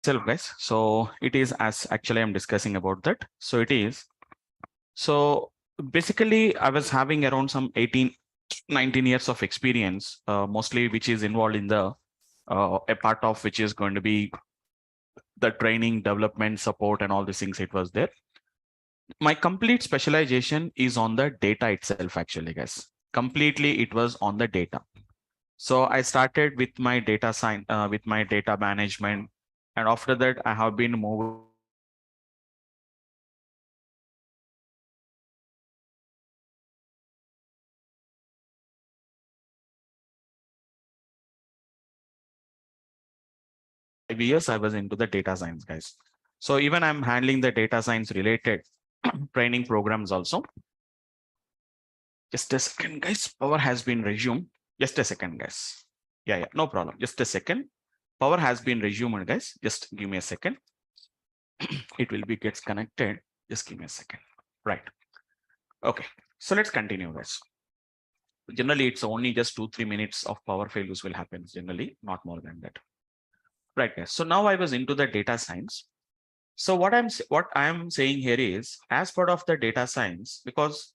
itself, guys. So it is as actually I'm discussing about that. So it is. So basically, I was having around some 18, 19 years of experience, mostly which is involved in the a part of which is going to be the training, development, support, and all these things. It was there. My complete specialization is on the data itself, actually, guys. Completely, it was on the data. So I started with my data science, with my data management, and after that, I have been moved years I was into the data science, guys. So even I'm handling the data science related training programs also. Just a second, guys. Power has been resumed. Just a second, guys. Yeah, no problem. Just a second. Power has been resumed, guys. Just give me a second. It will be gets connected. Just give me a second. Right. Okay. So let's continue, guys. Generally, it's only just 2-3 minutes of power failures will happen. Generally, not more than that. Right, guys. So now I was into the data science. So what I'm saying here is, as part of the data science, because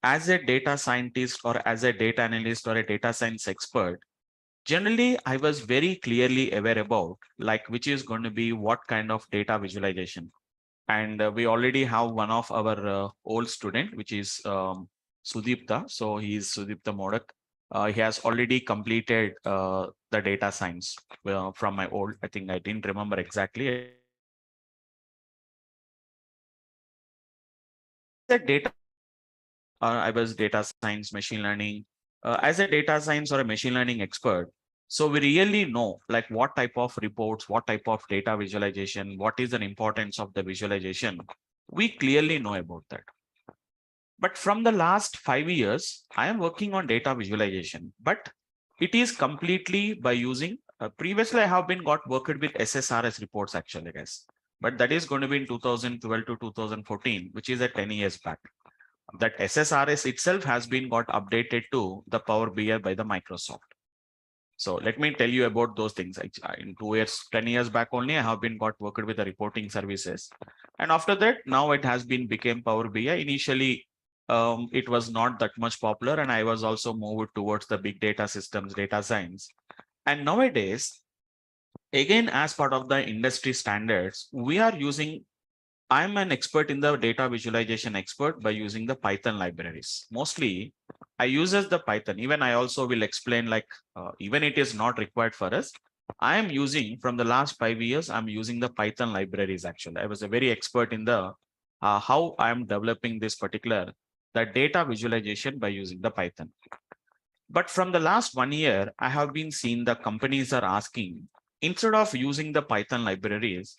as a data scientist or as a data analyst or a data science expert, generally I was very clearly aware about like which is going to be what kind of data visualization. And we already have one of our old student, which is Sudipta. So he is Sudipta Modak. He has already completed the data science from my old. I think I didn't remember exactly. The data I was data science, machine learning. As a data science or a machine learning expert, so we really know like what type of reports, what type of data visualization, what is the importance of the visualization. We clearly know about that. But from the last 5 years, I am working on data visualization, but it is completely by using, previously I have been got worked with SSRS reports actually, guys. But that is going to be in 2012 to 2014, which is a 10 years back. That SSRS itself has been got updated to the Power BI by the Microsoft. So let me tell you about those things. In 2 years, 10 years back only, I have been got worked with the reporting services. And after that, now it has been became Power BI. Initially, it was not that much popular. And I was also moved towards the big data systems, data science. And nowadays, again, as part of the industry standards, we are using I'm an expert in the data visualization expert by using the Python libraries. Mostly, I uses the Python. Even I also will explain like even it is not required for us. I am using from the last 5 years. I'm using the Python libraries. Actually, I was a very expert in the how I am developing this particular the data visualization by using the Python. But from the last 1 year, I have been seeing the companies are asking instead of using the Python libraries,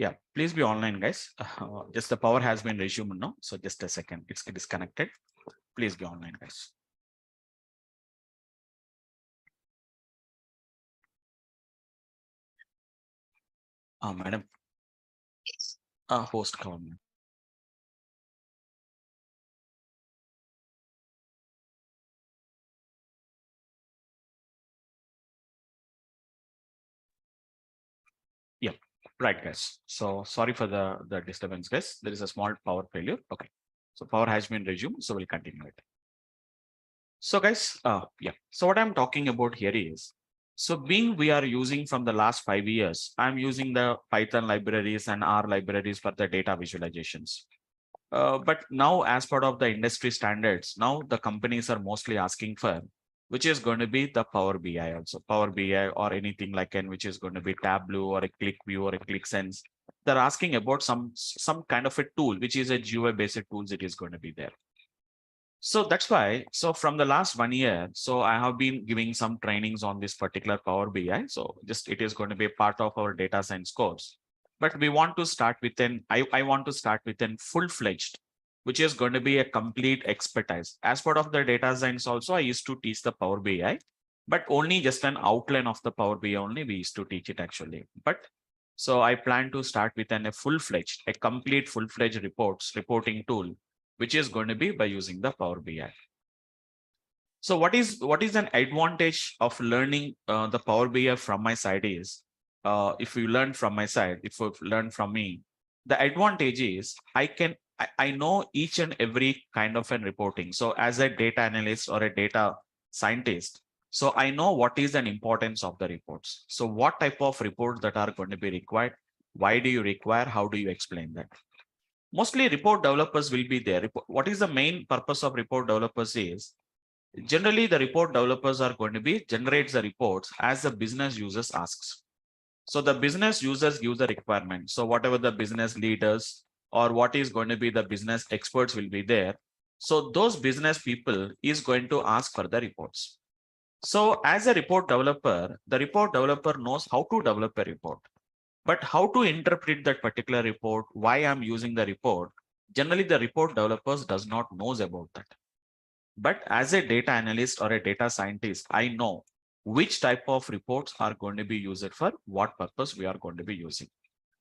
Yeah, please be online, guys. Just the power has been resumed now. So just a second, it's disconnected. Please be online, guys. Madam, host government. Yeah, right, guys. So sorry for the disturbance, guys. There is a small power failure. Okay, so power has been resumed. So we'll continue it. So guys, yeah. So what I'm talking about here is, so being we are using from the last 5 years, I'm using the Python libraries and R libraries for the data visualizations. But now, as part of the industry standards, now the companies are mostly asking for, which is going to be the Power BI also, Power BI or anything like an, which is going to be Tableau or a ClickView or a ClickSense. They're asking about some kind of a tool, which is a GUI based tools. It is going to be there. So that's why, so from the last 1 year, so I have been giving some trainings on this particular Power BI. So just it is going to be a part of our data science course. But we want to start with I want to start with an full-fledged, which is going to be a complete expertise. As part of the data science also, I used to teach the Power BI, but only just an outline of the Power BI only we used to teach it actually. But so I plan to start with a full-fledged, a complete full-fledged reporting tool, which is going to be by using the Power BI. So what is an advantage of learning the Power BI from my side is, if you learn from my side, if you learn from me, the advantage is I know each and every kind of an reporting. So as a data analyst or a data scientist, so I know what is an importance of the reports. So what type of reports that are going to be required? Why do you require? How do you explain that? Mostly report developers will be there. What is the main purpose of report developers is, generally the report developers are going to be generates the reports as the business users asks. So the business users give the requirement. So whatever the business leaders or what is going to be the business experts will be there. So those business people is going to ask for the reports. So as a report developer, the report developer knows how to develop a report. But how to interpret that particular report, why I'm using the report, generally the report developers does not knows about that. But as a data analyst or a data scientist, I know which type of reports are going to be used for what purpose we are going to be using.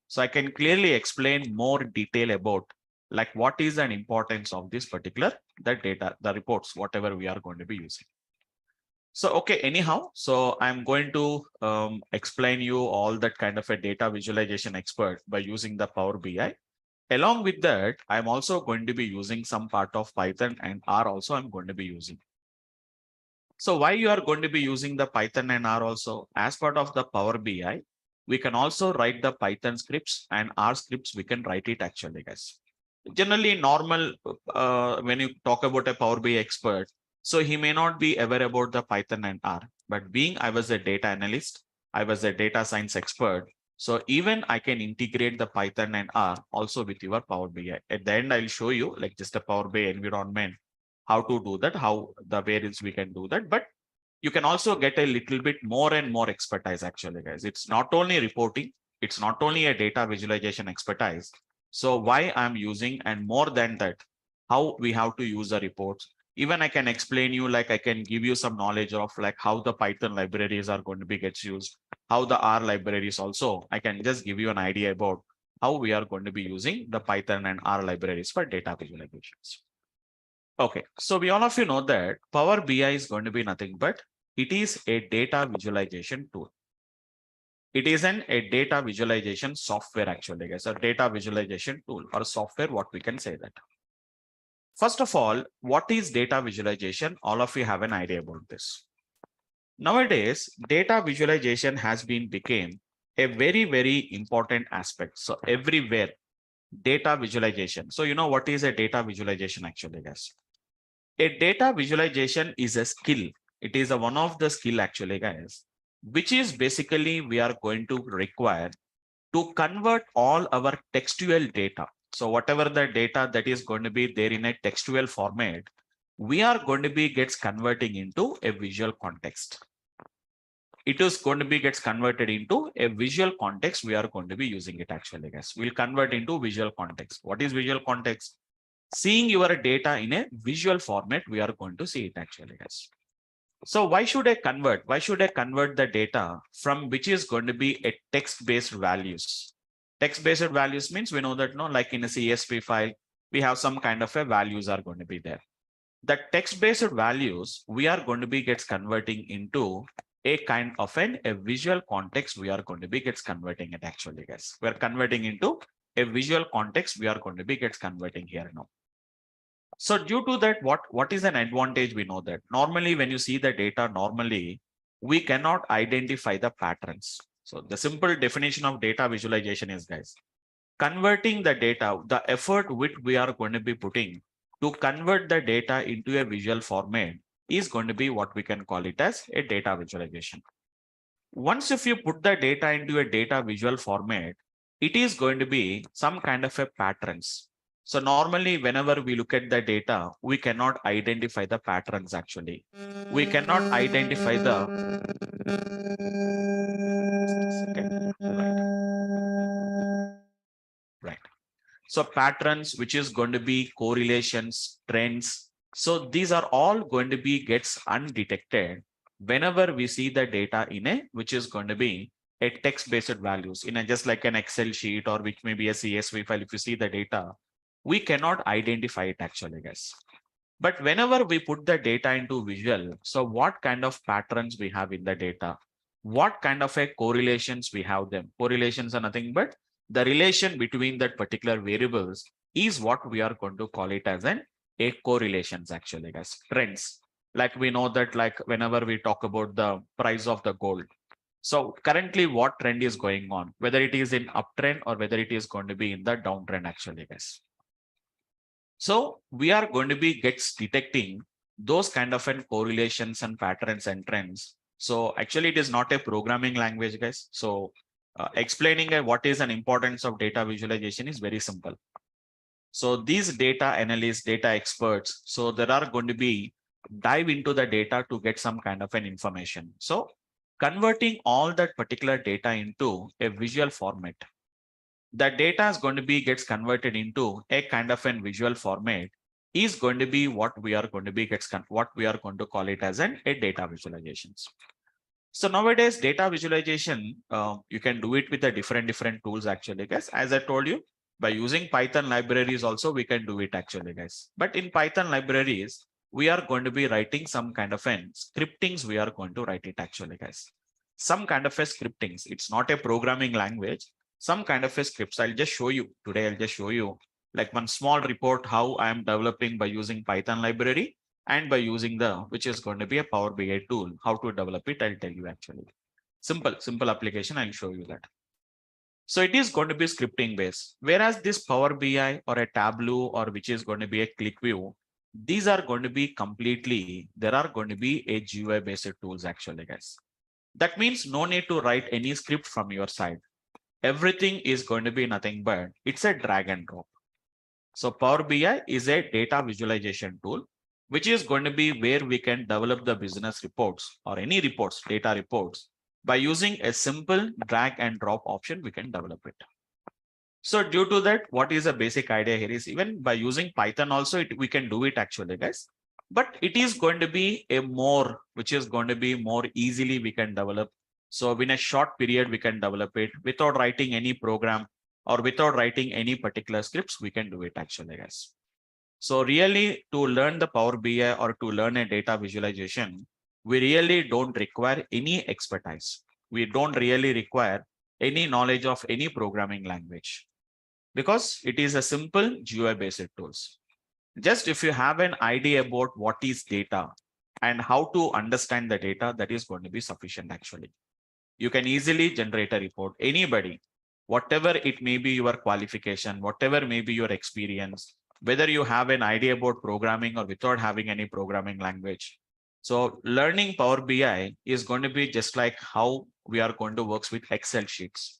So I can clearly explain more detail about like what is an importance of this particular the data, the reports, whatever we are going to be using. So, okay, anyhow, so I'm going to explain you all that kind of a data visualization expert by using the Power BI. Along with that, I'm also going to be using some part of Python and R also I'm going to be using. So why you are going to be using the Python and R also? As part of the Power BI, we can also write the Python scripts and R scripts, we can write it actually, guys. Generally, normal, when you talk about a Power BI expert, so he may not be aware about the Python and R, but being I was a data analyst, I was a data science expert. So even I can integrate the Python and R also with your Power BI. At the end, I'll show you like just a Power BI environment, how to do that, how the variants we can do that. But you can also get a little bit more and more expertise actually, guys. It's not only reporting, it's not only a data visualization expertise. So why I'm using, and more than that, how we have to use the reports. Even I can explain you, like I can give you some knowledge of like how the Python libraries are going to be gets used, how the R libraries also. I can just give you an idea about how we are going to be using the Python and R libraries for data visualizations. Okay, so we all of you know that Power BI is going to be nothing but it is a data visualization tool. It isn't a data visualization software actually, guys, a data visualization tool or software, what we can say that. First of all, what is data visualization? All of you have an idea about this. Nowadays, data visualization has been became a very, very important aspect. So everywhere, data visualization. So you know what is a data visualization actually, guys? A data visualization is a skill. It is one of the skill actually, guys, which is basically we are going to require to convert all our textual data. So whatever the data that is going to be there in a textual format, we are going to be gets converting into a visual context. it is going to be gets converted into a visual context. We are going to be using it actually, guys. We'll convert into visual context. What is visual context? Seeing your data in a visual format, we are going to see it actually, guys. So why should I convert? Why should I convert the data from which is going to be a text-based values? Text-based values means we know that no, like in a CSV file, we have some kind of a values are going to be there. The text-based values we are going to be gets converting into a kind of a visual context. We are going to be gets converting it actually, guys. We are converting into a visual context. We are going to be gets converting here now. So due to that, what is an advantage? We know that normally when you see the data, normally we cannot identify the patterns. So the simple definition of data visualization is, guys, converting the data, the effort which we are going to be putting to convert the data into a visual format is going to be what we can call it as a data visualization. Once if you put the data into a data visual format, it is going to be some kind of a patterns. So normally, whenever we look at the data, we cannot identify the patterns actually. We cannot identify the right. So patterns, which is going to be correlations, trends. So these are all going to be gets undetected whenever we see the data in a, which is going to be a text-based values in a just like an Excel sheet or which may be a CSV file. If you see the data, we cannot identify it actually, guys. But whenever we put the data into visual, so what kind of patterns we have in the data, what kind of a correlations we have them. Correlations are nothing but the relation between that particular variables is what we are going to call it as a correlations actually, guys. Trends. Like we know that like whenever we talk about the price of the gold. So currently what trend is going on, whether it is in uptrend or whether it is going to be in the downtrend actually, guys. So we are going to be gets detecting those kind of correlations and patterns and trends. So actually it is not a programming language, guys. So explaining what is an importance of data visualization is very simple. So these data analysts, data experts, so there are going to be dive into the data to get some kind of an information. So converting all that particular data into a visual format, the data is going to be gets converted into a kind of an visual format is going to be what we are going to be what we are going to call it as a data visualizations. So nowadays data visualization, you can do it with the different tools actually, guys. As I told you, by using Python libraries also we can do it actually, guys. But in Python libraries, we are going to be writing some kind of an scriptings. We are going to write it actually, guys. Some kind of a scriptings. It's not a programming language. Some kind of a scripts. I'll just show you today. I'll just show you like one small report how I am developing by using Python library and by using the which is going to be a Power BI tool. How to develop it, I'll tell you actually. Simple application. I'll show you that. So it is going to be scripting based. Whereas this Power BI or a Tableau or which is going to be a click view, these are going to be completely, there are going to be a GUI based tools actually, guys. That means no need to write any script from your side. Everything is going to be nothing but it's a drag and drop. So Power BI is a data visualization tool, which is going to be where we can develop the business reports or any reports, data reports. By using a simple drag and drop option, we can develop it. So due to that, what is the basic idea here is even by using Python also, we can do it actually, guys. But it is going to be a more, which is going to be more easily we can develop. So in a short period, we can develop it without writing any program or without writing any particular scripts, we can do it actually, guys. So really to learn the Power BI or to learn a data visualization, we really don't require any expertise. We don't really require any knowledge of any programming language because it is a simple GUI based tools. Just if you have an idea about what is data and how to understand the data, that is going to be sufficient actually. You can easily generate a report. Anybody, whatever it may be your qualification, whatever may be your experience, whether you have an idea about programming or without having any programming language. So learning Power BI is going to be just like how we are going to work with Excel sheets.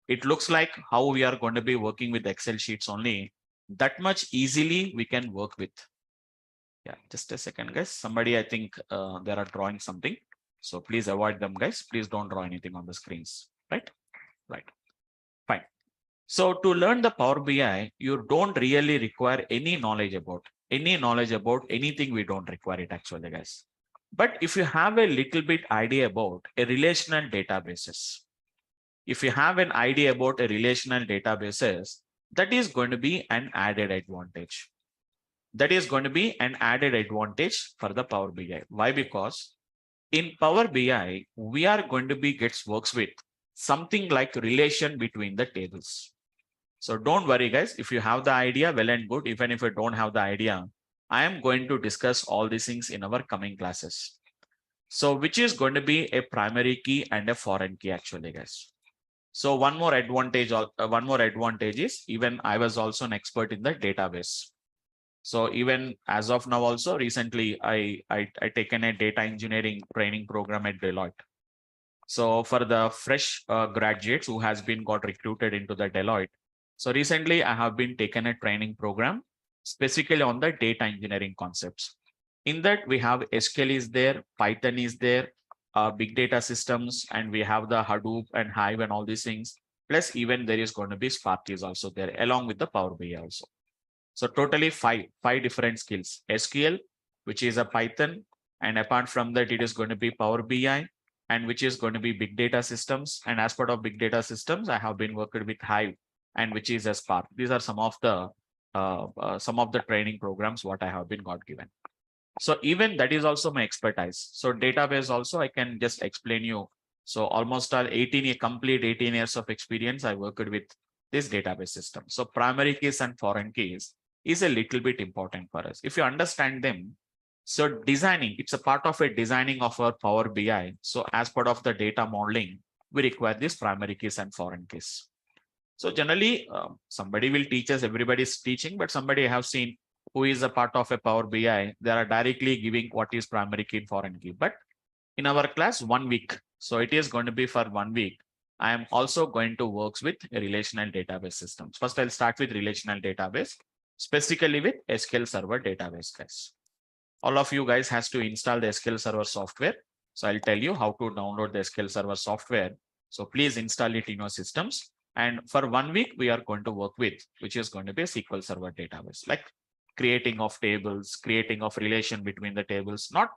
It looks like how we are going to be working with Excel sheets only. That much easily we can work with. Yeah, just a second, guys. Somebody, I think they are drawing something. So please avoid them, guys. Please don't draw anything on the screens, right? Right. Fine. So to learn the Power BI, you don't really require any knowledge about anything. We don't require it actually, guys. But if you have a little bit idea about a relational databases, if you have an idea about a relational databases, that is going to be an added advantage. That is going to be an added advantage for the Power BI. Why? Because in Power BI, we are going to be gets works with something like relation between the tables. So don't worry, guys. If you have the idea, well and good. Even if you don't have the idea, I am going to discuss all these things in our coming classes. So which is going to be a primary key and a foreign key actually, guys. So one more advantage is even I was also an expert in the database. So even as of now, also recently, I taken a data engineering training program at Deloitte. So for the fresh graduates who has been got recruited into the Deloitte. So recently I have been taken a training program specifically on the data engineering concepts. In that we have SQL is there, Python is there, big data systems, and we have the Hadoop and Hive and all these things. Plus even there is going to be Spark is also there along with the Power BI also. So totally five different skills, SQL, which is a Python. And apart from that, it is going to be Power BI, and which is going to be big data systems. And as part of big data systems, I have been working with Hive, and which is a Spark. These are some of the training programs what I have been got given. So even that is also my expertise. So database also I can just explain you. So almost all complete 18 years of experience I worked with this database system. So primary keys and foreign keys is a little bit important for us. If you understand them, so designing, it's a part of a designing of our Power BI. So as part of the data modeling, we require these primary keys and foreign keys. So generally, somebody will teach us, everybody's teaching, but somebody I have seen who is a part of a Power BI, they are directly giving what is primary key and foreign key. But in our class, 1 week, so it is going to be for 1 week. I am also going to work with relational database systems. First, I'll start with relational database, specifically with SQL Server database, guys. All of you guys has to install the SQL Server software. So I'll tell you how to download the SQL Server software. So please install it in your systems. And for 1 week, we are going to work with, which is going to be a SQL Server database, like creating of tables, creating of relation between the tables, not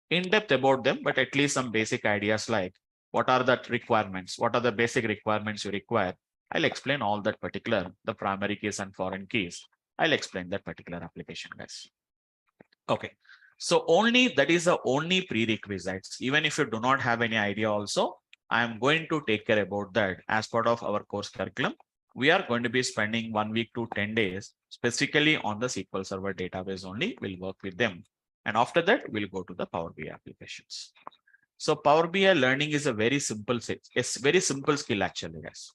in depth about them, but at least some basic ideas like what are the requirements, what are the basic requirements you require. I'll explain all that particular, the primary keys and foreign keys. I'll explain that particular application, guys. Okay. So only that is the only prerequisites. Even if you do not have any idea also, I am going to take care about that as part of our course curriculum. We are going to be spending 1 week to 10 days specifically on the SQL Server database only. We'll work with them. And after that, we'll go to the Power BI applications. So Power BI learning is a very simple skill actually, guys.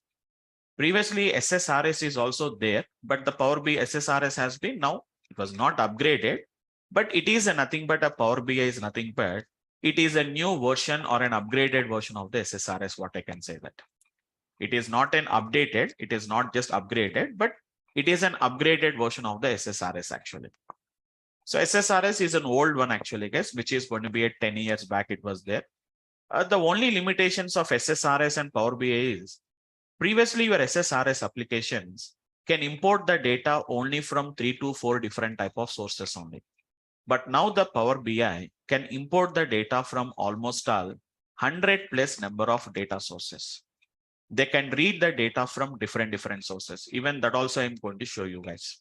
Previously, SSRS is also there, but the Power BI SSRS has been now, it was not upgraded, but it is nothing but a Power BI is nothing but it is a new version or an upgraded version of the SSRS, what I can say that. It is not an updated, it is not just upgraded, but it is an upgraded version of the SSRS actually. So SSRS is an old one actually, guys, which is going to be 10 years back it was there. The only limitations of SSRS and Power BI is previously your SSRS applications can import the data only from 3 to 4 different type of sources only. But now the Power BI can import the data from almost all 100 plus number of data sources. They can read the data from different sources. Even that also I'm going to show you guys.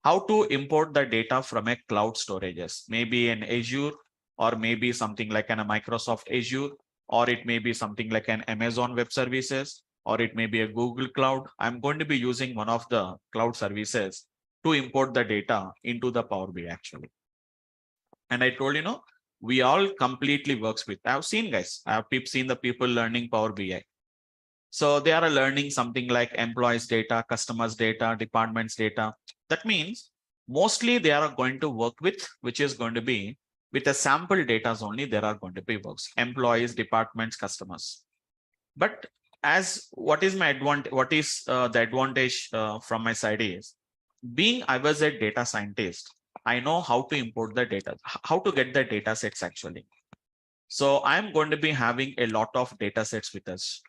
How to import the data from a cloud storages, maybe an Azure, or maybe something like a Microsoft Azure, or it may be something like an Amazon Web Services, or it may be a Google Cloud. I'm going to be using one of the cloud services to import the data into the Power BI actually. And I told we all completely works with. I've seen guys, I've seen the people learning Power BI. So they are learning something like employees data, customers data, departments data. That means mostly they are going to work with, which is going to be with a sample data only. There are going to be works, employees, departments, customers. But as what is my advantage? What is the advantage from my side is being I was a data scientist. I know how to import the data, how to get the data sets actually. So I'm going to be having a lot of data sets with us.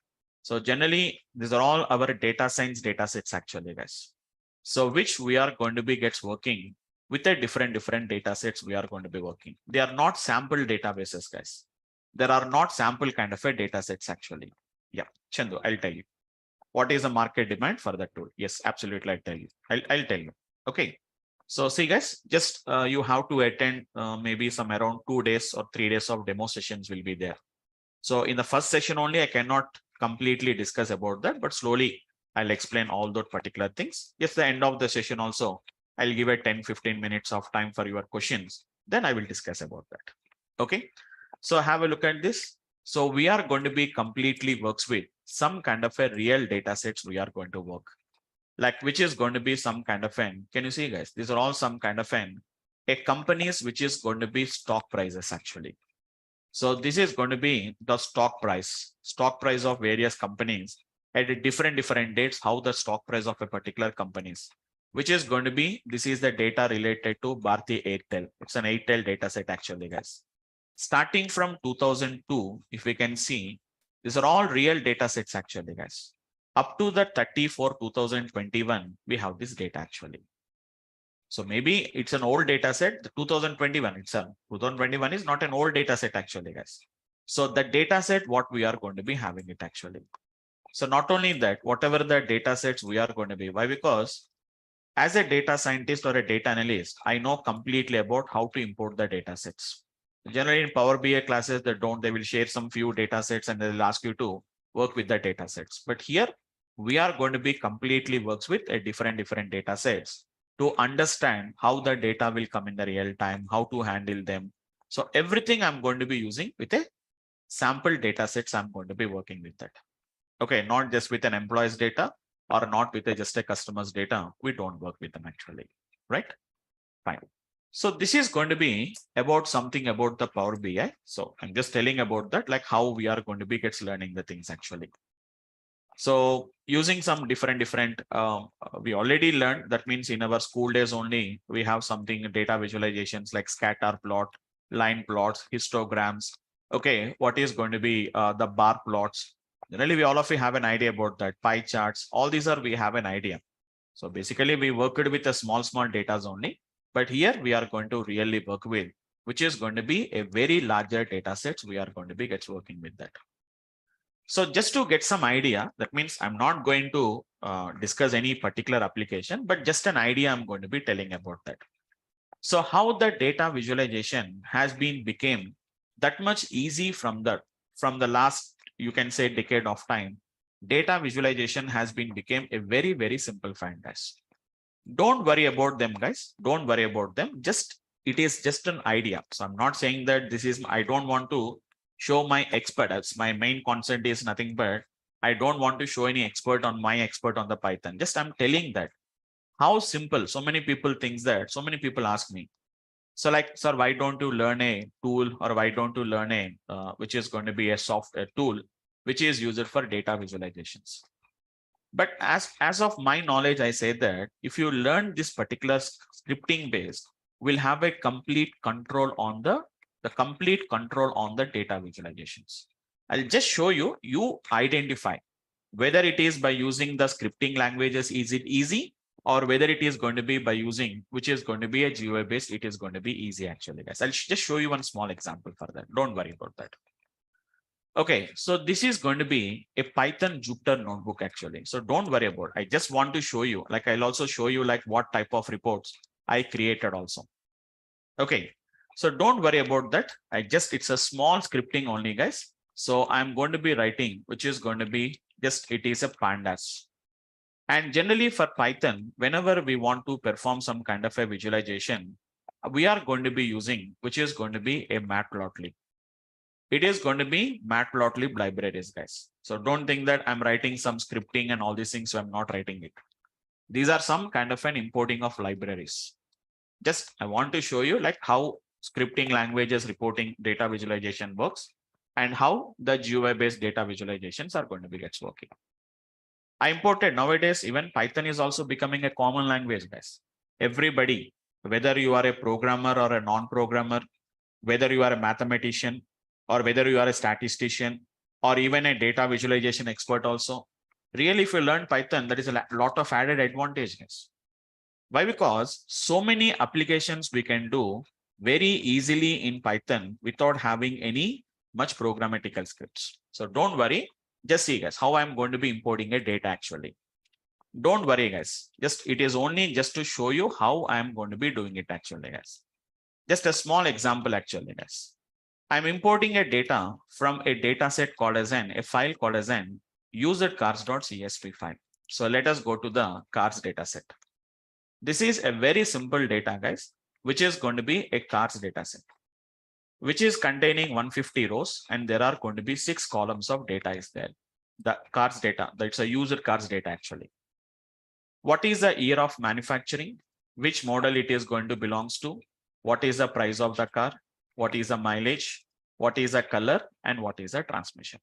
So generally, these are all our data science data sets actually, guys. So which we are going to be gets working with a different data sets we are going to be working. They are not sample databases, guys. There are not sample kind of a data sets actually. Yeah, Chandu, I'll tell you. What is the market demand for that tool? Yes, absolutely. I'll tell you. I'll tell you. Okay. So see guys, just you have to attend maybe some around 2 days or 3 days of demo sessions will be there. So in the first session only, I cannot completely discuss about that, but slowly I'll explain all those particular things. If the end of the session also, I'll give a 10-15 minutes of time for your questions. Then I will discuss about that. Okay. So have a look at this. So we are going to be completely works with some kind of a real data sets we are going to work. Like which is going to be some kind of an, can you see guys? These are all some kind of an, a companies which is going to be stock prices actually. So this is going to be the stock price of various companies at a different dates, how the stock price of a particular companies, which is going to be, this is the data related to Bharti Airtel. It's an Airtel data set actually, guys. Starting from 2002, if we can see, these are all real data sets actually, guys. Up to the 34 2021, we have this data actually. So maybe it's an old data set, the 2021 itself. 2021 is not an old data set actually, guys. So the data set, what we are going to be having it actually. So not only that, whatever the data sets we are going to be, why? Because as a data scientist or a data analyst, I know completely about how to import the data sets. Generally in Power BI classes, they will share some few data sets and they'll ask you to work with the data sets. But here we are going to be completely works with a different data sets to understand how the data will come in the real time, how to handle them. So everything I'm going to be using with a sample data sets, I'm going to be working with that. Okay, not just with an employee's data or not with just a customer's data. We don't work with them actually, right? Fine. So this is going to be about something about the Power BI. So I'm just telling about that, like how we are going to be gets learning the things actually. So using some different, we already learned, that means in our school days only, we have something data visualizations like scatter plot, line plots, histograms. Okay, what is going to be the bar plots? Generally, we all of you have an idea about that. Pie charts, all these are, we have an idea. So basically we worked with a small data only, but here we are going to really work with, which is going to be a very larger data sets. We are going to be gets working with that. So just to get some idea, that means I'm not going to discuss any particular application, but just an idea I'm going to be telling about that. So how the data visualization has been became that much easy from the last, you can say, decade of time. Data visualization has been became a very simple fine, guys. Don't worry about them, guys. Don't worry about them. Just it is just an idea. So I'm not saying that this is, I don't want to show my expert. As my main concept is nothing but I don't want to show any expert on my expert on the Python. Just I'm telling that how simple. So many people think that. So many people ask me. So like, sir, why don't you learn a tool, or why don't you learn a which is going to be a software tool which is used for data visualizations? But as of my knowledge, I say that if you learn this particular scripting base, we'll have a complete control on the complete control on the data visualizations. I'll just show you, you identify whether it is by using the scripting languages, is it easy, or whether it is going to be by using, which is going to be a GUI based, it is going to be easy actually, guys. I'll just show you one small example for that. Don't worry about that. Okay, so this is going to be a Python Jupyter notebook actually. So don't worry about it. I just want to show you, like I'll also show you like what type of reports I created also. Okay, so don't worry about that. It's a small scripting only, guys. So I'm going to be writing, which is going to be just, it is a pandas. And generally for Python, whenever we want to perform some kind of a visualization, we are going to be using, which is going to be a matplotlib. It is going to be matplotlib libraries, guys. So don't think that I'm writing some scripting and all these things, so I'm not writing it. These are some kind of an importing of libraries. Just I want to show you like how scripting languages reporting data visualization works and how the GUI based data visualizations are going to be gets working. I imported, nowadays even Python is also becoming a common language, guys. Everybody, whether you are a programmer or a non-programmer, whether you are a mathematician, or whether you are a statistician or even a data visualization expert also. Really, if you learn Python, that is a lot of added advantages. Why? Because so many applications we can do very easily in Python without having any much programmatical scripts. So don't worry. Just see guys how I'm going to be importing a data actually. Don't worry guys. Just it is only just to show you how I'm going to be doing it actually guys. Just a small example actually guys. I'm importing a data from a data set called as a file called as an usercars.csv file. So let us go to the cars data set. This is a very simple data guys, which is going to be a cars data set, which is containing 150 rows and there are going to be 6 columns of data is there. The cars data, that's a user cars data actually. What is the year of manufacturing? Which model it is going to belongs to? What is the price of the car? What is the mileage? What is the color? And what is the transmission?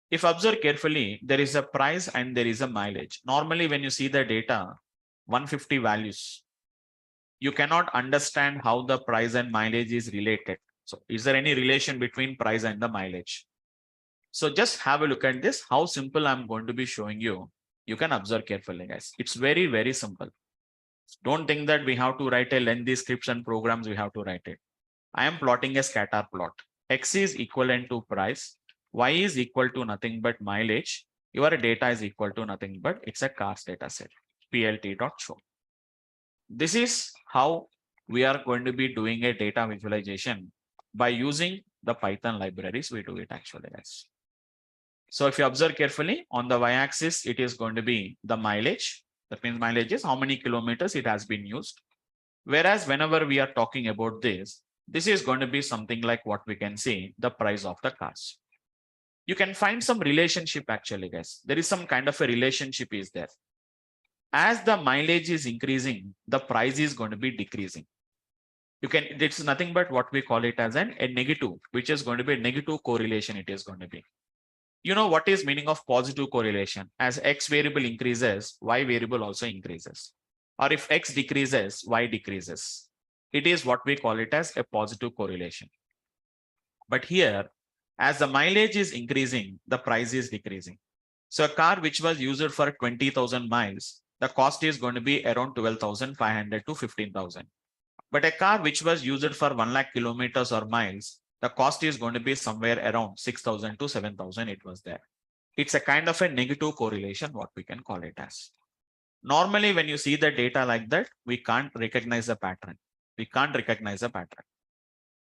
If observe carefully, there is a price and there is a mileage. Normally, when you see the data, 150 values, you cannot understand how the price and mileage is related. So is there any relation between price and the mileage? So just have a look at this, how simple I'm going to be showing you. You can observe carefully, guys. It's very, very simple. Don't think that we have to write a lengthy scripts and programs, we have to write it. I am plotting a scatter plot. X is equivalent to price. Y is equal to nothing but mileage. Your data is equal to nothing but it's a cars data set. plt.show. This is how we are going to be doing a data visualization by using the Python libraries. We do it actually, guys. So if you observe carefully on the y-axis, it is going to be the mileage. That means mileage is how many kilometers it has been used. Whereas whenever we are talking about this is going to be something like what we can see, the price of the cars. You can find some relationship actually, guys. There is some kind of a relationship is there. As the mileage is increasing, the price is going to be decreasing. You can, it's nothing but what we call it as a negative, which is going to be a negative correlation. It is going to be. You know what is meaning of positive correlation? As X variable increases, Y variable also increases. Or if X decreases, Y decreases. It is what we call it as a positive correlation. But here, as the mileage is increasing, the price is decreasing. So a car which was used for 20,000 miles, the cost is going to be around 12,500 to 15,000. But a car which was used for 1 lakh kilometers or miles, the cost is going to be somewhere around 6,000 to 7,000. It was there. It's a kind of a negative correlation, what we can call it as. Normally, when you see the data like that, we can't recognize a pattern. We can't recognize a pattern.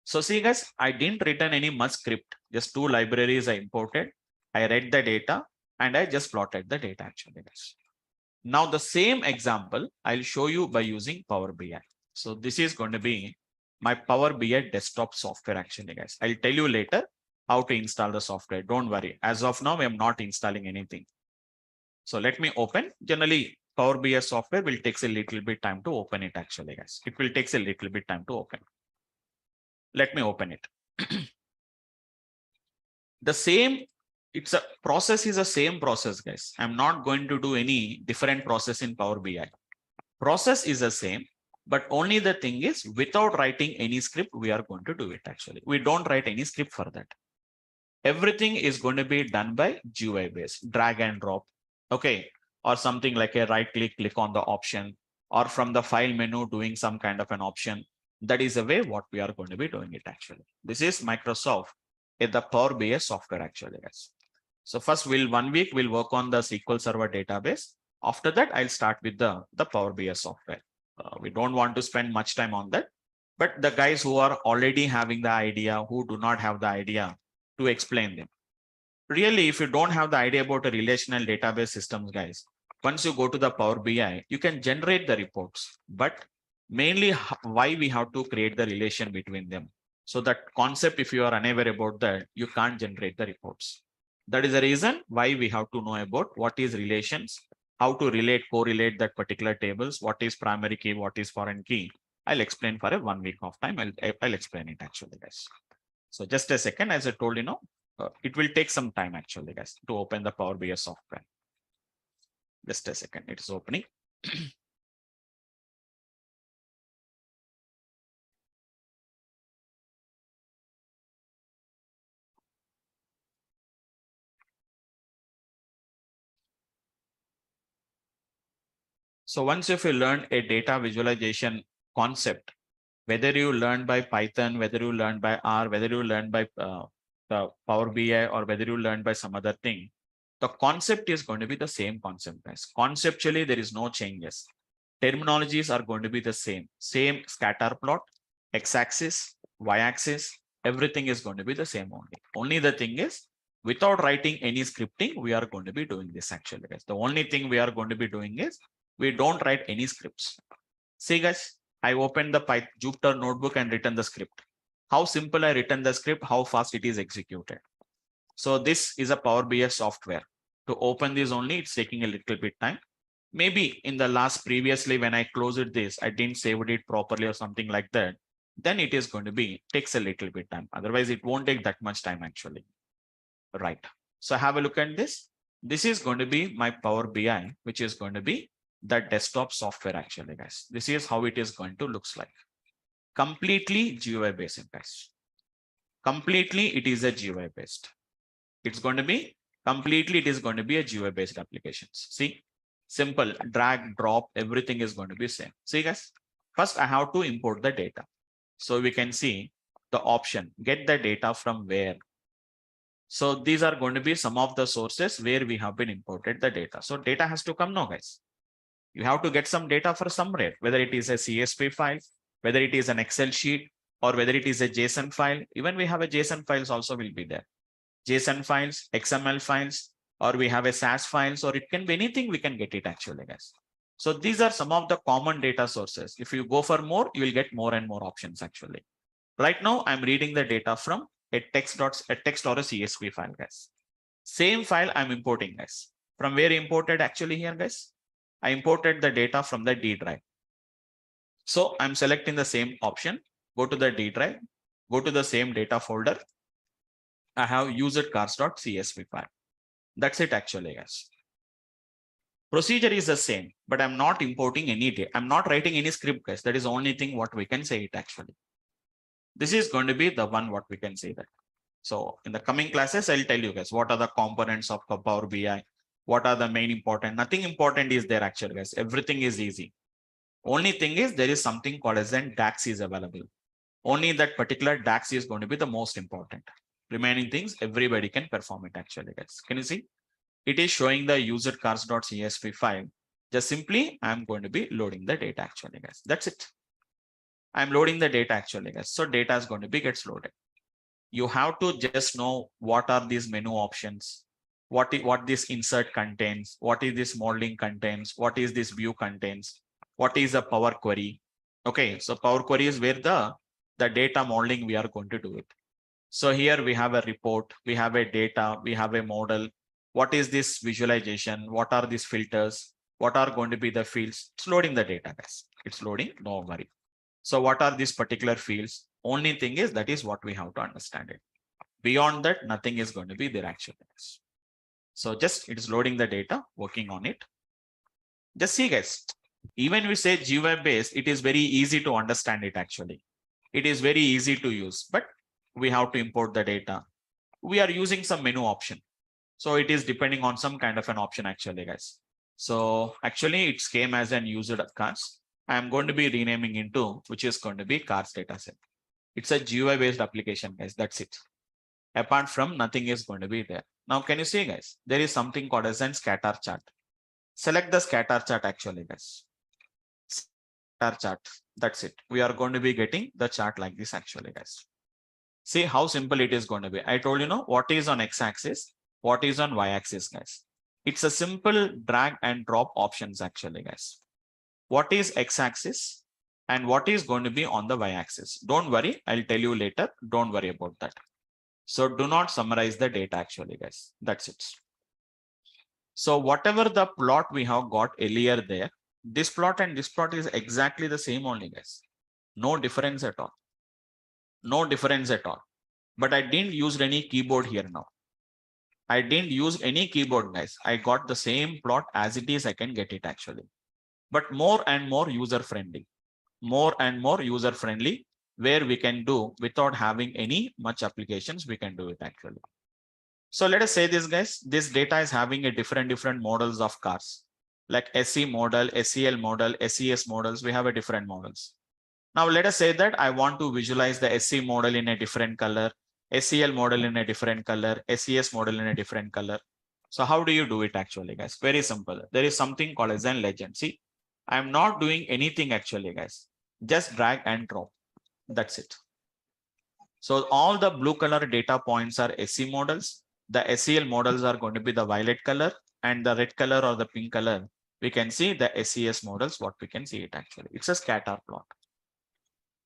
So see guys, I didn't return any much script. Just 2 libraries I imported. I read the data and I just plotted the data actually, guys. Now the same example I'll show you by using Power BI. So this is going to be my Power BI desktop software actually, guys. I'll tell you later how to install the software. Don't worry. As of now, I'm not installing anything. So let me open. Generally, Power BI software will take a little bit time to open it actually, guys. It will take a little bit time to open. Let me open it. The same, it's a process is the same process, guys. I'm not going to do any different process in Power BI. Process is the same, but only the thing is without writing any script, we are going to do it actually. We don't write any script for that. Everything is going to be done by GUI based, drag and drop. Okay. Or something like a right click, click on the option, or from the file menu doing some kind of an option. That is the way what we are going to be doing it actually. This is Microsoft in the Power BI software actually, guys. So first 1 week we'll work on the SQL Server database. After that, I'll start with the Power BI software. We don't want to spend much time on that, but the guys who are already having the idea, who do not have the idea, to explain them. Really, if you don't have the idea about a relational database systems, guys, once you go to the Power BI, you can generate the reports, but mainly why we have to create the relation between them. So that concept, if you are unaware about that, you can't generate the reports. That is the reason why we have to know about what is relations, how to relate, correlate that particular tables, what is primary key, what is foreign key. I'll explain for a 1 week of time. I'll explain it actually, guys. So just a second, as I told you, it will take some time actually, guys, to open the Power BI software. Just a second, it is opening. So once if you learn a data visualization concept, whether you learn by Python, whether you learn by R, whether you learn by the Power BI, or whether you learn by some other thing, the concept is going to be the same concept, guys. Conceptually, there is no changes. Terminologies are going to be the same scatter plot, x-axis, y-axis, everything is going to be the same only. Only the thing is, without writing any scripting, we are going to be doing this actually, guys. The only thing we are going to be doing is, we don't write any scripts. See, guys, I opened the Jupyter notebook and written the script. How simple I written the script, how fast it is executed. So this is a Power BI software. To open this only, it's taking a little bit time. Maybe in the last previously, when I closed this, I didn't save it properly or something like that. Then it is going to be, takes a little bit time. Otherwise, it won't take that much time actually. Right. So have a look at this. This is going to be my Power BI, which is going to be the desktop software actually, guys. This is how it is going to looks like. Completely GUI based, guys. Completely, it is a GUI based. It's going to be completely, it is going to be a GUI based applications. See, simple drag, drop, everything is going to be same. See, guys, first I have to import the data. So we can see the option, get the data from where. So these are going to be some of the sources where we have been imported the data. So data has to come now, guys. You have to get some data for somewhere, whether it is a CSV file, whether it is an Excel sheet, or whether it is a JSON file. Even we have a JSON files also will be there. JSON files, XML files, or we have a SAS files, or it can be anything, we can get it actually, guys. So these are some of the common data sources. If you go for more, you will get more and more options actually. Right now, I'm reading the data from a text or a CSV file, guys. Same file I'm importing, guys. From where imported actually here, guys? I imported the data from the D drive. So I'm selecting the same option, go to the D drive, go to the same data folder. I have used cars.csv file. That's it actually, guys. Procedure is the same, but I'm not importing any data. I'm not writing any script, guys. That is the only thing what we can say it actually. This is going to be the one what we can say that. So in the coming classes, I'll tell you guys what are the components of Power BI, what are the main important. Nothing important is there actually, guys. Everything is easy. Only thing is there is something called as an DAX is available. Only that particular DAX is going to be the most important. Remaining things, everybody can perform it actually, guys. Can you see? It is showing the user cars.csv file. Just simply, I'm going to be loading the data actually, guys. That's it. I'm loading the data actually, guys. So data is going to be gets loaded. You have to just know what are these menu options, what this insert contains, what is this modeling contains, what is this view contains, what is a Power Query. Okay, so Power Query is where the data modeling we are going to do it. So here we have a report, we have a data, we have a model. What is this visualization? What are these filters? What are going to be the fields? It's loading the data, guys. It's loading, no worry. So what are these particular fields? Only thing is that is what we have to understand it. Beyond that, nothing is going to be there actually. So just it is loading the data, working on it. Just see, guys, even we say GUI based, it is very easy to understand it actually. It is very easy to use, but we have to import the data. We are using some menu option. So it is depending on some kind of an option actually, guys. So actually it came as an user cars. I am going to be renaming into, which is going to be cars dataset. It's a GUI based application, guys. That's it. Apart from nothing is going to be there. Now, can you see, guys? There is something called as an scatter chart. Select the scatter chart actually, guys. Scatter chart. That's it. We are going to be getting the chart like this actually, guys. See how simple it is going to be. I told you know what is on x-axis, what is on y-axis, guys. It's a simple drag and drop options actually, guys. What is x-axis and what is going to be on the y-axis? Don't worry, I'll tell you later. Don't worry about that. So do not summarize the data actually, guys. That's it. So whatever the plot we have got earlier there, this plot and this plot is exactly the same only, guys. No difference at all. No difference at all. But I didn't use any keyboard here now. I didn't use any keyboard, guys. I got the same plot as it is. I can get it actually. But more and more user friendly. More and more user friendly, where we can do without having any much applications, we can do it actually. So let us say this, guys, this data is having a different models of cars. like SC model, SCL model, SCS models. We have a different models. Now let us say that I want to visualize the SC model in a different color, SCL model in a different color, SCS model in a different color. So how do you do it actually, guys? Very simple. There is something called as a legend. See, I'm not doing anything actually, guys. Just drag and drop. That's it. So all the blue color data points are SC models. The SCL models are going to be the violet color, and the red color or the pink color, we can see the SCS models, what we can see it actually. It's a scatter plot.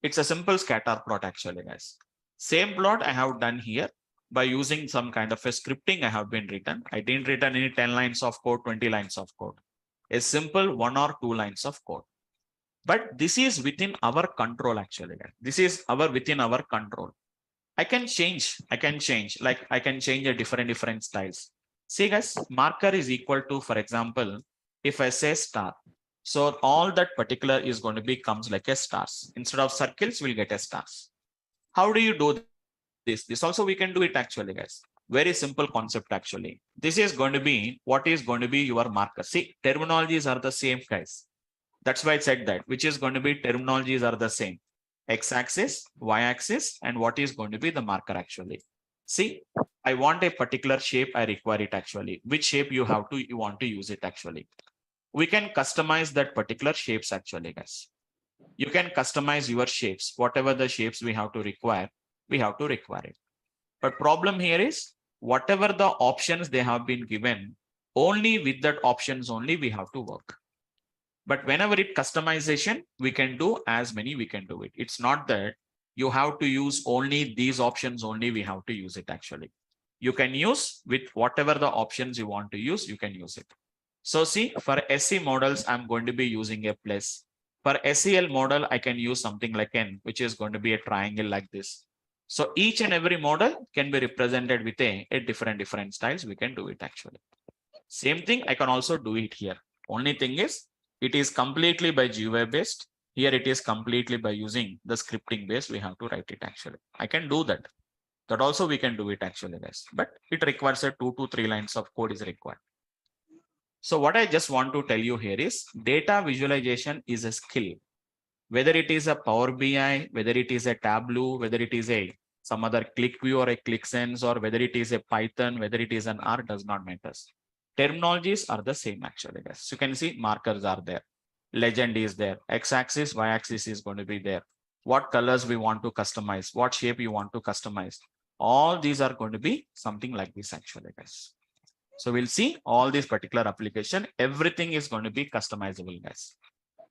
It's a simple scatter plot actually, guys. Same plot I have done here by using some kind of a scripting I have been written. I didn't written any 10 lines of code, 20 lines of code. A simple 1 or 2 lines of code. But this is within our control actually. This is within our control. I can change, like I can change a different styles. See guys, marker is equal to, for example, if I say star, so all that particular is going to be comes like a stars. Instead of circles, we'll get a stars. How do you do this? This also we can do it actually, guys. Very simple concept actually. This is going to be what is going to be your marker. See, terminologies are the same, guys. That's why I said that, which is going to be terminologies are the same. X-axis, Y-axis, and what is going to be the marker actually. See, I want a particular shape, I require it actually. Which shape you want to use it actually. We can customize that particular shapes actually, guys. You can customize your shapes, whatever the shapes we have to require it. But problem here is whatever the options they have been given, only with that options only we have to work. But whenever it customization, we can do as many we can do it. It's not that you have to use only these options only we have to use it actually. You can use with whatever the options you want to use, you can use it. So see, for SC models, I'm going to be using a plus. For SCL model, I can use something like n, which is going to be a triangle like this. So each and every model can be represented with a different styles. We can do it actually. Same thing, I can also do it here. Only thing is, it is completely by GUI based. Here it is completely by using the scripting based. We have to write it actually. I can do that. That also we can do it actually, guys. But it requires a 2 to 3 lines of code is required. So what I just want to tell you here is data visualization is a skill. Whether it is a Power BI, whether it is a Tableau, whether it is a some other ClickView or a ClickSense, or whether it is a Python, whether it is an R, does not matter. Terminologies are the same actually, guys. So you can see markers are there. Legend is there. X-axis, Y-axis is going to be there. What colors we want to customize, what shape you want to customize. All these are going to be something like this actually, guys. So we'll see all these particular application. Everything is going to be customizable, guys.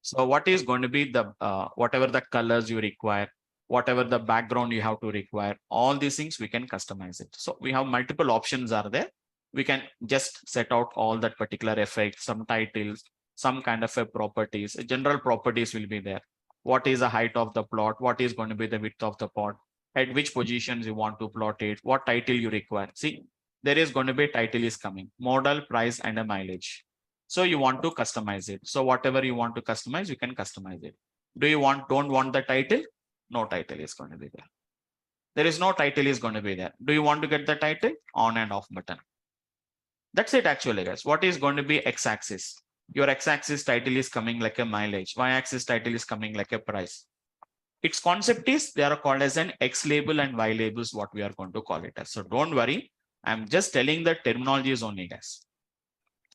So what is going to be the whatever the colors you require, whatever the background you have to require, all these things we can customize it. So we have multiple options are there. We can just set out all that particular effects, some titles, some kind of a properties. General properties will be there. What is the height of the plot? What is going to be the width of the plot? At which positions you want to plot it? What title you require? See, there is going to be a title is coming, model, price, and a mileage. So you want to customize it. So whatever you want to customize, you can customize it. Do you don't want the title? No title is going to be there. There is no title is going to be there. Do you want to get the title? On and off button. That's it actually, guys. What is going to be X-axis? Your X-axis title is coming like a mileage. Y-axis title is coming like a price. Its concept is they are called as an X label and Y labels, what we are going to call it as. So don't worry. I'm just telling the terminologies only, guys.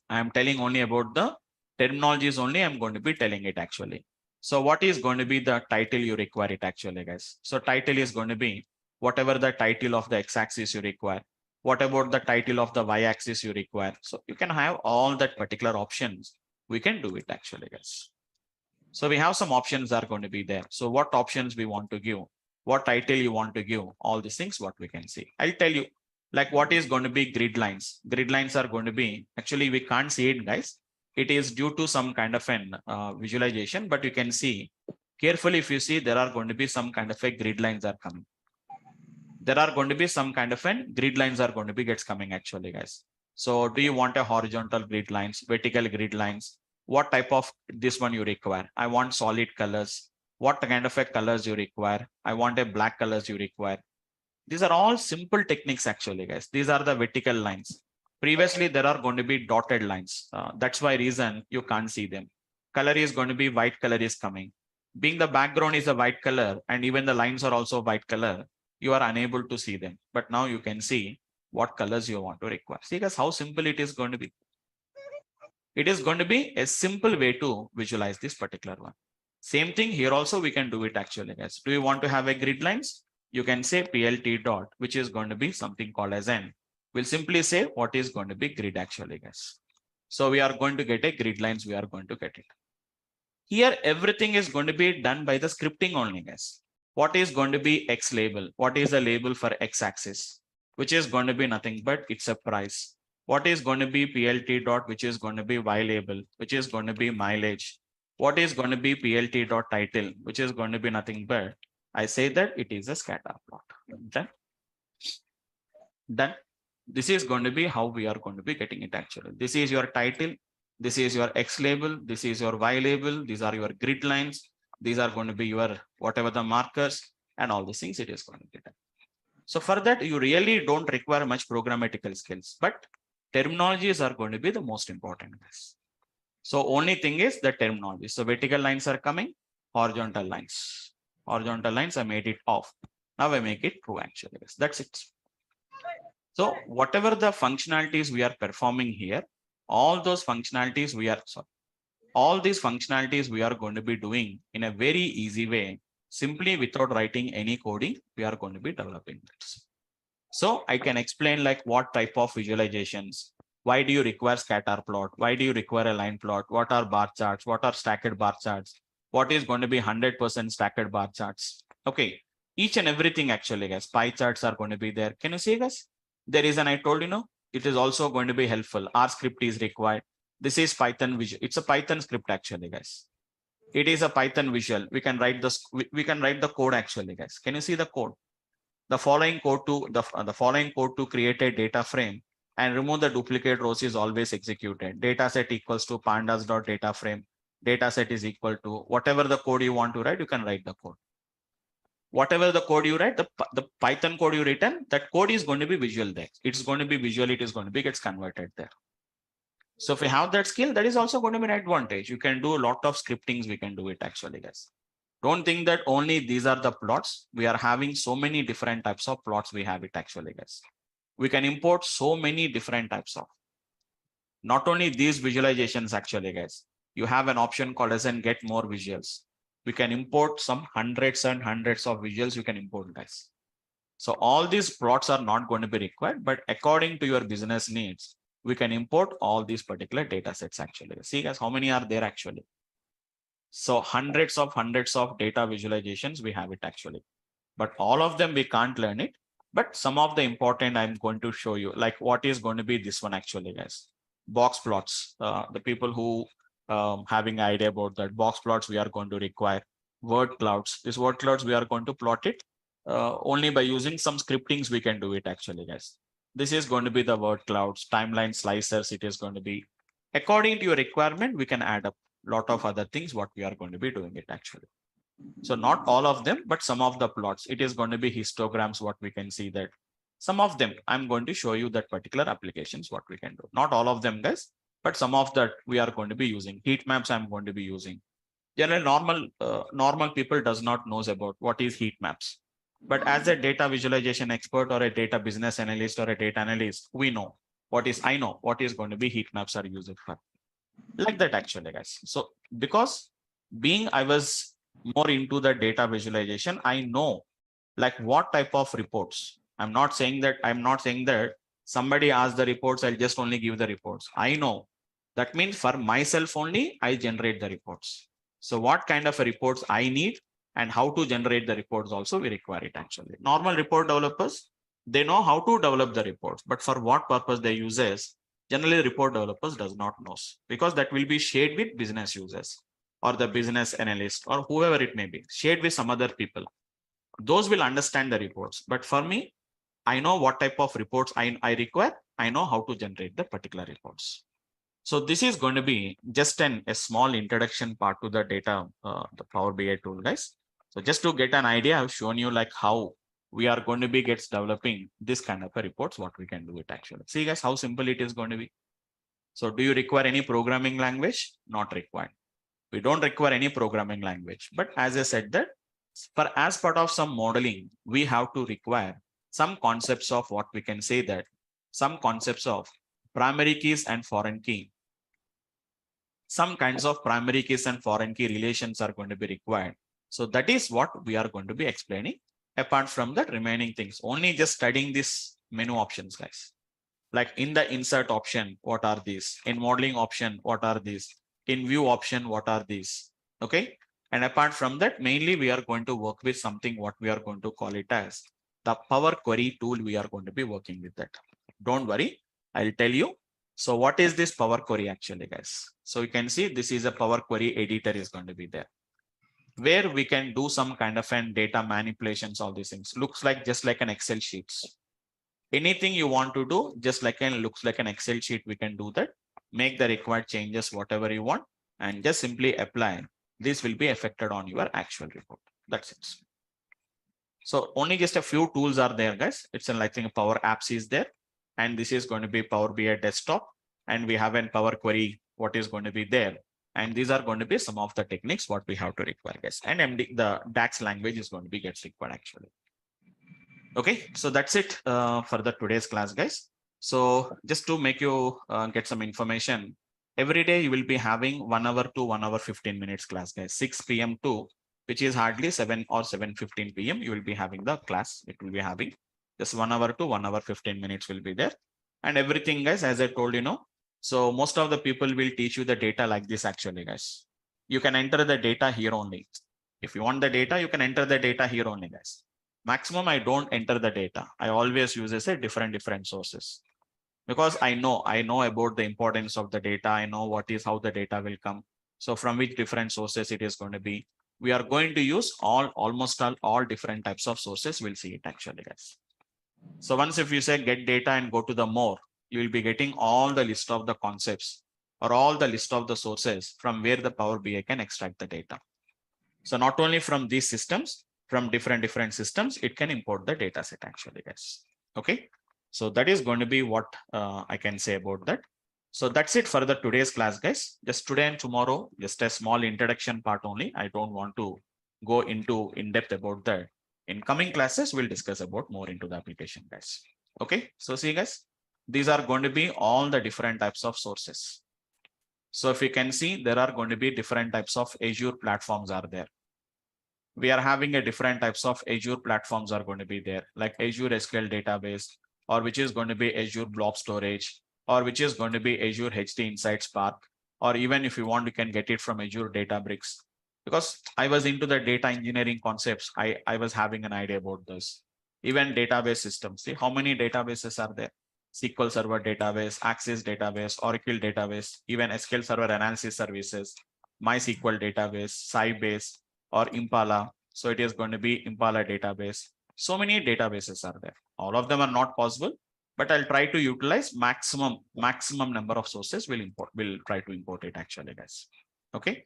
I'm telling only about the terminologies only. I'm going to be telling it actually. So what is going to be the title you require it actually, guys? So title is going to be whatever the title of the X-axis you require. What about the title of the Y-axis you require? So you can have all that particular options. We can do it actually, guys. So we have some options are going to be there. So what options we want to give, what title you want to give, all these things, what we can see. I'll tell you, like what is going to be grid lines. Grid lines are going to be, actually we can't see it, guys. It is due to some kind of an visualization, but you can see carefully. If you see, there are going to be some kind of a grid lines are coming. There are going to be some kind of an grid lines are going to be gets coming actually, guys. So do you want a horizontal grid lines, vertical grid lines? What type of this one you require? I want solid colors. What kind of a colors you require? I want a black colors you require. These are all simple techniques actually, guys. These are the vertical lines. Previously, there are going to be dotted lines. That's why reason you can't see them. Color is going to be white color is coming. Being the background is a white color and even the lines are also white color, you are unable to see them. But now you can see what colors you want to require. See guys how simple it is going to be. It is going to be a simple way to visualize this particular one. Same thing here also we can do it actually guys. Do you want to have a grid lines? You can say PLT dot, which is going to be something called as n. We'll simply say what is going to be grid actually guys. So we are going to get a grid lines, we are going to get it. Here everything is going to be done by the scripting only guys. What is going to be X label? What is the label for X axis? Which is going to be nothing but it's a price. What is going to be PLT dot, which is going to be Y label, which is going to be mileage. What is going to be PLT dot title, which is going to be nothing but I say that it is a scatter plot. Done. Done. This is going to be how we are going to be getting it actually. This is your title. This is your X label. This is your Y label. These are your grid lines. These are going to be your whatever the markers and all these things it is going to be done. So for that, you really don't require much programmatical skills, but terminologies are going to be the most important. So only thing is the terminology. So vertical lines are coming, horizontal lines. Horizontal lines, I made it off. Now I make it true actually. That's it. So whatever the functionalities we are performing here, all those functionalities we are, sorry, all these functionalities we are going to be doing in a very easy way, simply without writing any coding, we are going to be developing this. So I can explain like what type of visualizations, why do you require scatter plot? Why do you require a line plot? What are bar charts? What are stacked bar charts? What is going to be 100% stacked bar charts? Okay, each and everything actually guys, pie charts are going to be there. Can you see guys? There is, and I told you know, it is also going to be helpful. R script is required. This is Python visual. It's a Python script actually guys. It is a Python visual. We can write this. We can write the code actually guys. Can you see the code? The following code to the following code to create a data frame and remove the duplicate rows is always executed. Data set equals to pandas dot data frame. Data set is equal to whatever the code you want to write. You can write the code. Whatever the code you write, the Python code you written, that code is going to be visual there. It's going to be visual. It is going to be gets converted there. So if you have that skill, that is also going to be an advantage. You can do a lot of scriptings. We can do it actually, guys. Don't think that only these are the plots. We are having so many different types of plots. We have it actually, guys. We can import so many different types of. Not only these visualizations actually, guys. You have an option called as and get more visuals. We can import some hundreds and hundreds of visuals you can import, guys. So all these plots are not going to be required, but according to your business needs, we can import all these particular data sets actually. See guys, how many are there actually? So hundreds of data visualizations we have it actually, but all of them we can't learn it. But some of the important I'm going to show you, like what is going to be this one actually, guys. Box plots. The people who having idea about that box plots, we are going to require word clouds. This word clouds we are going to plot it only by using some scriptings. We can do it actually, guys. This is going to be the word clouds, timeline slicers. It is going to be according to your requirement. We can add up a lot of other things what we are going to be doing it actually. So not all of them, but some of the plots. It is going to be histograms. What we can see that some of them I'm going to show you that particular applications what we can do. Not all of them, guys, but some of that we are going to be using. Heat maps I'm going to be using. Generally, normal people does not knows about what is heat maps. But as a data visualization expert or a data business analyst or a data analyst, we know what is, I know what is going to be heat maps are used for. Like that actually, guys. So because being I was more into the data visualization, I know like what type of reports. I'm not saying that somebody asks the reports, I'll just only give the reports. I know that means for myself only, I generate the reports. So what kind of reports I need and how to generate the reports also we require it actually. Normal report developers, they know how to develop the reports, but for what purpose they use is generally report developers does not know, because that will be shared with business users or the business analyst or whoever it may be, shared with some other people. Those will understand the reports. But for me, I know what type of reports I require. I know how to generate the particular reports. So this is going to be just a small introduction part to the data, the Power BI tool, guys. So just to get an idea, I've shown you like how we are going to be gets developing this kind of a reports, what we can do it actually. See guys, how simple it is going to be. So do you require any programming language? Not required. We don't require any programming language. But as I said that for as part of some modeling, we have to require some concepts of what we can say that some concepts of primary keys and foreign key. Some kinds of primary keys and foreign key relations are going to be required. So that is what we are going to be explaining. Apart from that, remaining things, only just studying this menu options, guys. Like in the insert option, what are these? In modeling option, what are these? In view option, what are these? Okay. And apart from that, mainly we are going to work with something what we are going to call it as the Power Query tool. We are going to be working with that. Don't worry, I'll tell you. So what is this Power Query actually, guys? So you can see this is a Power Query editor is going to be there, where we can do some kind of an data manipulations, all these things. Looks like just like an Excel sheets. Anything you want to do, just like an looks like an Excel sheet, we can do that. Make the required changes, whatever you want, and just simply apply. This will be affected on your actual report. That's it. So only just a few tools are there, guys. It's like a Power Apps is there, and this is going to be Power BI desktop, and we have a Power Query, what is going to be there. And these are going to be some of the techniques what we have to require, guys. And the DAX language is going to be gets required actually. Okay, so that's it for the today's class, guys. So just to make you get some information, every day you will be having 1 hour to 1 hour 15 minutes class, guys. 6 p.m. to which is hardly 7 or 7:15 p.m. You will be having the class. It will be having just 1 hour to 1 hour 15 minutes will be there, and everything, guys. As I told you, so most of the people will teach you the data like this actually, guys. You can enter the data here only. If you want the data, you can enter the data here only, guys. Maximum, I don't enter the data. I always use a different sources, because I know about the importance of the data. I know what is how the data will come. So from which different sources it is going to be. We are going to use almost all different types of sources. We'll see it actually, guys. So once if you say get data and go to the more, you will be getting all the list of the concepts or all the list of the sources from where the Power BI can extract the data. So not only from these systems, from different systems, it can import the data set actually, guys. Okay. So that is going to be what I can say about that. So that's it for the today's class, guys. Just today and tomorrow, just a small introduction part only. I don't want to go into in depth about that. In coming classes, we'll discuss about more into the application, guys. Okay. So see, guys, these are going to be all the different types of sources. So if you can see, there are going to be different types of Azure platforms are there. We are having a different types of Azure platforms are going to be there, like Azure SQL database, or which is going to be Azure Blob Storage, or which is going to be Azure HD Insight Spark, or even if you want, you can get it from Azure Databricks. Because I was into the data engineering concepts, I was having an idea about this. Even database systems, see how many databases are there? SQL Server database, Access database, Oracle database, even SQL Server analysis services, MySQL database, Sybase, or Impala. So it is going to be Impala database. So many databases are there. All of them are not possible, but I'll try to utilize maximum number of sources. We'll try to import it actually, guys. Okay.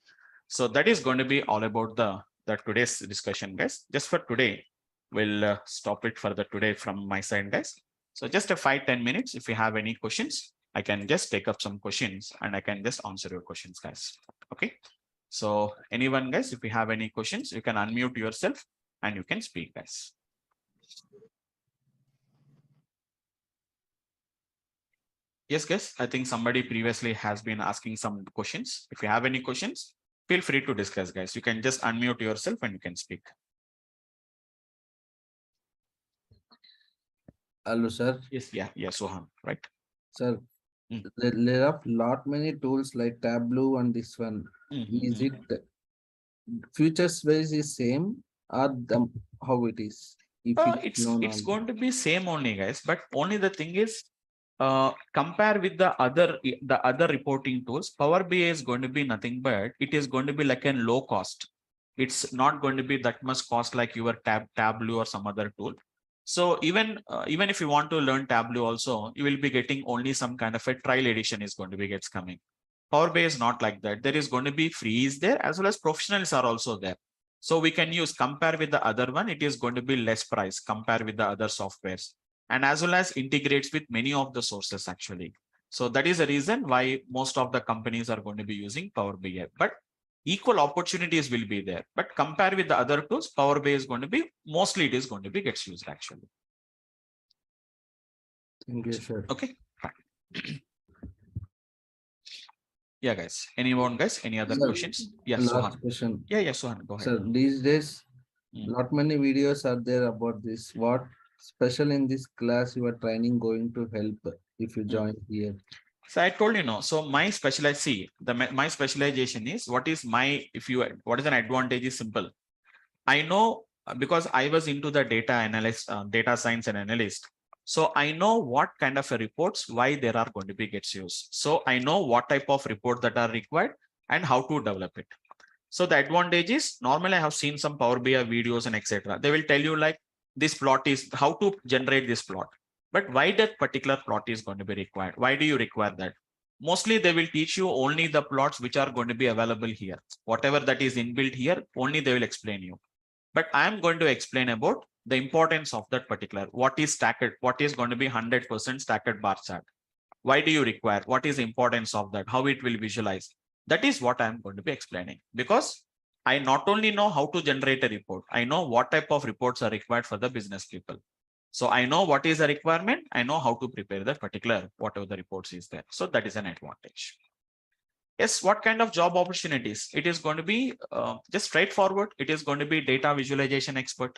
So that is going to be all about the today's discussion, guys. Just for today, we'll stop it for the today from my side, guys. So just a 5-10 minutes. If you have any questions, I can just take up some questions and I can just answer your questions, guys. Okay. So anyone, guys, if you have any questions, you can unmute yourself and you can speak, guys. Yes, guys, I think somebody previously has been asking some questions. If you have any questions, feel free to discuss, guys. You can just unmute yourself and you can speak. Hello, sir. Yes, yeah, Sohan, right? Sir, there are lot many tools like Tableau and this one. Is it futures wise is same or the how it is? If It's going to be same only, guys. But only the thing is, compare with the other reporting tools, Power BI is going to be nothing but it is going to be like a low cost. It's not going to be that much cost like your Tableau or some other tool. So even if you want to learn Tableau also, you will be getting only some kind of a trial edition is going to be gets coming. Power BI is not like that. There is going to be free is there as well as professionals are also there. So we can use compare with the other one. It is going to be less price compare with the other softwares, and as well as integrates with many of the sources actually. So that is the reason why most of the companies are going to be using Power BI. But equal opportunities will be there. But compare with the other tools, Power BI is going to be mostly it is going to be gets used actually. Thank you, sir. Okay. Yeah, guys. Anyone, guys? Any other Sir, questions? Yes, last Sohan. question. Yeah, Sohan, go ahead. Sir, these days, Mm. lot many videos are there about this. What special in this class you are training going to help if you join here? So I told you no. So my specialization, my specialization is what is my what is an advantage is simple. I know because I was into the data analyst, data science and analyst. So I know what kind of a reports, why there are going to be gets used. So I know what type of report that are required and how to develop it. So the advantage is normally I have seen some Power BI videos and etc. They will tell you like this plot is how to generate this plot. But why that particular plot is going to be required? Why do you require that? Mostly they will teach you only the plots which are going to be available here. Whatever that is inbuilt here, only they will explain you. But I am going to explain about the importance of that particular, what is stacked, what is going to be 100% stacked bar chart. Why do you require? What is the importance of that? How it will visualize? That is what I'm going to be explaining, because I not only know how to generate a report, I know what type of reports are required for the business people. So I know what is the requirement. I know how to prepare that particular, whatever the reports is there. So that is an advantage. Yes, what kind of job opportunities? It is going to be just straightforward. It is going to be data visualization expert.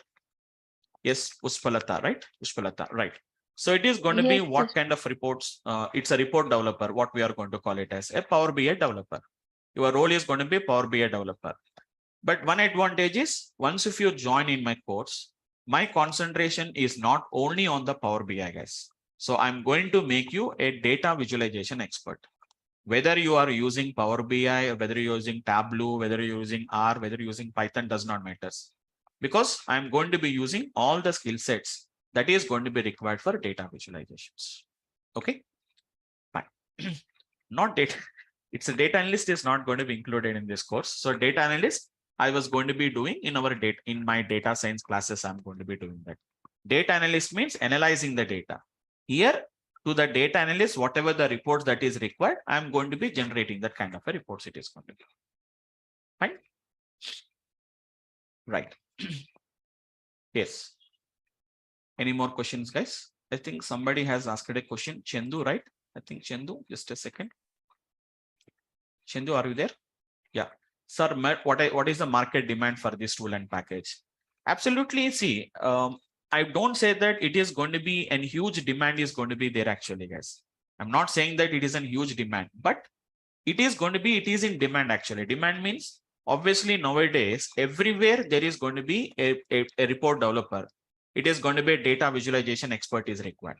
Yes, Pushpalata, right? Pushpalata, right. So it is going to be Yes, what sir. kind of reports? It's a report developer, what we are going to call it as a Power BI developer. Your role is going to be Power BI developer. But one advantage is once if you join in my course, my concentration is not only on the Power BI guys. So I'm going to make you a data visualization expert. Whether you are using Power BI, or whether you're using Tableau, whether you're using R, whether you're using Python does not matter. Because I'm going to be using all the skill sets that is going to be required for data visualizations. Okay, fine. Not data. It's a data analyst is not going to be included in this course. So data analyst, I was going to be doing in our data in my data science classes. I'm going to be doing that. Data analyst means analyzing the data. Here to the data analyst, whatever the reports that is required, I'm going to be generating that kind of a reports it is going to be. Fine. Right. Yes. Any more questions, guys? I think somebody has asked a question. Chendu, right? I think Chendu, just a second. Chendu, are you there? Yeah. Sir, what is the market demand for this tool and package? Absolutely. See, I don't say that it is going to be a huge demand is going to be there actually, guys. I'm not saying that it is a huge demand, but it is going to be, it is in demand actually. Demand means obviously nowadays, everywhere there is going to be a report developer. It is going to be a data visualization expert is required.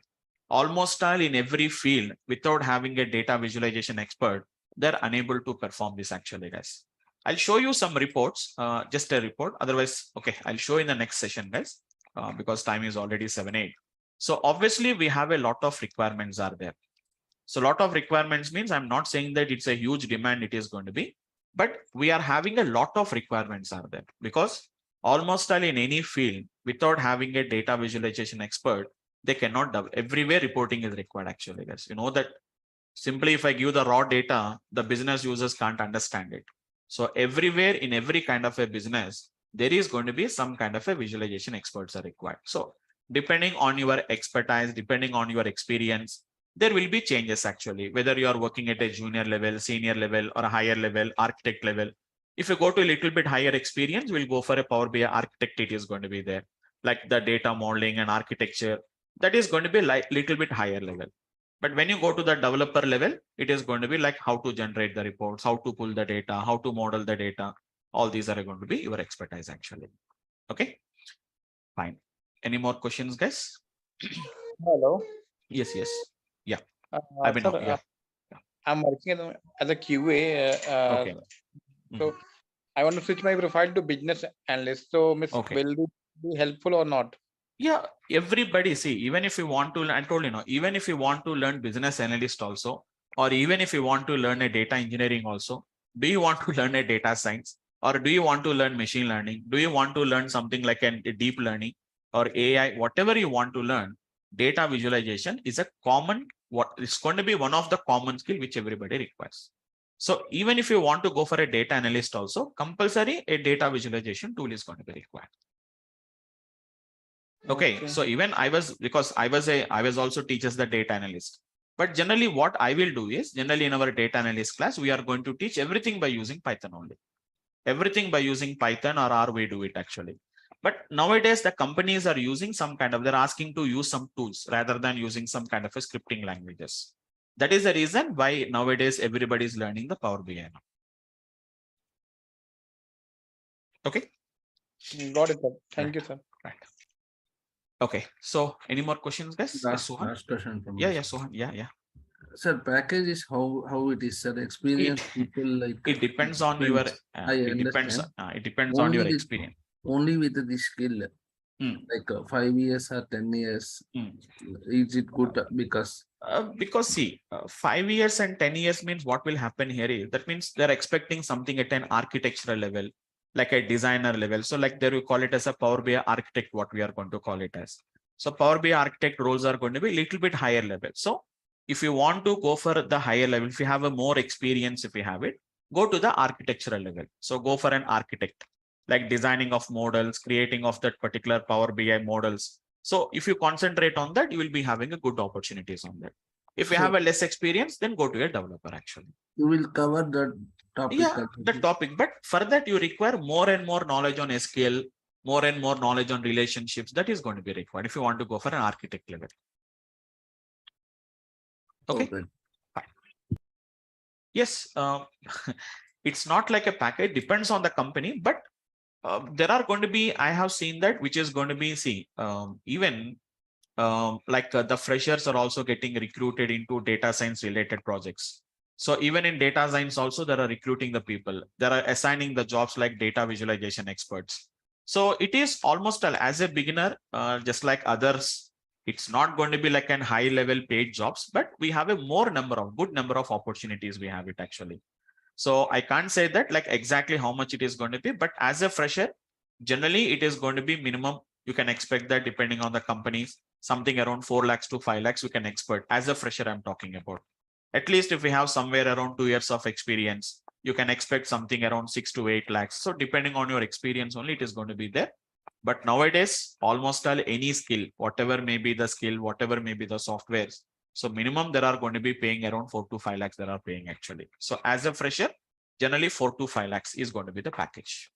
Almost all in every field, without having a data visualization expert, they're unable to perform this actually, guys. I'll show you some reports, just a report. Otherwise, okay, I'll show in the next session, guys, because time is already 7-8. So obviously we have a lot of requirements are there. So a lot of requirements means I'm not saying that it's a huge demand it is going to be, but we are having a lot of requirements are there, because almost all in any field, without having a data visualization expert, they cannot do. Everywhere reporting is required actually, guys. You know that simply if I give the raw data, the business users can't understand it. So everywhere in every kind of a business, there is going to be some kind of a visualization experts are required. So depending on your expertise, depending on your experience, there will be changes actually, whether you are working at a junior level, senior level, or a higher level, architect level. If you go to a little bit higher experience, we'll go for a Power BI architect. It is going to be there, like the data modeling and architecture. That is going to be like little bit higher level. But when you go to the developer level, it is going to be like how to generate the reports, how to pull the data, how to model the data. All these are going to be your expertise actually. Okay, fine. Any more questions, guys? Hello. Yes, yes. Yeah. Sir, Yeah. I'm working as a QA. Okay. So I want to switch my profile to business analyst. So, Miss, Okay. will it be helpful or not? Yeah, everybody see, even if you want to, I told you know, even if you want to learn business analyst also, or even if you want to learn a data engineering also, do you want to learn a data science? or do you want to learn machine learning? Do you want to learn something like a deep learning or AI, whatever you want to learn, data visualization is a common, what it's going to be one of the common skill which everybody requires. So even if you want to go for a data analyst also, compulsory a data visualization tool is going to be required. Okay. So even I was also teaches the data analyst. But generally what I will do is generally in our data analyst class, we are going to teach everything by using Python only. Everything by using Python or R we do it actually. But nowadays the companies are using some kind of, they're asking to use some tools rather than using some kind of a scripting languages. That is the reason why nowadays everybody is learning the Power BI now. Okay. Got it, sir. Thank you, sir. Right. Okay. So any more questions, guys? Yes, Sohan? Last question from Yeah, me. yeah, Sohan. Yeah. Sir, package is how it is, sir. Experience people like It depends on your I understand. it depends on your experience. Only with the skill, like 5 years or 10 years, is it good? Because see, 5 years and 10 years means what will happen here is that means they're expecting something at an architectural level, like a designer level. So like there we call it as a Power BI architect, what we are going to call it as. So Power BI architect roles are going to be a little bit higher level. So if you want to go for the higher level, if you have a more experience, if you have it, go to the architectural level. So go for an architect, like designing of models, creating of that particular Power BI models. So if you concentrate on that, you will be having a good opportunities on that. If you have a less experience, then go to a developer actually. You will cover the topic. Yeah, the topic. But for that, you require more and more knowledge on SQL, more and more knowledge on relationships. That is going to be required if you want to go for an architect level. Okay. Fine. Yes, it's not like a package, depends on the company, but there are going to be, I have seen that, which is going to be, see, even the freshers are also getting recruited into data science related projects. So even in data science also, there are recruiting the people. There are assigning the jobs like data visualization experts. So it is almost as a beginner, just like others, it's not going to be like an high level paid jobs, but we have a good number of opportunities we have it actually. So I can't say that like exactly how much it is going to be, but as a fresher, generally it is going to be minimum. You can expect that depending on the companies, something around 4 lakhs to 5 lakhs, you can expect as a fresher. I'm talking about at least if we have somewhere around 2 years of experience, you can expect something around 6 to 8 lakhs. So depending on your experience only, it is going to be there. But nowadays, almost all any skill, whatever may be the skill, whatever may be the softwares. So minimum, there are going to be paying around 4 to 5 lakhs that are paying actually. So as a fresher, generally 4 to 5 lakhs is going to be the package.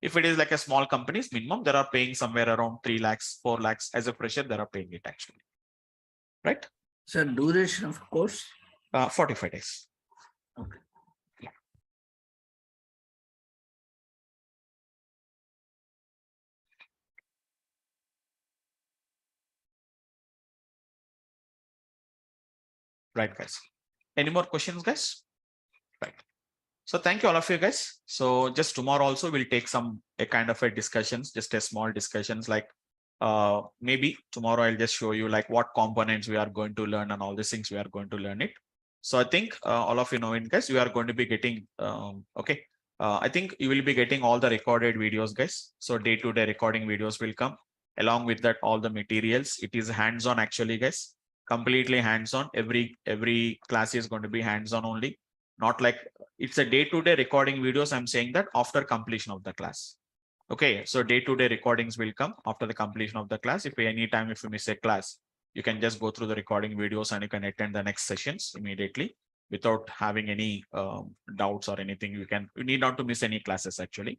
If it is like a small companies, minimum, they are paying somewhere around 3 lakhs, 4 lakhs. As a fresher, they are paying it actually. Right? So duration of course? 45 days. Okay. Right, guys. Any more questions, guys? Right. So thank you all of you guys. So just tomorrow also we'll take a kind of a discussions, just a small discussions like maybe tomorrow I'll just show you like what components we are going to learn and all these things we are going to learn it. So I think all of you know it, guys, you are going to be getting okay. I think you will be getting all the recorded videos, guys. So day-to-day recording videos will come along with that, all the materials. It is hands-on actually, guys, completely hands-on. Every class is going to be hands-on only, not like it's a day-to-day recording videos. I'm saying that after completion of the class. Okay, so day-to-day recordings will come after the completion of the class. If anytime if you miss a class, you can just go through the recording videos and you can attend the next sessions immediately without having any doubts or anything. You need not to miss any classes actually.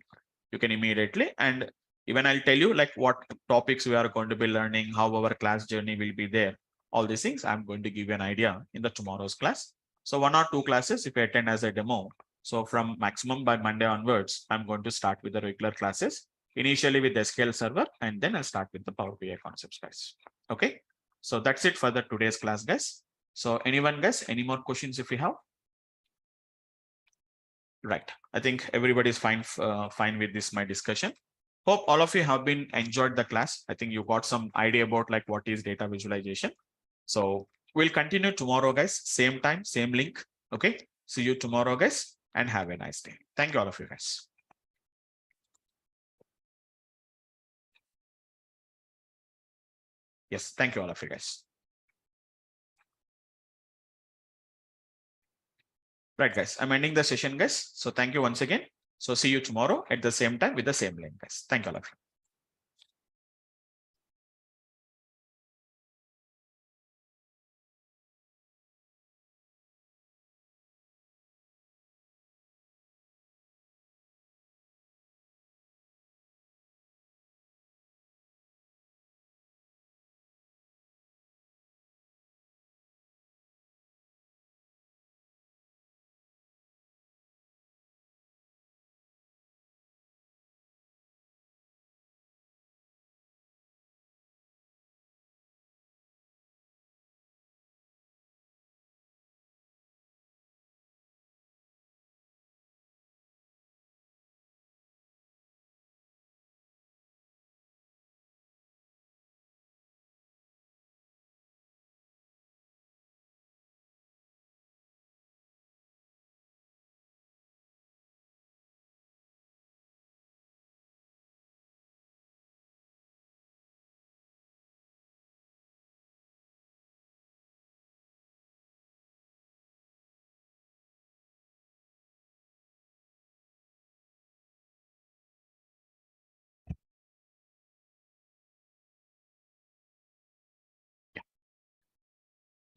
You can immediately, and even I'll tell you like what topics we are going to be learning, how our class journey will be there. All these things I'm going to give you an idea in the tomorrow's class. So 1 or 2 classes if you attend as a demo. So from maximum by Monday onwards, I'm going to start with the regular classes, initially with SQL Server, and then I'll start with the Power BI concepts, guys. Okay. So that's it for the today's class, guys. So anyone, guys, any more questions if you have? Right. I think everybody's fine with this, my discussion. Hope all of you have been enjoyed the class. I think you got some idea about like what is data visualization. So we'll continue tomorrow, guys. Same time, same link. Okay. See you tomorrow, guys, and have a nice day. Thank you all of you guys. Yes, thank you all of you guys. Right, guys, I'm ending the session, guys. So thank you once again. So see you tomorrow at the same time with the same link, guys. Thank you all of you.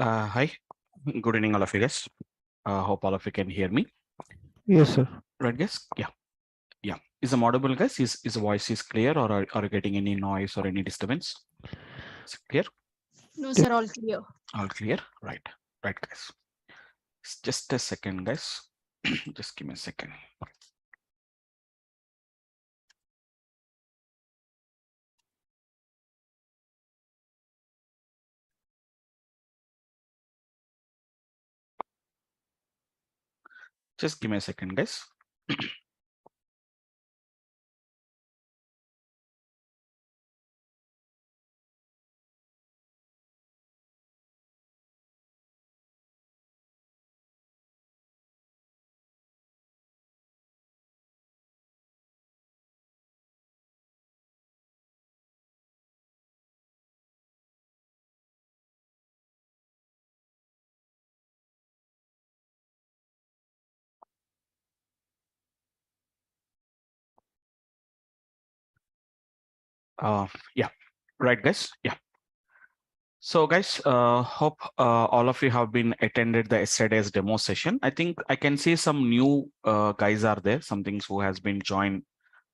Hi, good evening, all of you guys. Hope all of you can hear me. Yes, sir. Right, guys? Yeah. Is the audible, guys? Is the voice is clear, or are you getting any noise or any disturbance? Is it clear? No, sir, all clear. All clear. Right, guys. Just a second, guys. Just give me a second. Just give me a second, guys. Yeah. Right, guys. Yeah. So guys, hope all of you have been attended the yesterday's demo session. I think I can see some new guys are there, some things who has been joined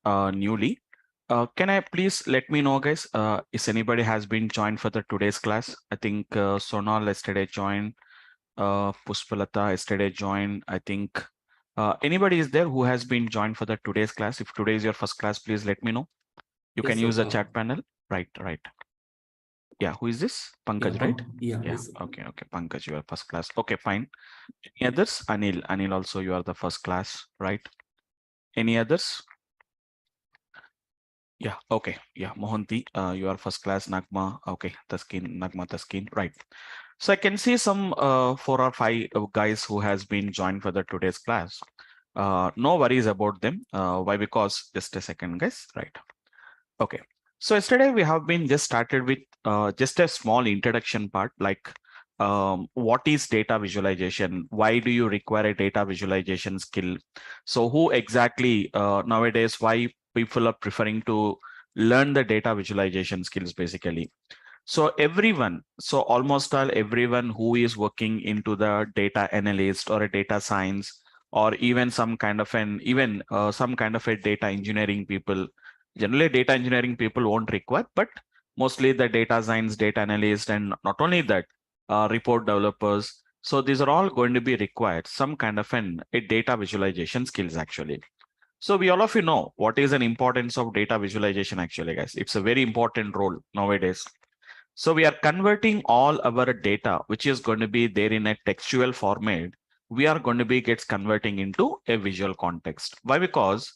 newly. Can I please let me know, guys, if anybody has been joined for the today's class? I think Sonal yesterday joined, Puspalata yesterday joined. I think anybody is there who has been joined for the today's class? If today is your first class, please let me know. You Yes, can sir. use the chat panel. Right. Yeah, who is this? Pankaj, right? Yeah. Yeah. Yes, sir. Okay. Pankaj, you are first class. Okay, fine. Any others? Anil also, you are the first class, right? Any others? Yeah. Okay. Yeah. Mohanty, you are first class. Nagma. Okay. Nagma Taskin. Right. So I can see some 4 or 5 guys who has been joined for the today's class. No worries about them. Why? Because just a second, guys. Right. Okay. So yesterday we have been just started with just a small introduction part, like what is data visualization? Why do you require a data visualization skill? So who exactly nowadays, why people are preferring to learn the data visualization skills basically? So almost all everyone who is working into the data analyst or a data science, or even some kind of some kind of a data engineering people. Generally, data engineering people won't require, but mostly the data science, data analyst, and not only that, report developers. So these are all going to be required some kind of a data visualization skills actually. So we all of you know what is an importance of data visualization actually, guys. It's a very important role nowadays. So we are converting all our data, which is going to be there in a textual format. We are going to be gets converting into a visual context. Why? Because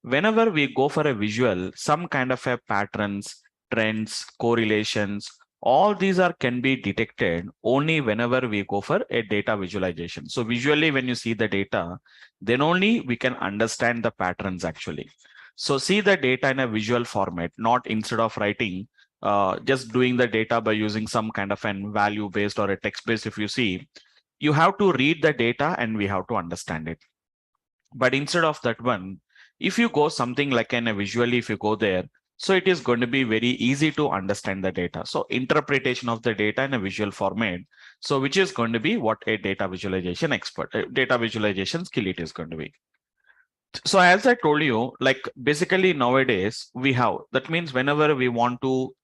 whenever we go for a visual, some kind of a patterns, trends, correlations, all these are can be detected only whenever we go for a data visualization. So visually, when you see the data, then only we can understand the patterns actually. So see the data in a visual format, not instead of writing just doing the data by using some kind of an value based or a text based. If you see, you have to read the data and we have to understand it. But instead of that one, if you go something like a visually, if you go there, so it is going to be very easy to understand the data. So interpretation of the data in a visual format. So which is going to be what a data visualization expert, data visualization skill it is going to be. So as I told you, like basically nowadays we have, that means whenever we want to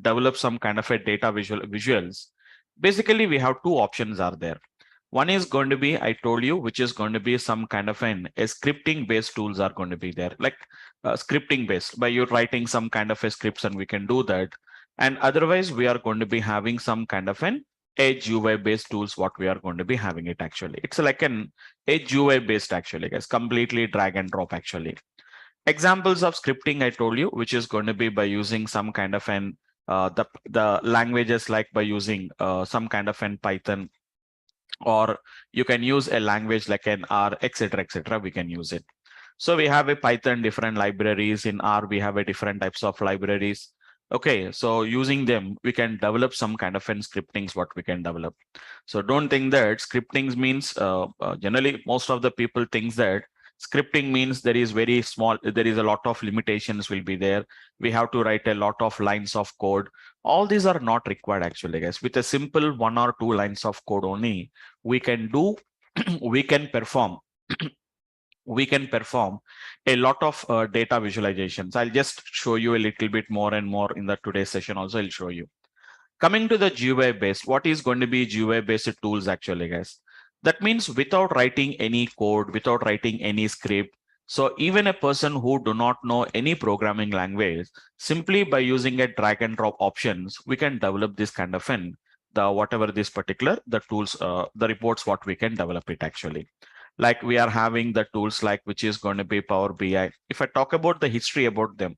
develop some kind of a data visuals, basically we have two options are there. One is going to be, I told you, which is going to be some kind of a scripting based tools are going to be there, like scripting based by you writing some kind of a scripts and we can do that. And otherwise we are going to be having some kind of an edge UI based tools, what we are going to be having it actually. It's like an edge UI based actually, guys, completely drag and drop actually. Examples of scripting I told you, which is going to be by using some kind of an the languages like by using some kind of an Python, or you can use a language like an R, etc., etc. We can use it. So we have a Python different libraries. In R we have a different types of libraries. Okay, so using them we can develop some kind of an scriptings what we can develop. So don't think that scriptings means generally most of the people thinks that scripting means there is very small, there is a lot of limitations will be there. We have to write a lot of lines of code. All these are not required actually, guys. With a simple 1 or 2 lines of code only, we can do, we can perform, we can perform a lot of data visualizations. I'll just show you a little bit more and more in the today's session also. I'll show you. Coming to the GUI based, what is going to be GUI based tools actually, guys? That means without writing any code, without writing any script. So even a person who do not know any programming language, simply by using a drag and drop options, we can develop this kind of the whatever this particular, the tools, the reports, what we can develop it actually. Like we are having the tools like which is going to be Power BI. If I talk about the history about them,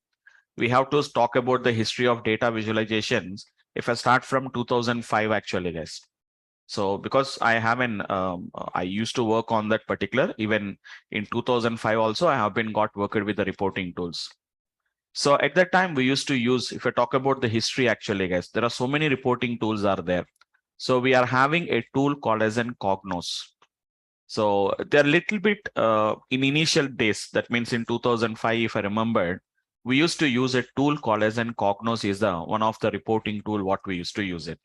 we have to talk about the history of data visualizations. If I start from 2005 actually, guys. So because I have I used to work on that particular, even in 2005 also, I have been got worked with the reporting tools. So at that time we used to use, if I talk about the history actually, guys, there are so many reporting tools are there. So we are having a tool called as an Cognos. So they're little bit in initial days, that means in 2005, if I remember, we used to use a tool called as an Cognos is the one of the reporting tool what we used to use it.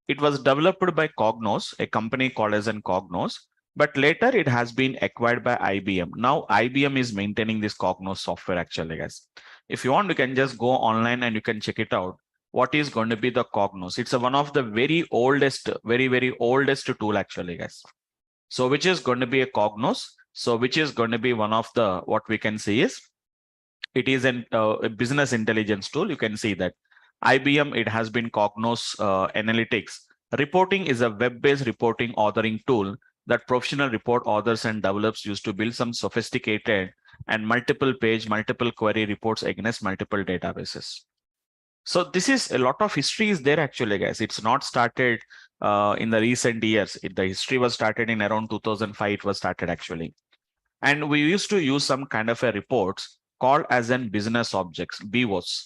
It was developed by Cognos, a company called as an Cognos, but later it has been acquired by IBM. Now IBM is maintaining this Cognos software actually, guys. If you want, you can just go online and you can check it out. What is going to be the Cognos? It's one of the very oldest, very oldest tool actually, guys. So which is going to be a Cognos. So which is going to be one of the, what we can see is, it is a business intelligence tool. You can see that IBM, it has been Cognos Analytics. Reporting is a web-based reporting authoring tool that professional report authors and develops use to build some sophisticated and multiple page, multiple query reports against multiple databases. So this is a lot of history is there actually, guys. It's not started in the recent years. The history was started in around 2005. It was started actually. And we used to use some kind of a reports called as an business objects, BOs,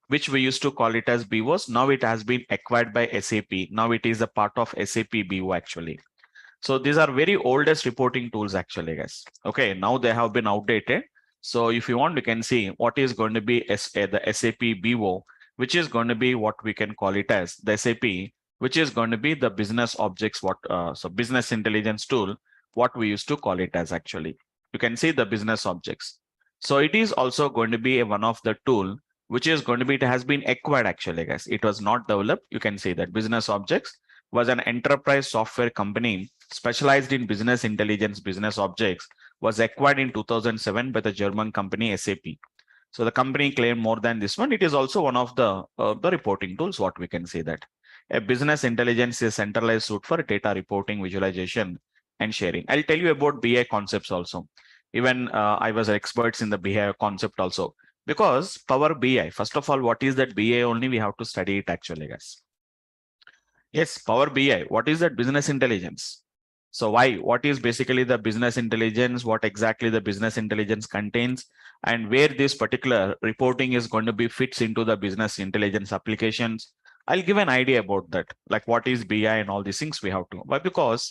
which we used to call it as BOs. Now it has been acquired by SAP. Now it is a part of SAP BO actually. So these are very oldest reporting tools actually, guys. Okay, now they have been outdated. So if you want, you can see what is going to be the SAP BO, which is going to be what we can call it as the SAP, which is going to be the business objects, so business intelligence tool, what we used to call it as actually. You can see the business objects. So it is also going to be one of the tool, which is going to be, it has been acquired actually, guys. It was not developed. You can see that business objects was an enterprise software company specialized in business intelligence. Business objects was acquired in 2007 by the German company SAP. So the company claimed more than this one. It is also one of the reporting tools, what we can say that. A business intelligence is centralized suite for data reporting, visualization, and sharing. I'll tell you about BI concepts also. Even I was experts in the BI concept also. Because Power BI, first of all, what is that BI only? We have to study it actually, guys. Yes, Power BI. What is that business intelligence? So why? What is basically the business intelligence? What exactly the business intelligence contains, and where this particular reporting is going to be fits into the business intelligence applications. I'll give an idea about that, like what is BI and all these things we have to. Why? Because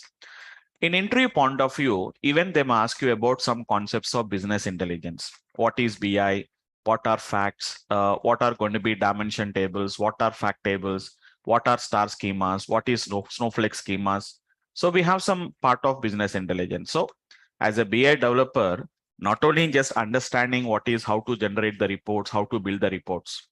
in interview point of view, even they may ask you about some concepts of business intelligence. What is BI? What are facts? What are going to be dimension tables? What are fact tables? What are star schemas? What is snowflake schemas? So we have some part of business intelligence. So as a BI developer, not only just understanding what is how to generate the reports, how to build the reports,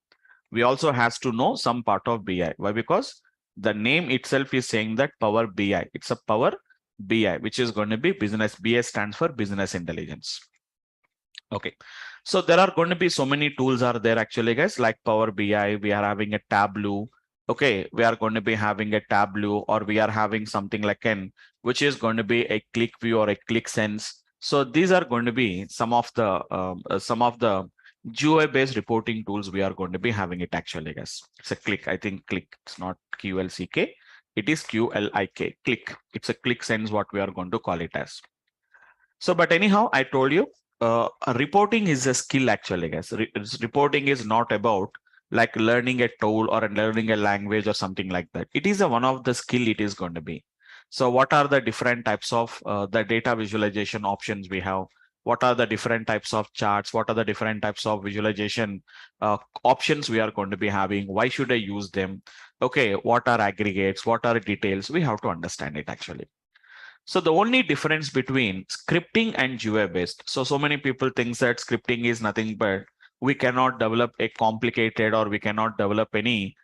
we also has to know some part of BI. Why? Because the name itself is saying that Power BI. It's a Power BI, which is going to be business. BI stands for business intelligence. Okay. So there are going to be so many tools are there actually, guys, like Power BI. We are having a Tableau. Okay. We are going to be having a Tableau, or we are having something like which is going to be a click view or a click sense. So these are going to be some of the GUI based reporting tools we are going to be having it actually, guys. It's a click. I think click. It's not QLCK. It is QLIK. Click. It's a click sense what we are going to call it as. So, but anyhow, I told you, reporting is a skill actually, guys. Reporting is not about like learning a tool or learning a language or something like that. It is one of the skill it is going to be. So what are the different types of the data visualization options we have? What are the different types of charts? What are the different types of visualization options we are going to be having? Why should I use them? Okay, what are aggregates? What are details? We have to understand it actually. So the only difference between scripting and GUI based. So many people think that scripting is nothing but we cannot develop a complicated or we cannot develop any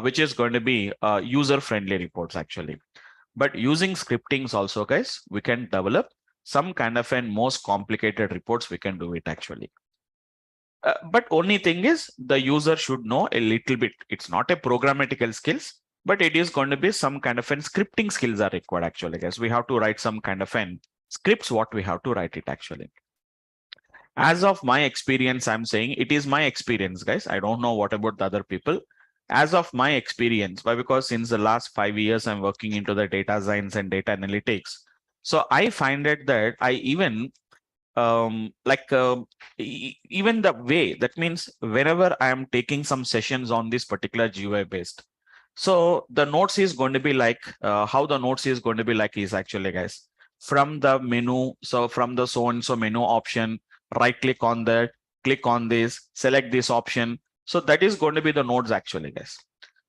which is going to be user friendly reports actually. But using scriptings also, guys, we can develop some kind of an most complicated reports. We can do it actually. But only thing is the user should know a little bit. It's not a programmatical skills, but it is going to be some kind of an scripting skills are required actually, guys. We have to write some kind of an scripts what we have to write it actually. As of my experience, I'm saying it is my experience, guys. I don't know what about the other people. As of my experience, why? Because since the last 5 years, I'm working into the data science and data analytics. So I find it that I even even the way that means whenever I am taking some sessions on this particular GUI based, so the notes is going to be like how the notes is going to be like is actually, guys, from the menu. So from the so and so menu option, right click on that, click on this, select this option. So that is going to be the nodes actually, guys.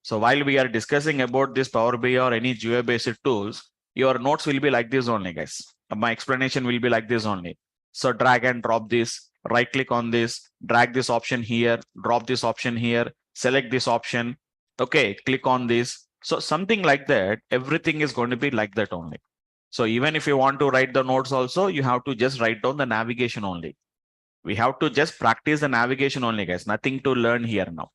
So while we are discussing about this Power BI or any GUI based tools, your notes will be like this only, guys. My explanation will be like this only. So drag and drop this, right click on this, drag this option here, drop this option here, select this option. Okay, click on this. So something like that, everything is going to be like that only. So even if you want to write the notes also, you have to just write down the navigation only. We have to just practice the navigation only, guys. Nothing to learn here now.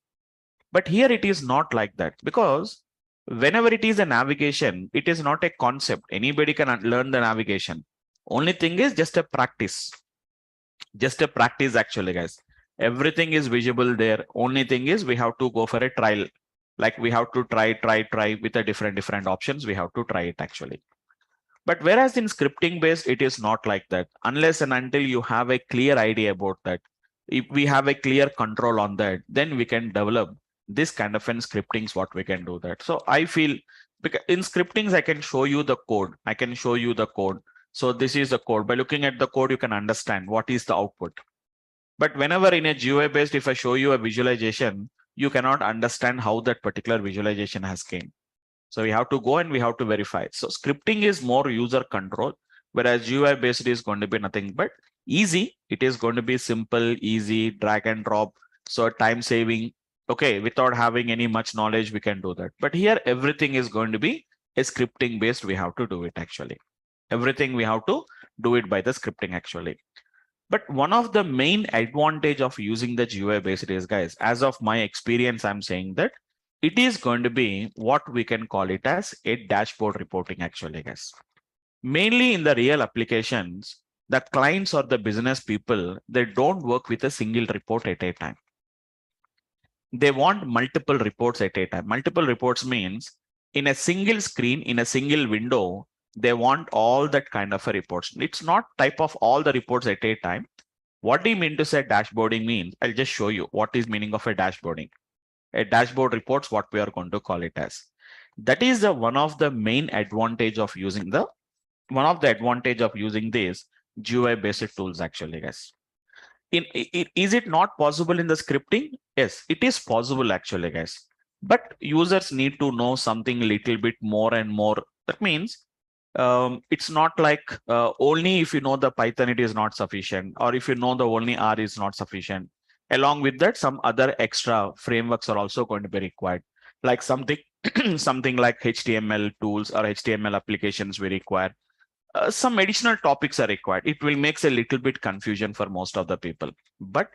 But here it is not like that, because whenever it is a navigation, it is not a concept. Anybody can learn the navigation. Only thing is just a practice. Just a practice actually, guys. Everything is visible there. Only thing is we have to go for a trial. Like we have to try with a different options. We have to try it actually. But whereas in scripting based, it is not like that. Unless and until you have a clear idea about that, if we have a clear control on that, then we can develop this kind of an scriptings, what we can do that. So I feel because in scriptings, I can show you the code. I can show you the code. So this is the code. By looking at the code, you can understand what is the output. But whenever in a GUI based, if I show you a visualization, you cannot understand how that particular visualization has came. So we have to go and we have to verify. So scripting is more user control, whereas GUI based is going to be nothing but easy. It is going to be simple, easy, drag and drop. So time saving. Okay, without having any much knowledge, we can do that. But here, everything is going to be a scripting based. We have to do it actually. Everything we have to do it by the scripting actually. But one of the main advantage of using the GUI based is, guys, as of my experience, I'm saying that it is going to be what we can call it as a dashboard reporting actually, guys. Mainly in the real applications, the clients or the business people, they don't work with a single report at a time. They want multiple reports at a time. Multiple reports means in a single screen, in a single window, They want all that kind of a reports. It's not type of all the reports at a time. What do you mean to say dashboarding means? I'll just show you what is meaning of a dashboarding. A dashboard reports, what we are going to call it as. That is the one of the main advantage of using these GUI based tools actually, guys. Is it not possible in the scripting? Yes, it is possible actually, guys. But users need to know something little bit more and more. That means it's not like only if you know the Python, it is not sufficient, or if you know the only R is not sufficient. Along with that, some other extra frameworks are also going to be required, like something something like HTML tools or HTML applications we require. Some additional topics are required. It will make a little bit confusion for most of the people. But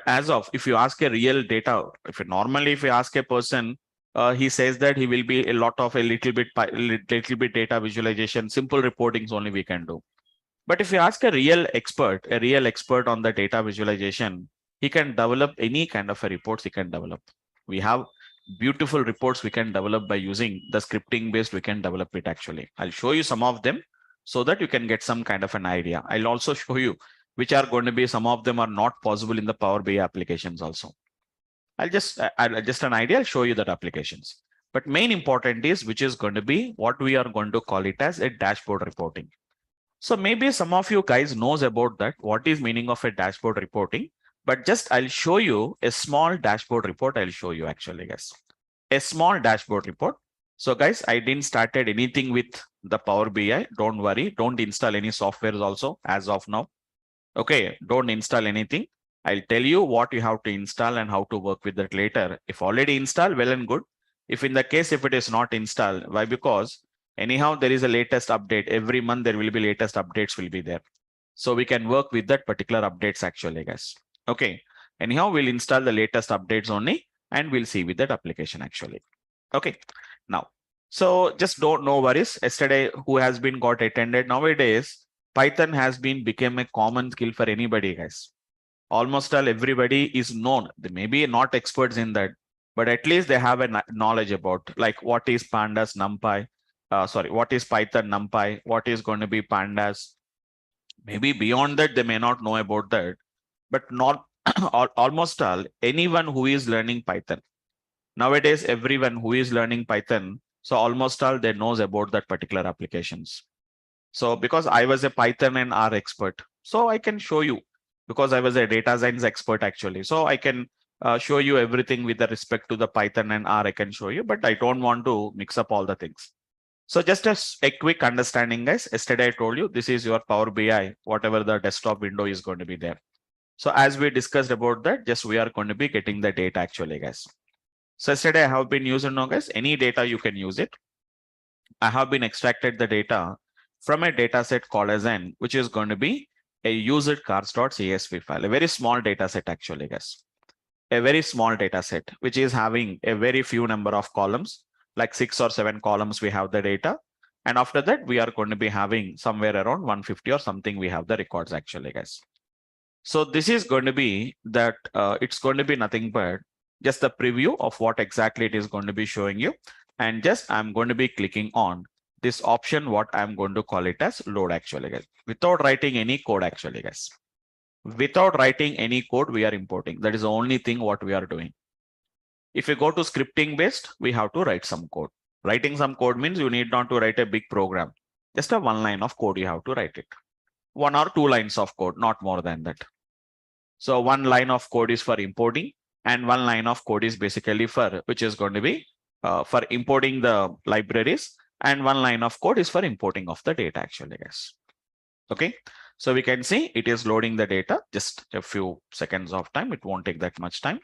as of, if you ask a real data, if you ask a person, he says that he will be a little bit data visualization, simple reportings only we can do. But if you ask a real expert on the data visualization, he can develop any kind of a reports he can develop. We have beautiful reports we can develop by using the scripting based, we can develop it actually. I'll show you some of them so that you can get some kind of an idea. I'll also show you which are going to be, some of them are not possible in the Power BI applications also. I'll just an idea, I'll show you that applications. But main important is which is going to be what we are going to call it as a dashboard reporting. So maybe some of you guys knows about that, what is meaning of a dashboard reporting, but just I'll show you a small dashboard report. I'll show you actually, guys, a small dashboard report. So guys, I didn't started anything with the Power BI. Don't worry. Don't install any softwares also as of now. Okay, don't install anything. I'll tell you what you have to install and how to work with that later. If already installed, well and good. If in the case, if it is not installed, why? Because anyhow, there is a latest update. Every month there will be latest updates will be there. So we can work with that particular updates actually, guys. Okay. Anyhow, we'll install the latest updates only and we'll see with that application actually. Okay. Now, so just no worries. Yesterday, who has been got attended? Nowadays, Python has been become a common skill for anybody, guys. Almost all everybody is known. They may be not experts in that, but at least they have a knowledge about like what is pandas, numpy. What is Python, numpy? What is going to be pandas? Maybe beyond that, they may not know about that, but not almost all anyone who is learning Python. Nowadays, everyone who is learning Python, so almost all they knows about that particular applications. So because I was a Python and R expert, so I can show you, because I was a data science expert actually. So I can show you everything with the respect to the Python and R, I can show you, but I don't want to mix up all the things. So just a quick understanding, guys. Yesterday I told you this is your Power BI, whatever the desktop window is going to be there. So as we discussed about that, just we are going to be getting the data actually, guys. So yesterday I have been using now, guys, any data you can use it. I have been extracted the data from a data set called as N, which is going to be a used cars.csv file, a very small data set actually, guys. A very small data set, which is having a very few number of columns, like 6 or 7 columns we have the data. And after that, we are going to be having somewhere around 150 or something we have the records actually, guys. So this is going to be that it's going to be nothing but just the preview of what exactly it is going to be showing you. And just I'm going to be clicking on this option, what I'm going to call it as load actually, guys, without writing any code actually, guys. Without writing any code, we are importing. That is the only thing what we are doing. If you go to scripting based, we have to write some code. Writing some code means you need not to write a big program. Just a 1 line of code, you have to write it. 1 or 2 lines of code, not more than that. So 1 line of code is for importing, and 1 line of code is basically for, which is going to be for importing the libraries, and 1 line of code is for importing of the data actually, guys. Okay, so we can see it is loading the data, just a few seconds of time. It won't take that much time.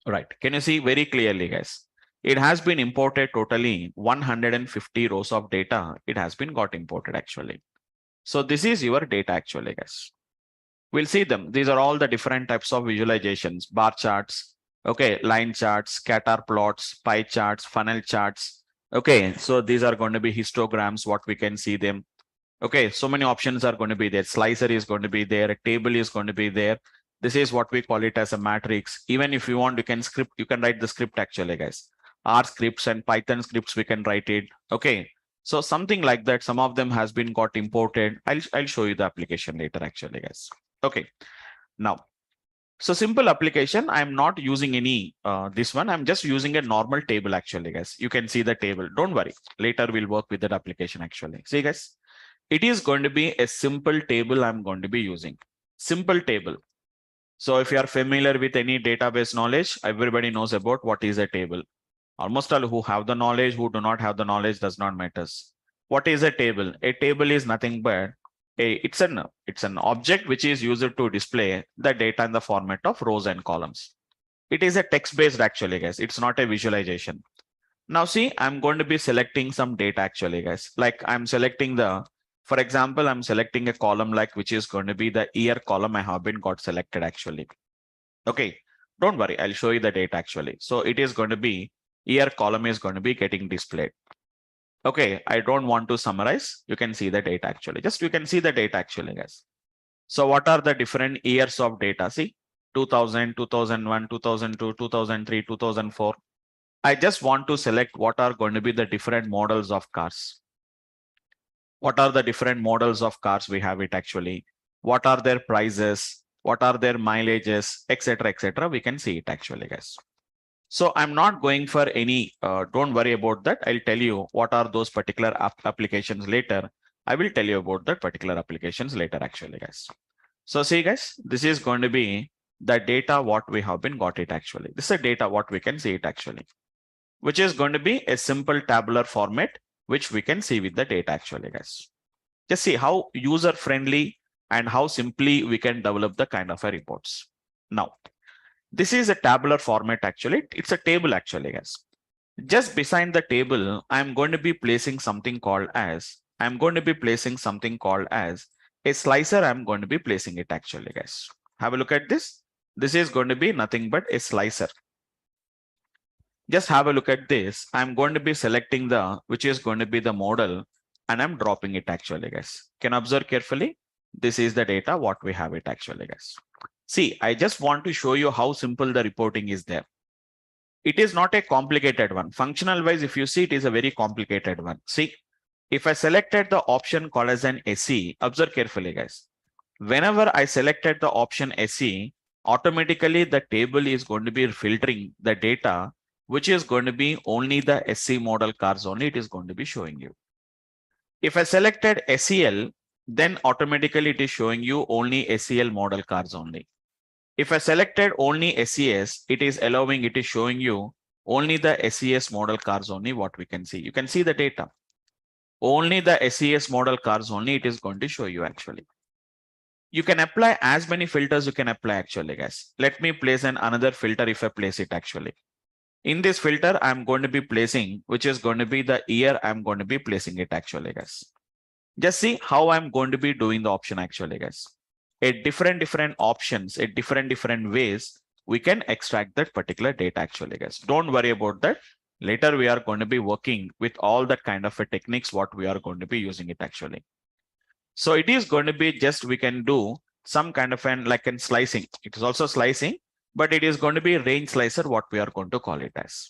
Right, can you see very clearly, guys? It has been imported totally 150 rows of data. It has been got imported actually. So this is your data actually, guys. We'll see them. These are all the different types of visualizations, bar charts, okay, line charts, scatter plots, pie charts, funnel charts. Okay, so these are going to be histograms, what we can see them. Okay, so many options are going to be there. Slicer is going to be there. A table is going to be there. This is what we call it as a matrix. Even if you want, you can write the script actually, guys. R scripts and Python scripts, we can write it. Okay. So something like that. Some of them has been got imported. I'll show you the application later actually, guys. Okay. Now, so simple application. I'm not using any this one. I'm just using a normal table actually, guys. You can see the table. Don't worry. Later we'll work with that application actually. See, guys, it is going to be a simple table I'm going to be using. Simple table. So if you are familiar with any database knowledge, everybody knows about what is a table. Almost all who have the knowledge, who do not have the knowledge, does not matter. What is a table? A table is nothing but it's an object which is used to display the data in the format of rows and columns. It is a text based actually, guys. It's not a visualization. Now see, I'm going to be selecting some data actually, guys. Like I'm selecting for example, I'm selecting a column like which is going to be the year column. I have been got selected actually. Okay, don't worry. I'll show you the data actually. So it is going to be year column is going to be getting displayed. Okay, I don't want to summarize. You can see the data actually. Just you can see the data actually, guys. So what are the different years of data? See, 2000, 2001, 2002, 2003, 2004. I just want to select what are going to be the different models of cars. What are the different models of cars we have it actually? What are their prices? What are their mileages, etc., etc. We can see it actually, guys. So I'm not going for any, don't worry about that. I'll tell you what are those particular applications later. I will tell you about that particular applications later actually, guys. So see, guys, this is going to be the data what we have been got it actually. This is a data what we can see it actually, which is going to be a simple tabular format, which we can see with the data actually, guys. Just see how user friendly and how simply we can develop the kind of a reports. Now, this is a tabular format actually. It's a table actually, guys. Just beside the table, I'm going to be placing something called as a slicer. I'm going to be placing it actually, guys. Have a look at this. This is going to be nothing but a slicer. Just have a look at this. I'm going to be selecting which is going to be the model, and I'm dropping it actually, guys. Can observe carefully. This is the data what we have it actually, guys. See, I just want to show you how simple the reporting is there. It is not a complicated one. Functional wise, if you see, it is a very complicated one. See, if I selected the option called as an SE, observe carefully, guys. Whenever I selected the option SE, automatically the table is going to be filtering the data, which is going to be only the SC model cars only. It is going to be showing you. If I selected SEL, then automatically it is showing you only SEL model cars only. If I selected only SCS, it is showing you only the SCS model cars only what we can see. You can see the data. Only the SCS model cars only it is going to show you actually. You can apply as many filters you can apply actually, guys. Let me place another filter if I place it actually. In this filter, I'm going to be placing, which is going to be the year I'm going to be placing it actually, guys. Just see how I'm going to be doing the option actually, guys. At different options, at different ways, we can extract that particular data actually, guys. Don't worry about that. Later, we are going to be working with all that kind of techniques, what we are going to be using it actually. So it is going to be just, we can do some kind of slicing. It is also slicing, but it is going to be range slicer, what we are going to call it as.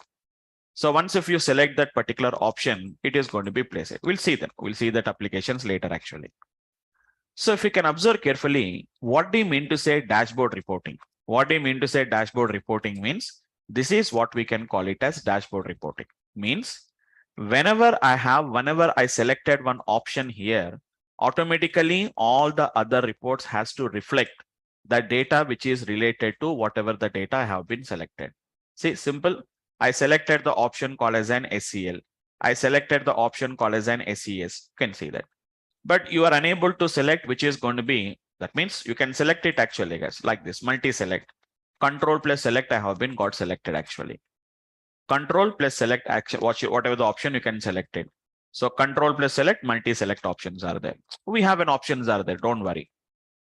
So once if you select that particular option, it is going to be placed. We'll see them. We'll see that applications later actually. So if you can observe carefully, what do you mean to say dashboard reporting? What do you mean to say dashboard reporting means? This is what we can call it as dashboard reporting. Means whenever I selected one option here, automatically all the other reports has to reflect the data which is related to whatever the data I have been selected. See, simple. I selected the option called as an SCL. I selected the option called as an SCS. You can see that. But you are unable to select which is going to be, that means you can select it actually, guys, like this, multi-select. Control plus select, I have been got selected actually. Control plus select action, whatever the option you can select it. So control plus select, multi-select options are there. We have an options are there, don't worry.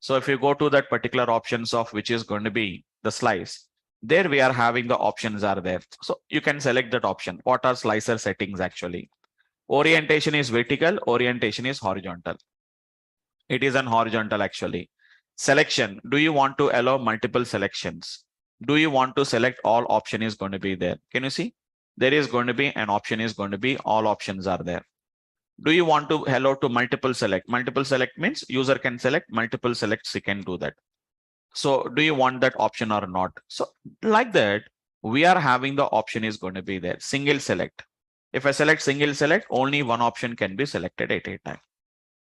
So if you go to that particular options of which is going to be the slice, there we are having the options are there. So you can select that option. What are slicer settings actually? Orientation is vertical, orientation is horizontal. It is an horizontal actually. Selection, do you want to allow multiple selections? Do you want to select all option is going to be there? Can you see? there is going to be an option is going to be all options are there. Do you want to hello to multiple select? Multiple select means user can select multiple selects, he can do that. So do you want that option or not? So like that, we are having the option is going to be there. Single select. If I select single select, only one option can be selected at a time.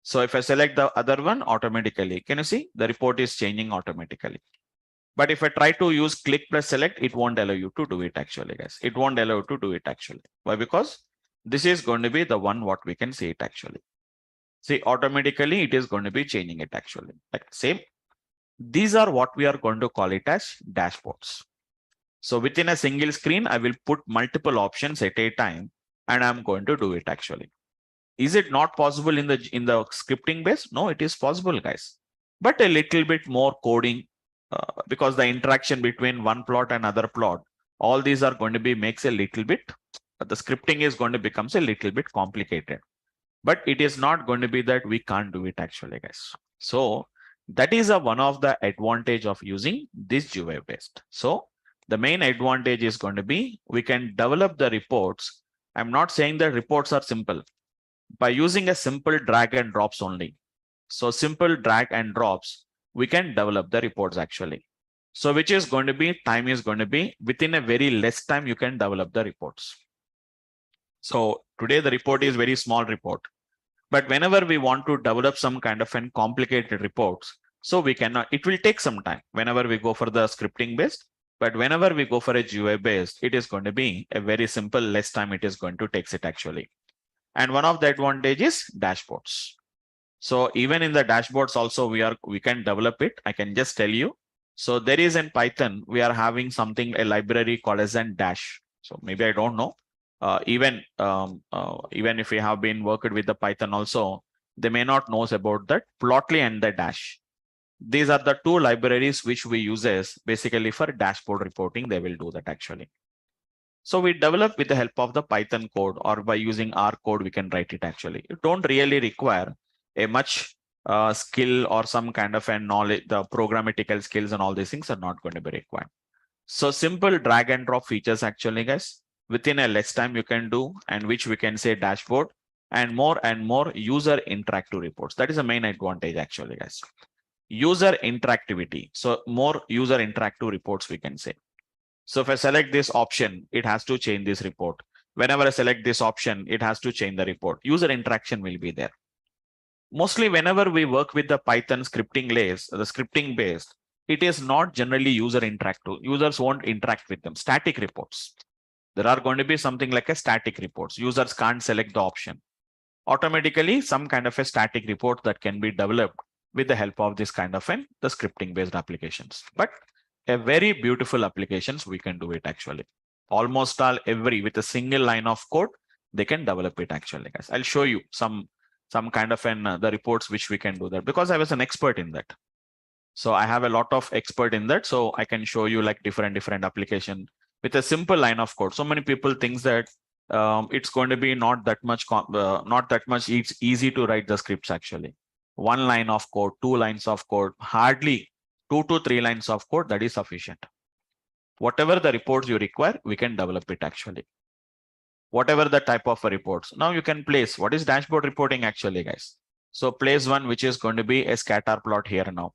So if I select the other one automatically, can you see the report is changing automatically? But if I try to use click plus select, it won't allow you to do it actually, guys. It won't allow you to do it actually. Why? Because this is going to be the one what we can see it actually. See, automatically it is going to be changing it actually. Like same. These are what we are going to call it as dashboards. So within a single screen, I will put multiple options at a time, and I'm going to do it actually. Is it not possible in the scripting base? No, it is possible, guys, but a little bit more coding because the interaction between one plot and other plot, all these are going to be makes a little bit. The scripting is going to becomes a little bit complicated, but it is not going to be that we can't do it actually, guys. So that is one of the advantage of using this GUI based. So the main advantage is going to be we can develop the reports. I'm not saying that reports are simple. By using a simple drag and drops only. So simple drag and drops, we can develop the reports actually. So which is going to be time is going to be within a very less time you can develop the reports. So today the report is very small report, but whenever we want to develop some kind of an complicated reports, so we cannot, it will take some time whenever we go for the scripting based, but whenever we go for a GUI based, it is going to be a very simple, less time it is going to take it actually. And one of the advantages dashboards. So even in the dashboards also we can develop it. I can just tell you. So there is in Python, we are having something, a library called as an dash. So maybe I don't know. Even if we have been worked with the Python also, they may not know about that Plotly and the dash. These are the two libraries which we uses basically for dashboard reporting. They will do that actually. So we develop with the help of the Python code, or by using our code, we can write it actually. You don't really require a much skill or some kind of a knowledge. The programmatical skills and all these things are not going to be required. So simple drag and drop features actually, guys, within a less time you can do, and which we can say dashboard, and more user interactive reports. That is the main advantage actually, guys. User interactivity. So more user interactive reports we can say. So if I select this option, it has to change this report. Whenever I select this option, it has to change the report. User interaction will be there. Mostly whenever we work with the Python scripting layers, the scripting based, it is not generally user interactive. Users won't interact with them. Static reports. There are going to be something like a static reports. Users can't select the option. Automatically, some kind of a static report that can be developed with the help of this kind of the scripting based applications. But a very beautiful applications, we can do it actually. Almost all with a single line of code, they can develop it actually, guys. I'll show you some kind of the reports which we can do that, because I was an expert in that. So I have a lot of expert in that. So I can show you like different application with a simple line of code. So many people think that it's going to be not that much it's easy to write the scripts actually. One line of code, 2 lines of code, hardly 2 to 3 lines of code, that is sufficient. Whatever the reports you require, we can develop it actually. Whatever the type of reports. Now you can place what is dashboard reporting actually, guys. So place one, which is going to be a scatter plot here now.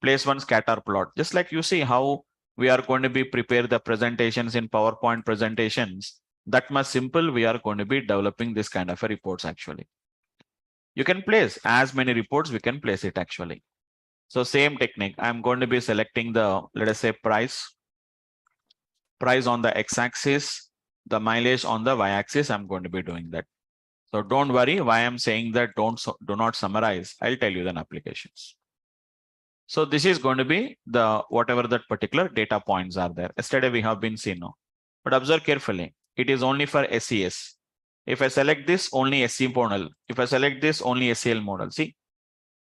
Place one scatter plot. Just like you see how we are going to be prepare the presentations in PowerPoint presentations. That much simple, we are going to be developing this kind of a reports actually. You can place as many reports, we can place it actually. So same technique, I'm going to be selecting the, let us say price on the x-axis, the mileage on the y-axis, I'm going to be doing that. So don't worry why I'm saying that do not summarize. I'll tell you the applications. So this is going to be the whatever that particular data points are there. Yesterday we have been seen now, but observe carefully. It is only for SCS. If I select this, only SC model. If I select this, only SCL model. See,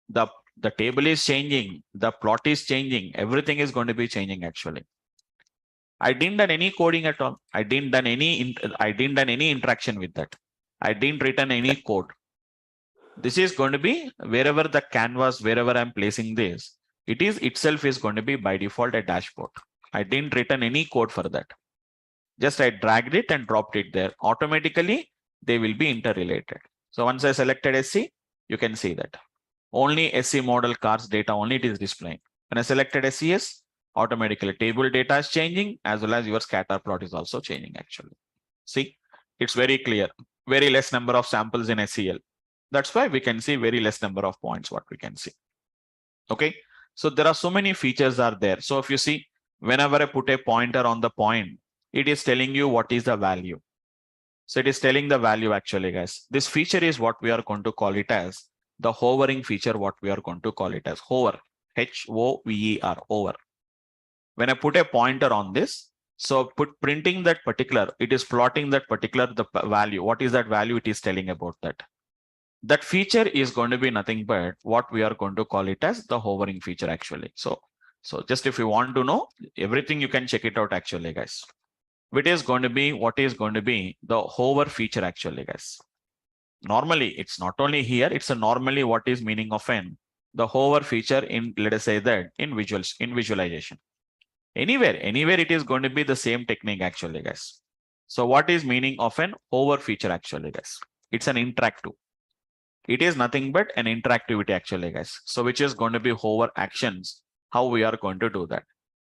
the table is changing, the plot is changing, everything is going to be changing actually. I didn't done any coding at all. I didn't done any interaction with that. I didn't written any code. This is going to be wherever the canvas, wherever I'm placing this, it is itself is going to be by default a dashboard. I didn't written any code for that. Just I dragged it and dropped it there. Automatically, they will be interrelated. So once I selected SC, you can see that. Only SC model cars data only it is displaying. When I selected SCS, automatically table data is changing as well as your scatter plot is also changing actually. See, it's very clear. Very less number of samples in SCL. That's why we can see very less number of points what we can see. Okay, so there are so many features are there. So if you see, whenever I put a pointer on the point, it is telling you what is the value. So it is telling the value actually, guys. This feature is what we are going to call it as the hovering feature, what we are going to call it as hover, H-O-V-E-R, hover. When I put a pointer on this, so printing that particular, it is plotting that particular the value. What is that value? It is telling about that. That feature is going to be nothing but what we are going to call it as the hovering feature actually. So just if you want to know everything, you can check it out actually, guys. It is going to be what is going to be the hover feature actually, guys. Normally, it's not only here, it's a normally what is meaning of the hover feature in, let us say that in visualization. Anywhere it is going to be the same technique actually, guys. So what is meaning of an hover feature actually, guys? It's an interactive. It is nothing but an interactivity actually, guys. So which is going to be hover actions, how we are going to do that.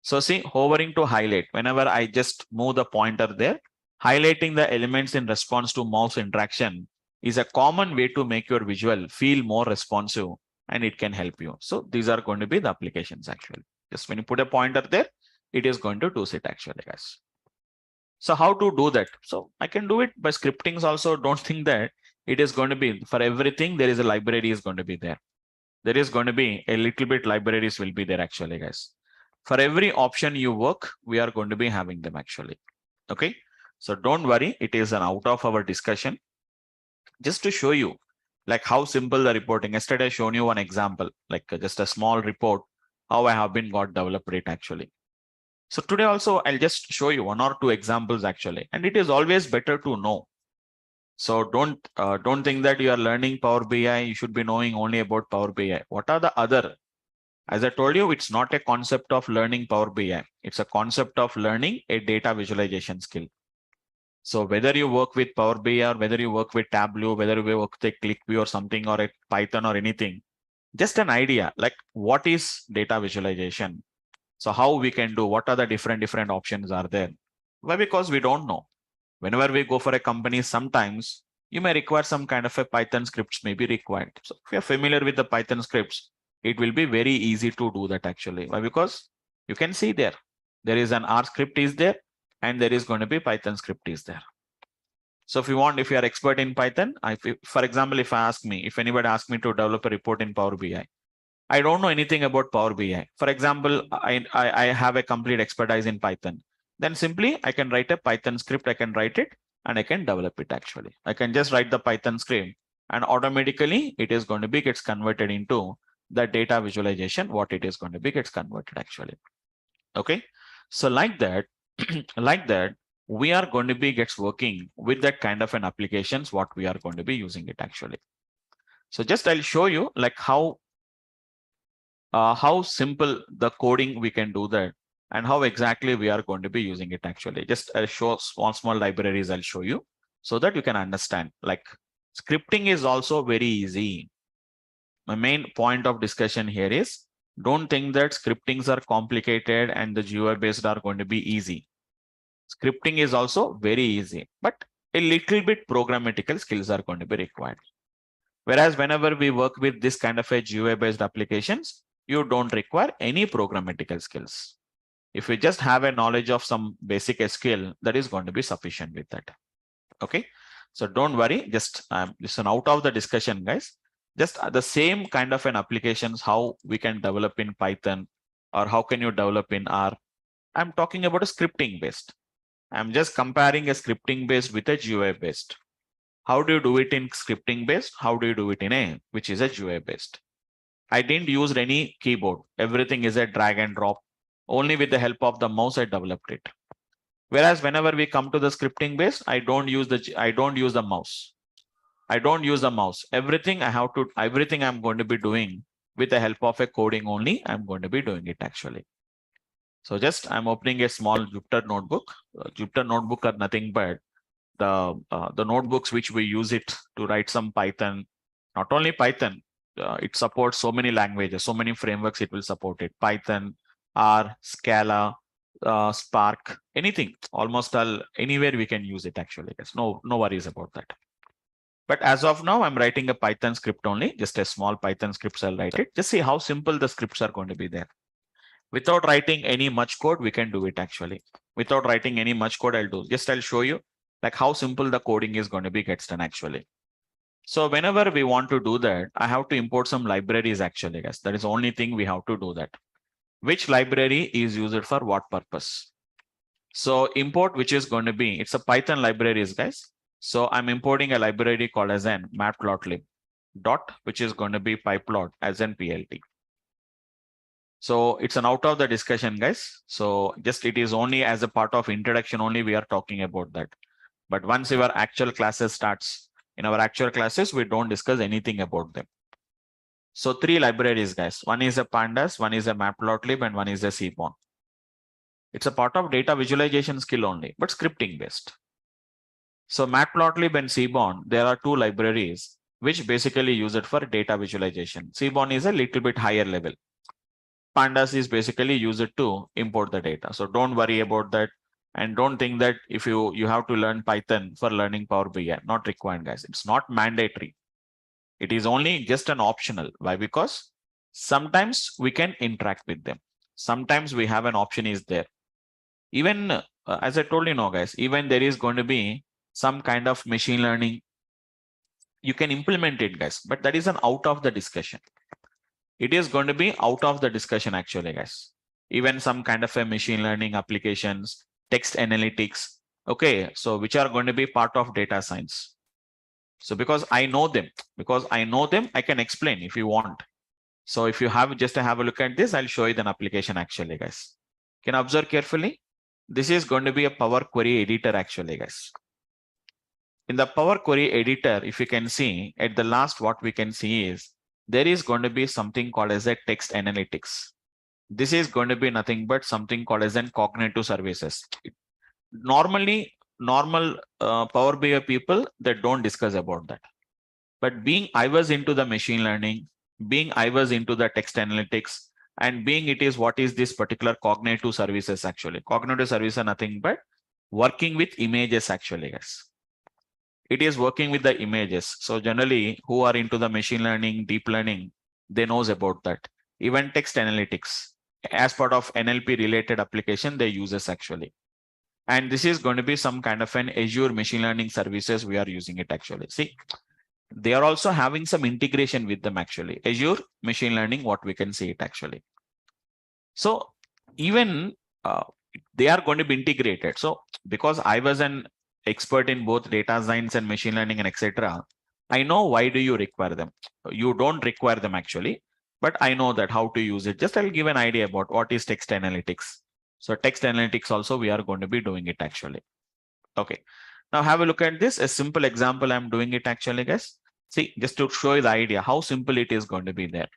So see, hovering to highlight, whenever I just move the pointer there, highlighting the elements in response to mouse interaction is a common way to make your visual feel more responsive and it can help you. So these are going to be the applications actually. Just when you put a pointer there, it is going to do it actually, guys. So how to do that? So I can do it by scriptings also. Don't think that it is going to be for everything. There is a library is going to be there. There is going to be a little bit libraries will be there actually, guys. For every option you work, we are going to be having them actually. Okay. So don't worry. It is an out of our discussion. Just to show you like how simple the reporting. Yesterday I shown you one example, like just a small report, how I have been got developed it actually. So today also I'll just show you one or two examples actually, and it is always better to know. So don't think that you are learning Power BI, you should be knowing only about Power BI. What are the other? As I told you, it's not a concept of learning Power BI. It's a concept of learning a data visualization skill. So whether you work with Power BI or whether you work with Tableau, whether you work with ClickView or something or a Python or anything, just an idea like what is data visualization? So how we can do, what are the different options are there? Why? Because we don't know. Whenever we go for a company, sometimes you may require some kind of a Python scripts may be required. So if you're familiar with the Python scripts, it will be very easy to do that actually. Why? Because you can see there is an R script is there and there is going to be Python script is there. So if you want, if you are expert in Python, for example, if anybody asks me to develop a report in Power BI, I don't know anything about Power BI. For example, I have a complete expertise in Python. Then simply I can write a Python script, I can write it and I can develop it actually. I can just write the Python script and automatically it is going to be gets converted into the data visualization, what it is going to be gets converted actually. Okay. So like that, like that, we are going to be gets working with that kind of an applications, what we are going to be using it actually. So just I'll show you like how simple the coding we can do that and how exactly we are going to be using it actually. Just I'll show small libraries I'll show you so that you can understand. Like scripting is also very easy. My main point of discussion here is don't think that scriptings are complicated and the GUI based are going to be easy. Scripting is also very easy, but a little bit programmatical skills are going to be required. Whereas whenever we work with this kind of a GUI based applications, you don't require any programmatical skills. If you just have a knowledge of some basic SQL, that is going to be sufficient with that. Okay. So don't worry, just listen out of the discussion, guys. Just the same kind of an applications, how we can develop in Python or how can you develop in R. I'm talking about a scripting based. I'm just comparing a scripting based with a GUI based. How do you do it in scripting based? How do you do it in a, which is a GUI based? I didn't use any keyboard. Everything is a drag and drop. Only with the help of the mouse, I developed it. Whereas whenever we come to the scripting based, I don't use the mouse. I don't use the mouse. Everything I'm going to be doing with the help of a coding only, I'm going to be doing it actually. So just I'm opening a small Jupyter notebook. Jupyter notebook are nothing but the notebooks which we use it to write some Python. Not only Python, it supports so many languages, so many frameworks. It will support it. Python, R, Scala, Spark, anything. Almost all anywhere we can use it. Actually, yes. No worries about that. But as of now, I'm writing a Python script only, just a small Python script. I'll write it. Just see how simple the scripts are going to be there. Without writing any much code, we can do it actually. Without writing any much code, I'll show you like how simple the coding is going to be gets done actually. So whenever we want to do that, I have to import some libraries actually, guys. That is the only thing we have to do that. Which library is used for what purpose? So import, which is going to be, it's a Python libraries, guys. So I'm importing a library called as an matplotlib dot, which is going to be pyplot as an PLT. So it's an out of the discussion, guys. So just it is only as a part of introduction only we are talking about that. But once our actual classes starts, in our actual classes, we don't discuss anything about them. So 3 libraries, guys. One is a pandas, one is a matplotlib, and one is a seaborn. It's a part of data visualization skill only, but scripting based. So matplotlib and seaborn, there are 2 libraries which basically use it for data visualization. Seaborn is a little bit higher level. Pandas is basically used to import the data. So don't worry about that. And don't think that if you have to learn Python for learning Power BI, not required, guys. It's not mandatory. It is only just an optional. Why? Because sometimes we can interact with them. Sometimes we have an option is there. Even as I told you now, guys, even there is going to be some kind of machine learning. You can implement it, guys, but that is an out of the discussion. It is going to be out of the discussion actually, guys. Even some kind of a machine learning applications, text analytics. Okay, so which are going to be part of data science. So because I know them, I can explain if you want. So if you have just to have a look at this, I'll show you an application actually, guys. Can observe carefully. This is going to be a Power Query editor actually, guys. In the Power Query editor, if you can see at the last, what we can see is there is going to be something called as a text analytics. This is going to be nothing but something called as an cognitive services. Normally, normal Power BI people, they don't discuss about that. But being I was into the machine learning, being I was into the text analytics, and being it is what is this particular cognitive services actually. Cognitive service are nothing but working with images actually, guys. It is working with the images. So generally, who are into the machine learning, deep learning, they knows about that. Even text analytics, as part of NLP related application, they use this actually. And this is going to be some kind of an Azure machine learning services we are using it actually. See, they are also having some integration with them actually. Azure machine learning, what we can see it actually. So even they are going to be integrated. So because I was an expert in both data science and machine learning and etc., I know why do you require them. You don't require them actually, but I know that how to use it. Just I'll give an idea about what is text analytics. So text analytics also we are going to be doing it actually. Okay. Now have a look at this. A simple example I'm doing it actually, guys. See, just to show you the idea how simple it is going to be there.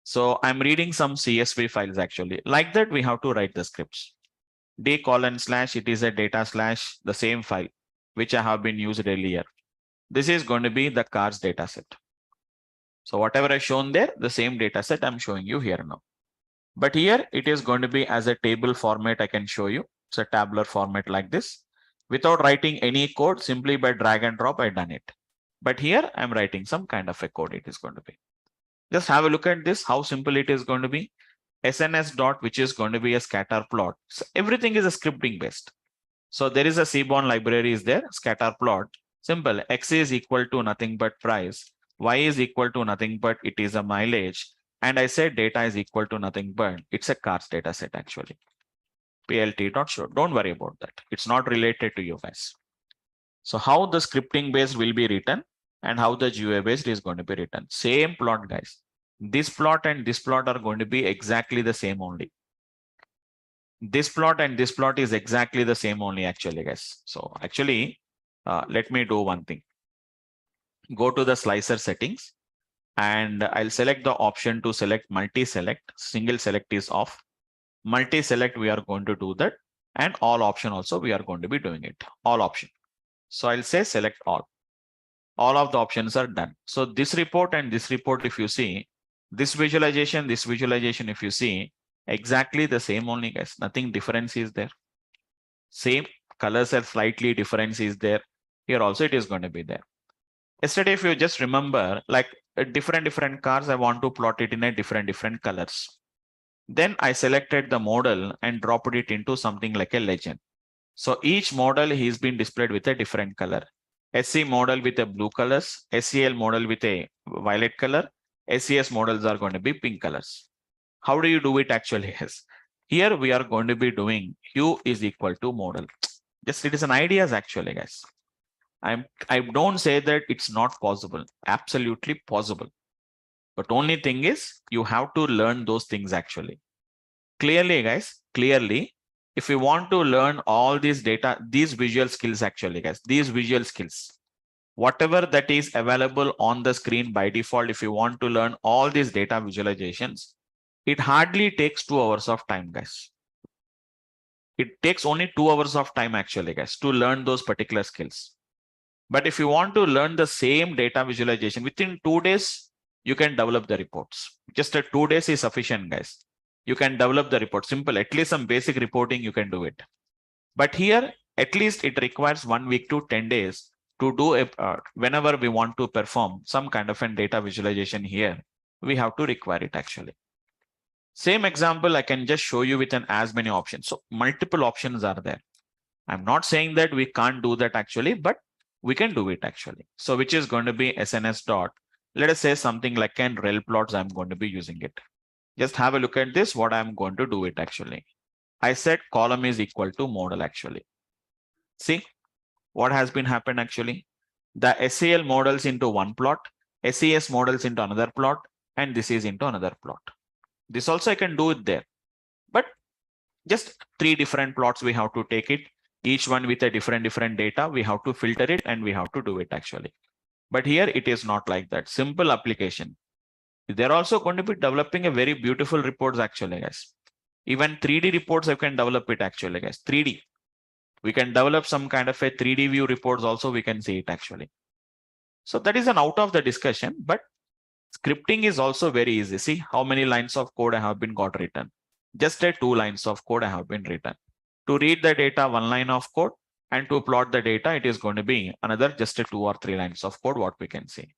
So I'm reading some CSV files actually. Like that, we have to write the scripts. D:/, it is a data slash the same file which I have been used earlier. This is going to be the cars data set. So whatever I shown there, the same data set I'm showing you here now. But here it is going to be as a table format. I can show you. It's a tabular format like this. Without writing any code, simply by drag and drop, I done it. But here I'm writing some kind of a code it is going to be. Just have a look at this, how simple it is going to be. SNS dot, which is going to be a scatter plot. So everything is a scripting based. So there is a seaborn library is there, scatter plot. Simple. X is equal to nothing but price. Y is equal to nothing but it is a mileage. And I said data is equal to nothing but it's a cars data set actually. PLT dot show. Don't worry about that. It's not related to you guys. So how the scripting based will be written and how the GUI based is going to be written. Same plot, guys. This plot and this plot are going to be exactly the same only. This plot and this plot is exactly the same only actually, guys. So actually, let me do one thing. Go to the slicer settings and I'll select the option to select multi-select. Single select is off. Multi-select, we are going to do that. And all option also, we are going to be doing it. All option. So I'll say select all. All of the options are done. So this report and this report, if you see, this visualization, if you see, exactly the same only, guys. Nothing difference is there. Same colors are slightly difference is there. Here also it is going to be there. Yesterday, if you just remember, like different cars, I want to plot it in a different colors. Then I selected the model and dropped it into something like a legend. So each model is been displayed with a different color. SC model with a blue colors, SCL model with a violet color, SCS models are going to be pink colors. How do you do it actually? Yes. Here we are going to be doing hue is equal to model. Just it is an ideas actually, guys. I don't say that it's not possible. Absolutely possible. But only thing is you have to learn those things actually. Clearly, guys, clearly, if you want to learn all these data, these visual skills actually, guys, these visual skills, whatever that is available on the screen by default, if you want to learn all these data visualizations, it hardly takes 2 hours of time, guys. It takes only 2 hours of time actually, guys, to learn those particular skills. But if you want to learn the same data visualization within 2 days, you can develop the reports. Just 2 days is sufficient, guys. You can develop the report. Simple, at least some basic reporting, you can do it. But here, at least it requires 1 week to 10 days to do a, whenever we want to perform some kind of a data visualization here, we have to require it actually. Same example, I can just show you with an as many options. So multiple options are there. I'm not saying that we can't do that actually, but we can do it actually. So which is going to be SNS dot. Let us say something like an rel plots, I'm going to be using it. Just have a look at this, what I'm going to do it actually. I said column is equal to model actually. See what has been happened actually. The SCL models into one plot, SCS models into another plot, and this is into another plot. This also I can do it there. But just 3 different plots we have to take it. Each one with a different data. We have to filter it and we have to do it actually. But here it is not like that. Simple application. They're also going to be developing a very beautiful reports actually, guys. Even 3D reports I can develop it actually, guys. 3D. We can develop some kind of a 3D view reports also, we can see it actually. So that is an out of the discussion, but scripting is also very easy. See how many lines of code I have been got written. Just 2 lines of code I have been written. To read the data, 1 line of code, and to plot the data, it is going to be another just 2 or 3 lines of code, what we can see.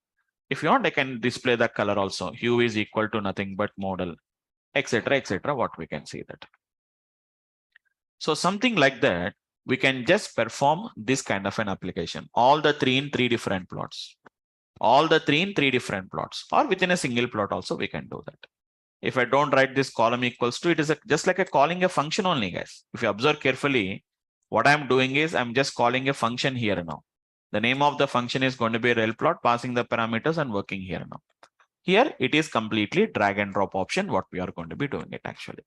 If you want, I can display the color also. Hue is equal to nothing but model, etc., what we can see that. So something like that, we can just perform this kind of an application. All the 3 in 3 different plots. All the 3 in 3 different plots, or within a single plot also, we can do that. If I don't write this column equals to, it is just like calling a function only, guys. If you observe carefully, what I'm doing is I'm just calling a function here now. The name of the function is going to be rel plot, passing the parameters and working here now. Here it is completely drag and drop option, what we are going to be doing it actually.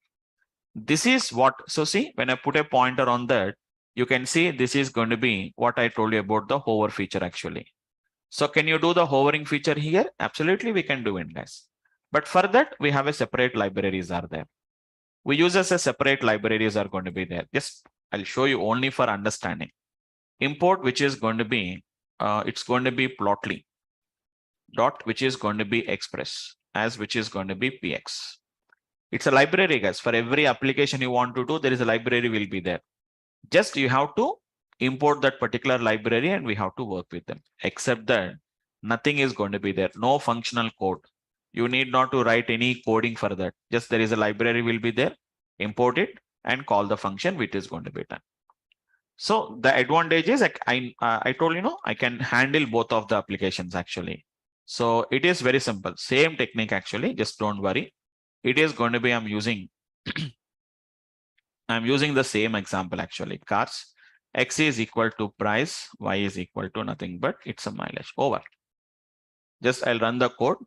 This is what, so see, when I put a pointer on that, you can see this is going to be what I told you about the hover feature actually. So can you do the hovering feature here? Absolutely, we can do it, guys. But for that, we have a separate libraries are there. We use as a separate libraries are going to be there. Just I'll show you only for understanding. Import, which is going to be, it's going to be plotly dot, which is going to be express as which is going to be px. It's a library, guys. For every application you want to do, there is a library will be there. Just you have to import that particular library and we have to work with them. Except that nothing is going to be there. No functional code. You need not to write any coding for that. Just there is a library will be there. Import it and call the function which is going to be done. So the advantage is I told you know I can handle both of the applications actually. So it is very simple. Same technique actually. Just don't worry. It is going to be I'm using the same example actually. Cars. X is equal to price. Y is equal to nothing but it's a mileage. Over. Just I'll run the code.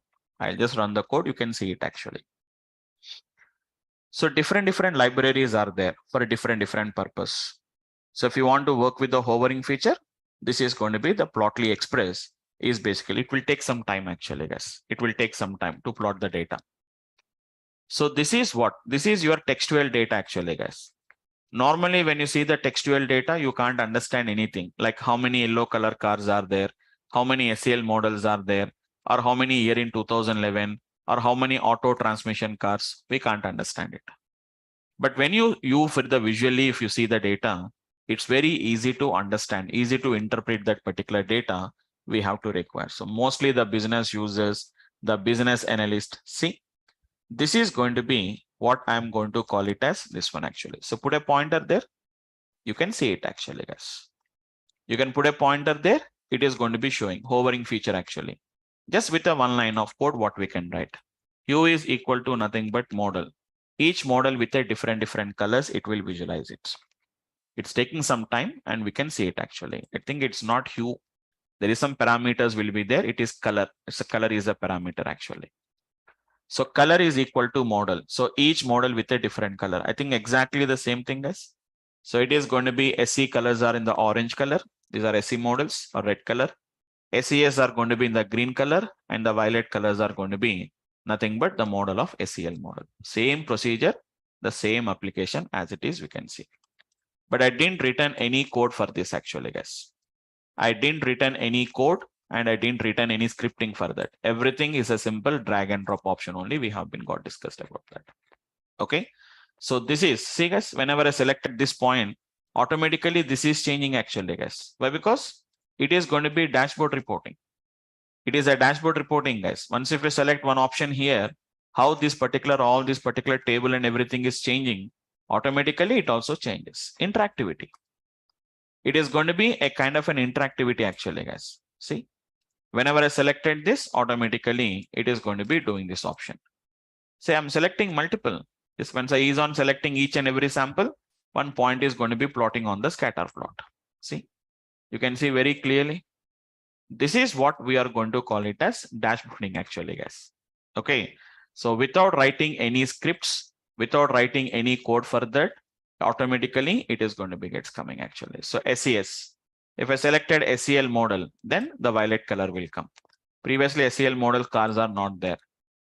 I'll just run the code. You can see it actually. So different libraries are there for a different purpose. So if you want to work with the hovering feature, this is going to be the plotly express is basically, it will take some time actually, guys. It will take some time to plot the data. So this is what? This is your textual data actually, guys. Normally, when you see the textual data, you can't understand anything like how many yellow color cars are there, how many SCL models are there, or how many year in 2011, or how many auto transmission cars. We can't understand it. But when you for the visually, if you see the data, it's very easy to understand, easy to interpret that particular data we have to require. So mostly the business users, the business analyst, see, this is going to be what I'm going to call it as this one actually. So put a pointer there. You can see it actually, guys. You can put a pointer there. It is going to be showing hovering feature actually. Just with a one line of code, what we can write. Hue is equal to nothing but model. Each model with a different colors, it will visualize it. It's taking some time and we can see it actually. I think it's not hue. There is some parameters will be there. It is color. It's a color is a parameter actually. So color is equal to model. So each model with a different color. I think exactly the same thing, guys. So it is going to be SE colors are in the orange color. These are SE models or red color. SES are going to be in the green color and the violet colors are going to be nothing but the model of SEL model. Same procedure, the same application as it is, we can see. But I didn't return any code for this actually, guys. I didn't return any code and I didn't return any scripting for that. Everything is a simple drag and drop option only. We have been got discussed about that. Okay. So this is, see guys, whenever I selected this point, automatically this is changing actually, guys. Why? Because it is going to be dashboard reporting. It is a dashboard reporting, guys. Once if you select one option here, how this particular, all this particular table and everything is changing, automatically it also changes. Interactivity. It is going to be a kind of an interactivity actually, guys. See, whenever I selected this, automatically it is going to be doing this option. Say I'm selecting multiple. This once I is on selecting each and every sample, one point is going to be plotting on the scatter plot. See, you can see very clearly. This is what we are going to call it as dashboarding actually, guys. Okay. So without writing any scripts, without writing any code for that, automatically it is going to be gets coming actually. So SES, if I selected SEL model, then the violet color will come. Previously SEL model cars are not there.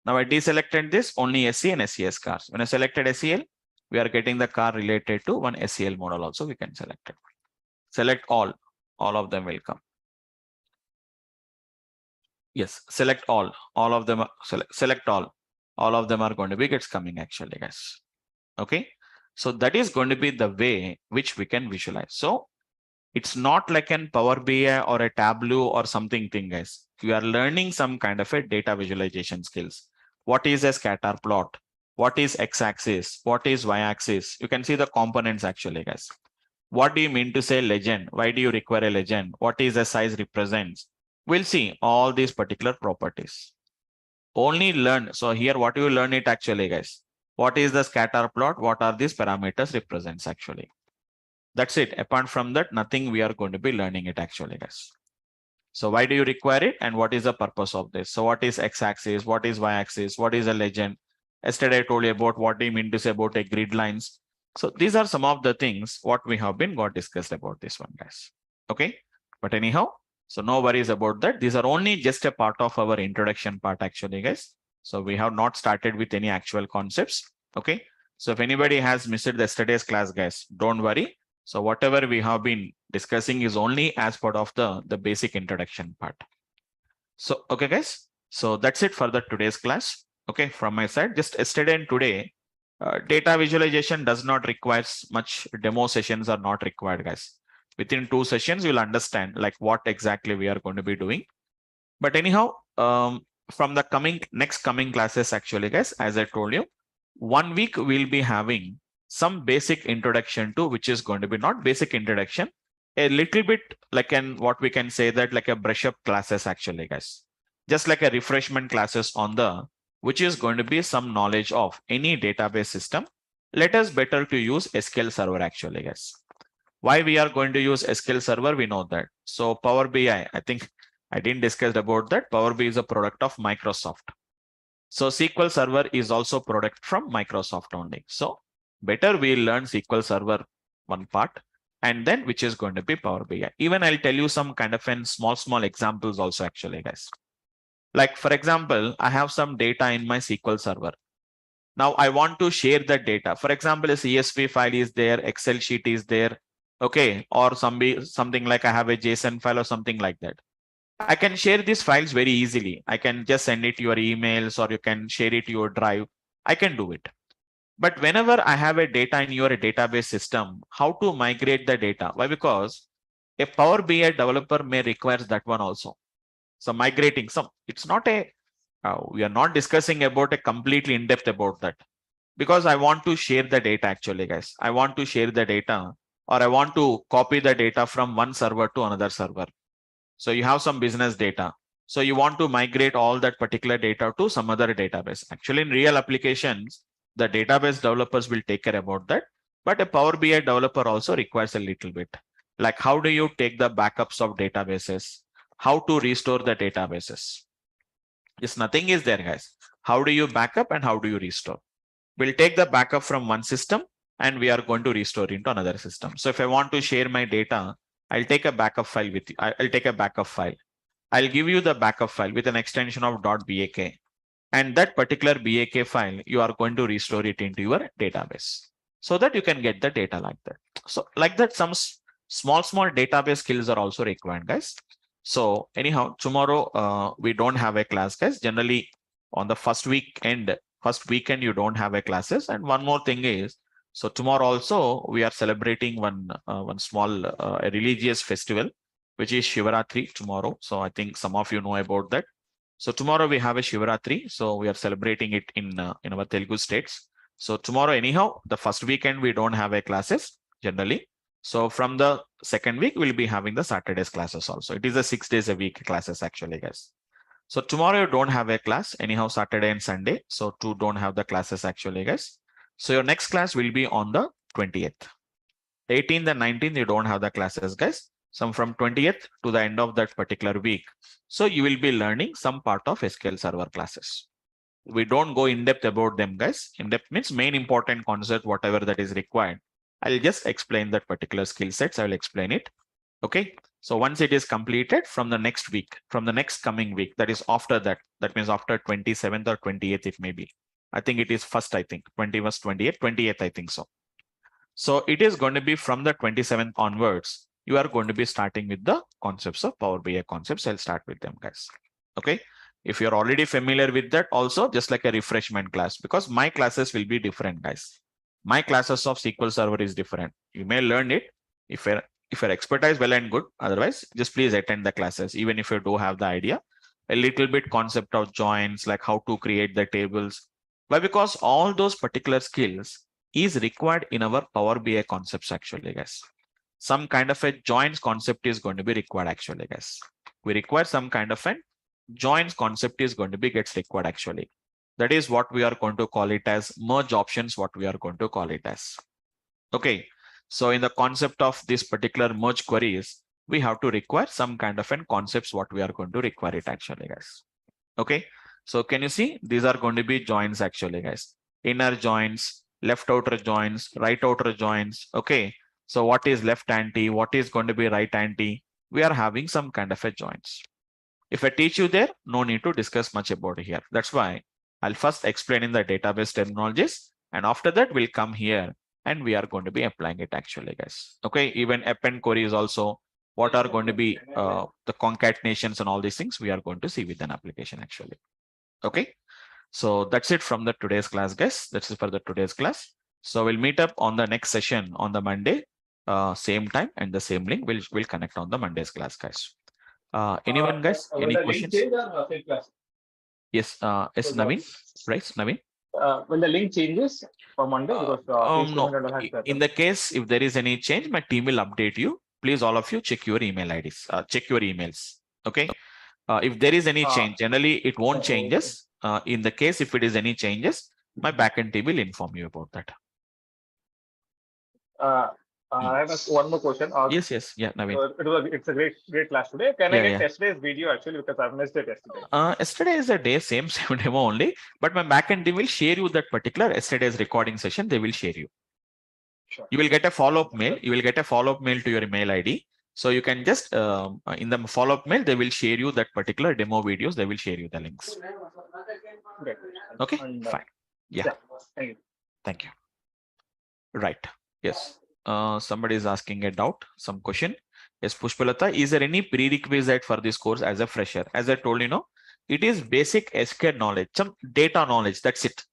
Now I deselected this, only SE and SES cars. When I selected SEL, we are getting the car related to one SEL model also we can select it. Select all of them will come. Yes, select all of them, select all of them are going to be gets coming actually, guys. Okay. So that is going to be the way which we can visualize. So it's not like an Power BI or a Tableau or something thing, guys. You are learning some kind of a data visualization skills. What is a scatter plot? What is x-axis? What is y-axis? You can see the components actually, guys. What do you mean to say legend? Why do you require a legend? What is a size represents? We'll see all these particular properties. Only learn. So here what you learn it actually, guys. What is the scatter plot? What are these parameters represents actually? That's it. Apart from that, nothing we are going to be learning it actually, guys. So why do you require it? And what is the purpose of this? So what is x-axis? What is y-axis? What is a legend? Yesterday I told you about what do you mean to say about a grid lines. So these are some of the things what we have been got discussed about this one, guys. Okay. But anyhow, so no worries about that. These are only just a part of our introduction part actually, guys. So we have not started with any actual concepts. Okay. So if anybody has missed yesterday's class, guys, don't worry. So whatever we have been discussing is only as part of the basic introduction part. So, okay, guys. So that's it for the today's class. Okay, from my side, just yesterday and today, data visualization does not require much. Demo sessions are not required, guys. Within 2 sessions, you'll understand like what exactly we are going to be doing. But anyhow, from the next coming classes, actually, guys, as I told you, 1 week we'll be having some basic introduction to, which is going to be not basic introduction, a little bit like what we can say that like a brush up classes actually, guys, just like a refreshment classes on the, which is going to be some knowledge of any database system. Let us better to use SQL Server actually, guys. Why we are going to use SQL Server, we know that. So Power BI, I think I didn't discuss about that. Power BI is a product of Microsoft. So SQL Server is also product from Microsoft only. So better we learn SQL Server one part, and then which is going to be Power BI. Even I'll tell you some kind of small examples also actually, guys. Like for example, I have some data in my SQL Server. Now I want to share the data. For example, a CSV file is there, Excel sheet is there, okay, or something like I have a JSON file or something like that. I can share these files very easily. I can just send it to your emails or you can share it to your drive. I can do it. But whenever I have a data in your database system, how to migrate the data? Why? Because a Power BI developer may require that one also. So migrating some, it's not a, we are not discussing about a completely in-depth about that, because I want to share the data actually, guys. I want to share the data or I want to copy the data from one server to another server. So you have some business data. So you want to migrate all that particular data to some other database. Actually, in real applications, the database developers will take care about that. But a Power BI developer also requires a little bit. Like how do you take the backups of databases? How to restore the databases? Yes, nothing is there, guys. How do you backup and how do you restore? We'll take the backup from one system and we are going to restore into another system. So if I want to share my data, I'll take a backup file with you. I'll take a backup file. I'll give you the backup file with an extension of .bak. And that particular BAK file, you are going to restore it into your database so that you can get the data like that. So like that, some small database skills are also required, guys. So anyhow, tomorrow we don't have a class, guys. Generally on the first weekend, you don't have a classes. And one more thing is, so tomorrow also we are celebrating one small a religious festival, which is Shivaratri tomorrow. So I think some of you know about that. So tomorrow we have a Shivaratri. So we are celebrating it in our Telugu states. So tomorrow anyhow, the first weekend we don't have a classes generally. So from the second week, we'll be having the Saturday's classes also. It is a 6 days a week classes actually, guys. So tomorrow you don't have a class anyhow, Saturday and Sunday. So two don't have the classes actually, guys. So your next class will be on the 20th. 18th and 19th, you don't have the classes, guys. Some from 20th to the end of that particular week. So you will be learning some part of SQL Server classes. We don't go in depth about them, guys. In depth means main important concept, whatever that is required. I'll just explain that particular skill sets. I will explain it. Okay. So once it is completed, from the next week, from the next coming week, that is after that, that means after 27th or 28th, it may be. I think it is first, I think 21st, 28th, 28th, I think so. So it is going to be from the 27th onwards. You are going to be starting with the concepts of Power BI concepts. I'll start with them, guys. Okay. If you're already familiar with that, also just like a refreshment class, because my classes will be different, guys. My classes of SQL Server is different. You may learn it if your expertise well and good. Otherwise, just please attend the classes, even if you do have the idea. A little bit concept of joins, like how to create the tables. Why? Because all those particular skills is required in our Power BI concepts actually, guys. Some kind of a joins concept is going to be required actually, guys. We require some kind of a joins concept is going to be gets required actually. That is what we are going to call it as merge options, what we are going to call it as. Okay. So in the concept of this particular merge queries, we have to require some kind of an concepts, what we are going to require it actually, guys. Okay. So can you see these are going to be joins actually, guys. Inner joins, left outer joins, right outer joins. Okay. So what is left anti? What is going to be right anti? We are having some kind of a joins. If I teach you there, no need to discuss much about it here. That's why I'll first explain in the database terminologies, and after that we'll come here and we are going to be applying it actually, guys. Okay. Even append queries also, what are going to be the concatenations and all these things we are going to see with an application actually. Okay. So that's it from the today's class, guys. That's it for the today's class. So we'll meet up on the next session on the Monday, same time and the same link. We'll connect on the Monday's class, guys. Anyone, guys? Any questions? Yes. Yes, Naveen. Right, Naveen. When the link changes for Monday, because no. In the case if there is any change, my team will update you. Please, all of you, check your email IDs. Check your emails. Okay. If there is any change, generally it won't changes. In the case if it is any changes, my backend team will inform you about that. I have one more question. Yes, yeah, Naveen. It's a great class today. Can I get yesterday's video actually, because I've missed it yesterday? Yesterday is a day, same demo only, but my backend team will share you that particular yesterday's recording session. They will share you. Sure. You will get a follow-up mail. You will get a follow-up mail to your email ID. So you can just in the follow-up mail, they will share you that particular demo videos. They will share you the links. Great. Okay, fine. Yeah. Thank you. Right. Yes. Somebody is asking a doubt, some question. Yes, Pushpalata, is there any prerequisite for this course as a fresher? As I told you, it is basic SQL knowledge, some data knowledge. That's it.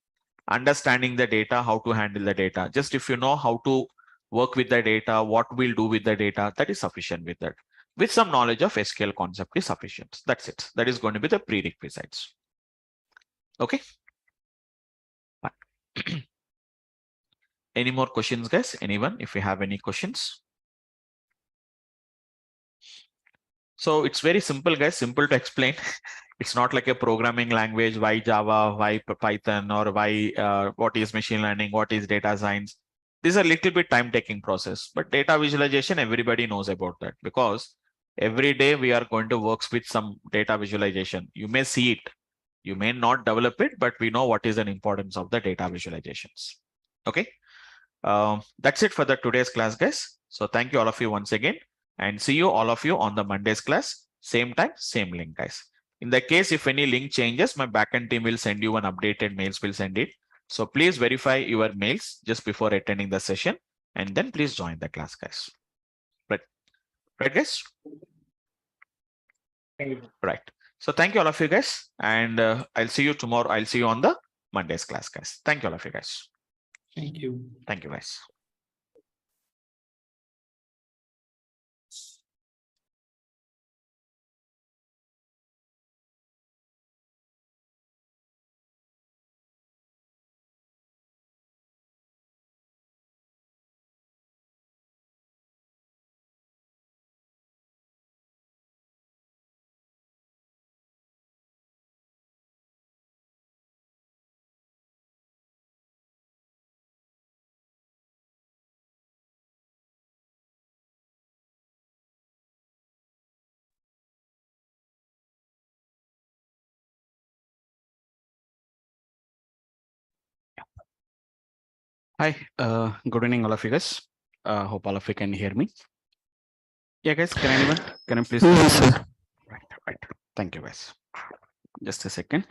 Understanding the data, how to handle the data. Just if you know how to work with the data, what we'll do with the data, that is sufficient with that. With some knowledge of SQL concept is sufficient. That's it. That is going to be the prerequisites. Okay. Any more questions, guys? Anyone, if you have any questions? So it's very simple, guys, simple to explain. It's not like a programming language, why Java, why Python, or why what is machine learning, what is data science. This is a little bit time taking process, but data visualization, everybody knows about that because every day we are going to work with some data visualization. You may see it, you may not develop it, but we know what is an importance of the data visualizations. Okay. That's it for the today's class, guys. So thank you all of you once again, and see you all of you on the Monday's class. Same time, same link, guys. In the case if any link changes, my backend team will send you an updated mails. Will send it. So please verify your mails just before attending the session, and then please join the class, guys. Right, guys. Right. So thank you all of you guys, and I'll see you tomorrow. I'll see you on the Monday's class, guys. Thank you all of you guys. Thank you. Thank you, guys. Hi, good evening, all of you guys. Hope all of you can hear me. Yeah, guys, can anyone? Can you please? Yes, sir. Right. Thank you, guys. Just a second.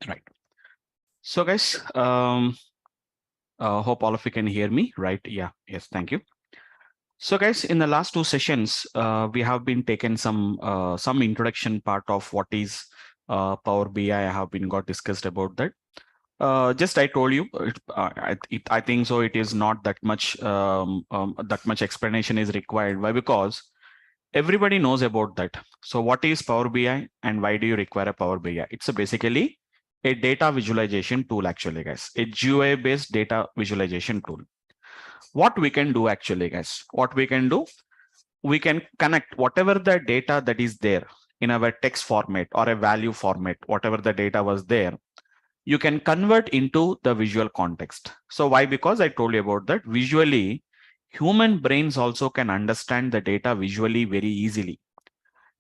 Right. So, guys, hope all of you can hear me, right? Yeah. Yes. Thank you. So, guys, in the last two sessions, we have been taken some introduction part of what is Power BI. I have been got discussed about that. Just I told you, I think so. It is not that much explanation is required. Why? Because everybody knows about that. So what is Power BI and why do you require a Power BI? It's basically a data visualization tool, actually, guys. A GUI based data visualization tool. What we can do, actually, guys, what we can do, we can connect whatever the data that is there in our text format or a value format, whatever the data was there, you can convert into the visual context. So why? Because I told you about that. Visually, human brains also can understand the data visually very easily.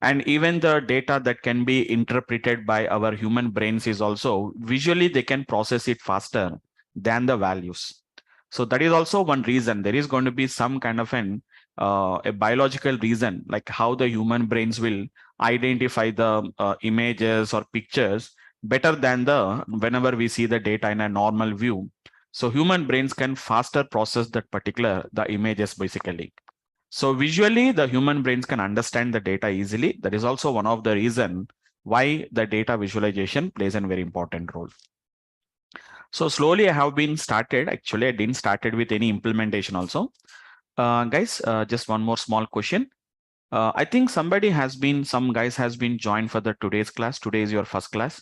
And even the data that can be interpreted by our human brains is also visually, they can process it faster than the values. So that is also one reason. There is going to be some kind of a biological reason, like how the human brains will identify the images or pictures better than the whenever we see the data in a normal view. So human brains can faster process that particular the images basically. So visually, the human brains can understand the data easily. That is also one of the reason why the data visualization plays a very important role. So slowly I have been started. Actually, I didn't started with any implementation also. Guys, just one more small question. I think some guys has been joined for the today's class. Today is your first class.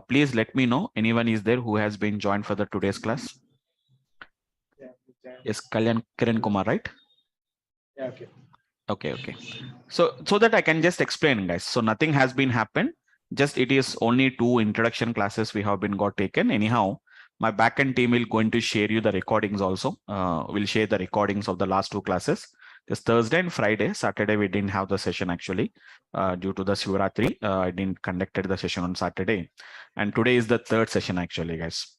Please let me know. Anyone is there who has been joined for the today's class? Yes, Kiran Kumar, right? Yeah, okay. Okay. So that I can just explain, guys. So nothing has been happened. Just it is only 2 introduction classes we have been got taken. Anyhow, my backend team will going to share you the recordings also. We'll share the recordings of the last 2 classes. This Thursday and Friday. Saturday we didn't have the session actually due to the Shivaratri. I didn't conducted the session on Saturday, and today is the 3rd session actually, guys.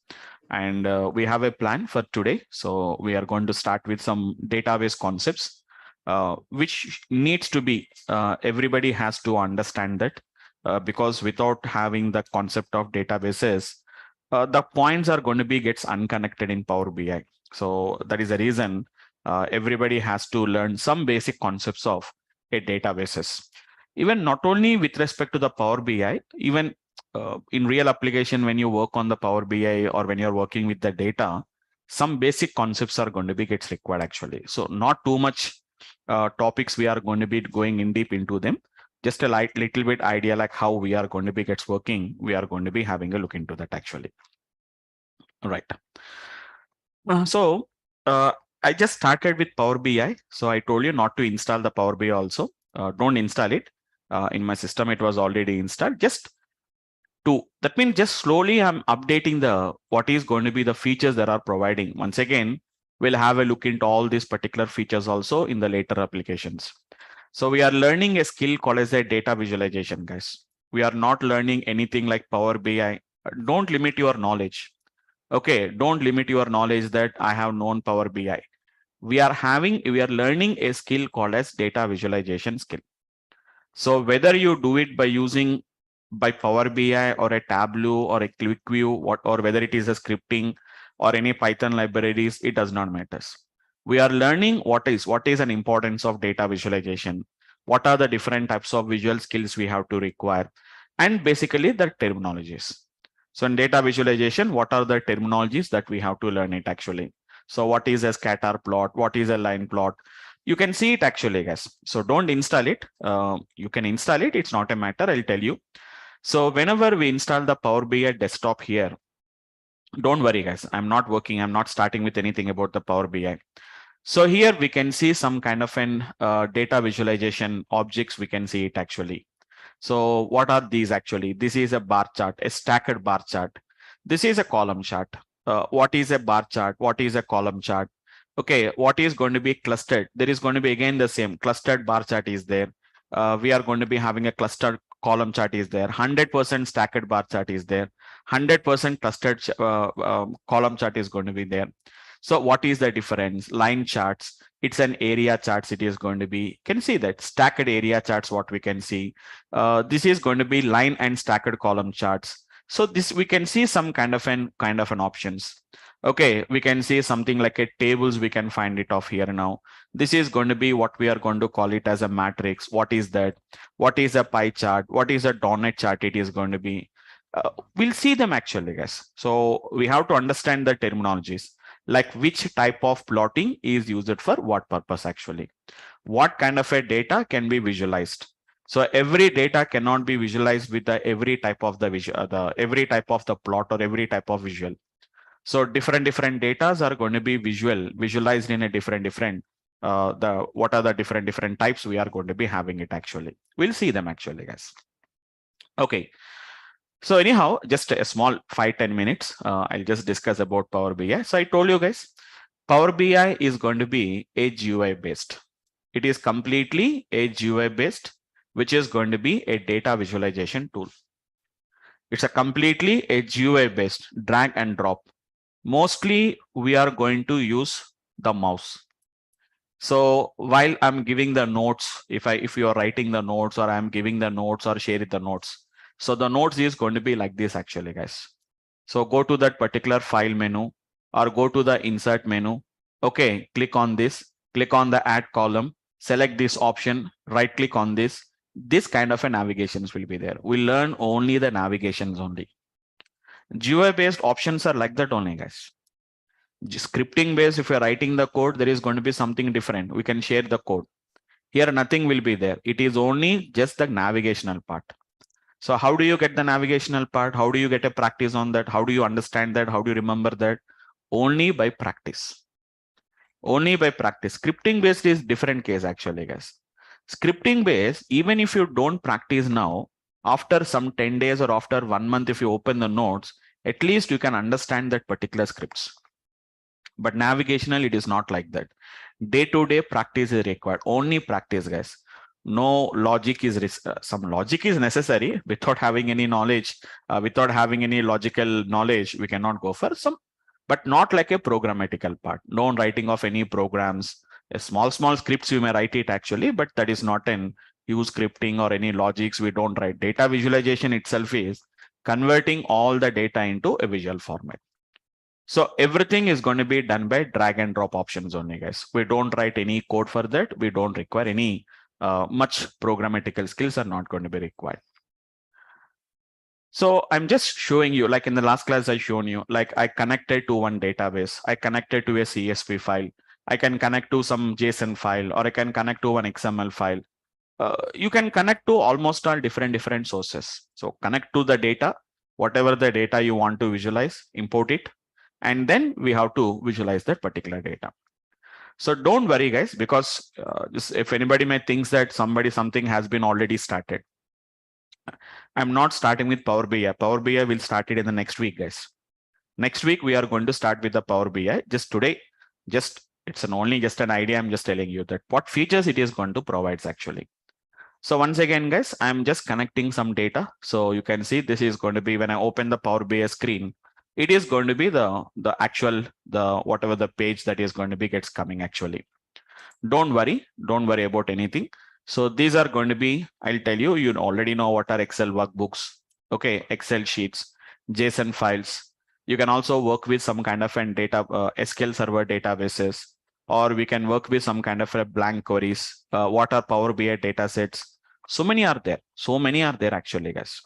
And we have a plan for today. So we are going to start with some database concepts. Which needs to be, everybody has to understand that because without having the concept of databases, the points are going to be gets unconnected in Power BI. So that is the reason everybody has to learn some basic concepts of a databases. Even not only with respect to the Power BI, even in real application, when you work on the Power BI or when you're working with the data, some basic concepts are going to be gets required actually. So not too much topics we are going to be going in deep into them. Just a little bit idea like how we are going to be gets working. We are going to be having a look into that actually. All right. So I just started with Power BI. So I told you not to install the Power BI also. Don't install it. In my system, it was already installed. That means just slowly I'm updating the what is going to be the features that are providing. Once again, we'll have a look into all these particular features also in the later applications. So we are learning a skill called as a data visualization, guys. We are not learning anything like Power BI. Don't limit your knowledge. Okay, don't limit your knowledge that I have known Power BI. We are learning a skill called as data visualization skill. So whether you do it by using by Power BI or a Tableau or a Quick View, or whether it is a scripting or any Python libraries, it does not matter. We are learning what is an importance of data visualization, what are the different types of visual skills we have to require, and basically the terminologies. So in data visualization, what are the terminologies that we have to learn it actually? So what is a scatter plot? What is a line plot? You can see it actually, guys. So don't install it. You can install it. It's not a matter. I'll tell you. So whenever we install the Power BI desktop here, don't worry, guys. I'm not starting with anything about the Power BI. So here we can see some kind of an data visualization objects. We can see it actually. So what are these actually? This is a bar chart, a stacked bar chart. This is a column chart. What is a bar chart? What is a column chart? Okay, what is going to be clustered? There is going to be again the same clustered bar chart is there. We are going to be having a clustered column chart is there. 100% stacked bar chart is there. 100% clustered column chart is going to be there. So what is the difference? Line charts, it's an area charts. It is going to be, can you see that stacked area charts, what we can see. This is going to be line and stacked column charts. So this we can see some kind of an options. Okay, we can see something like a tables. We can find it off here now. This is going to be what we are going to call it as a matrix. What is that? What is a pie chart? What is a donut chart? It is going to be. We'll see them actually, guys. So we have to understand the terminologies, like which type of plotting is used for what purpose actually. What kind of a data can be visualized? So every data cannot be visualized with every type of the visual, every type of the plot or every type of visual. So different datas are going to be visualized in a different what are the different types we are going to be having it actually. We'll see them actually, guys. Okay. So anyhow, just a small 5-10 minutes. I'll just discuss about Power BI. So I told you guys, Power BI is going to be a GUI based. It is completely a GUI based, which is going to be a data visualization tool. It's a completely a GUI based drag and drop. Mostly we are going to use the mouse. So while I'm giving the notes, if you are writing the notes or I'm giving the notes or sharing the notes, so the notes is going to be like this actually, guys. So go to that particular file menu or go to the insert menu. Okay, click on this, click on the add column, select this option, right click on this. This kind of a navigations will be there. We learn only the navigations only. GUI based options are like that only, guys. Scripting based, if you're writing the code, there is going to be something different. We can share the code. Here, nothing will be there. It is only just the navigational part. So how do you get the navigational part? How do you get a practice on that? How do you understand that? How do you remember that? Only by practice. Only by practice. Scripting based is different case actually, guys. Scripting based, even if you don't practice now, after some 10 days or after 1 month, if you open the notes, at least you can understand that particular scripts. But navigational, it is not like that. Day-to-day practice is required. Only practice, guys. No logic is some logic is necessary. Without having any knowledge, without having any logical knowledge, we cannot go for some, but not like a programmatical part. No writing of any programs. A small scripts you may write it actually, but that is not an use scripting or any logics. We don't write. Data visualization itself is converting all the data into a visual format. So everything is going to be done by drag and drop options only, guys. We don't write any code for that. We don't require any much programmatical skills are not going to be required. So I'm just showing you, like in the last class, I shown you, like I connected to one database. I connected to a CSV file. I can connect to some JSON file, or I can connect to one XML file. You can connect to almost all different sources. So connect to the data, whatever the data you want to visualize, import it, and then we have to visualize that particular data. So don't worry, guys, because if anybody may thinks that something has been already started. I'm not starting with Power BI. Power BI will start it in the next week, guys. Next week, we are going to start with the Power BI. Just today, it's only just an idea. I'm just telling you that what features it is going to provide actually. So once again, guys, I'm just connecting some data. So you can see this is going to be when I open the Power BI screen, it is going to be the actual, whatever the page that is going to be gets coming actually. Don't worry about anything. So these are going to be, I'll tell you, you already know what are Excel workbooks, okay, Excel sheets, JSON files. You can also work with some kind of an data, SQL Server databases, or we can work with some kind of a blank queries. What are Power BI data sets? So many are there. So many are there actually, guys.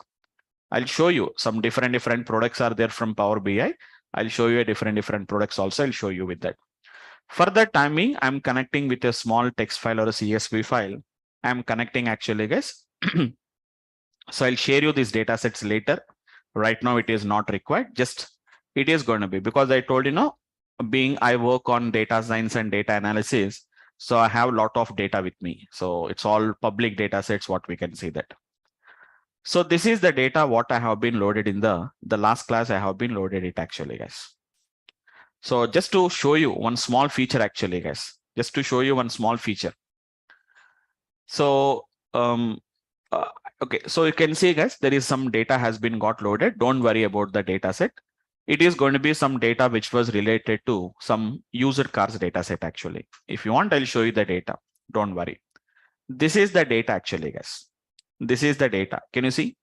I'll show you some different products are there from Power BI. I'll show you a different products also. I'll show you with that. For the timing, I'm connecting with a small text file or a CSV file. I'm connecting actually, guys. So I'll share you these data sets later. Right now, it is not required. Just it is going to be, because I told you, I work on data science and data analysis. So I have a lot of data with me. So it's all public data sets, what we can see that. So this is the data what I have been loaded in the last class. I have been loaded it actually, guys. So just to show you one small feature actually, guys, just to show you one small feature. So, okay, so you can see, guys, there is some data has been got loaded. Don't worry about the data set. It is going to be some data which was related to some user cars data set actually. If you want, I'll show you the data. Don't worry. This is the data actually, guys. This is the data. Can you see?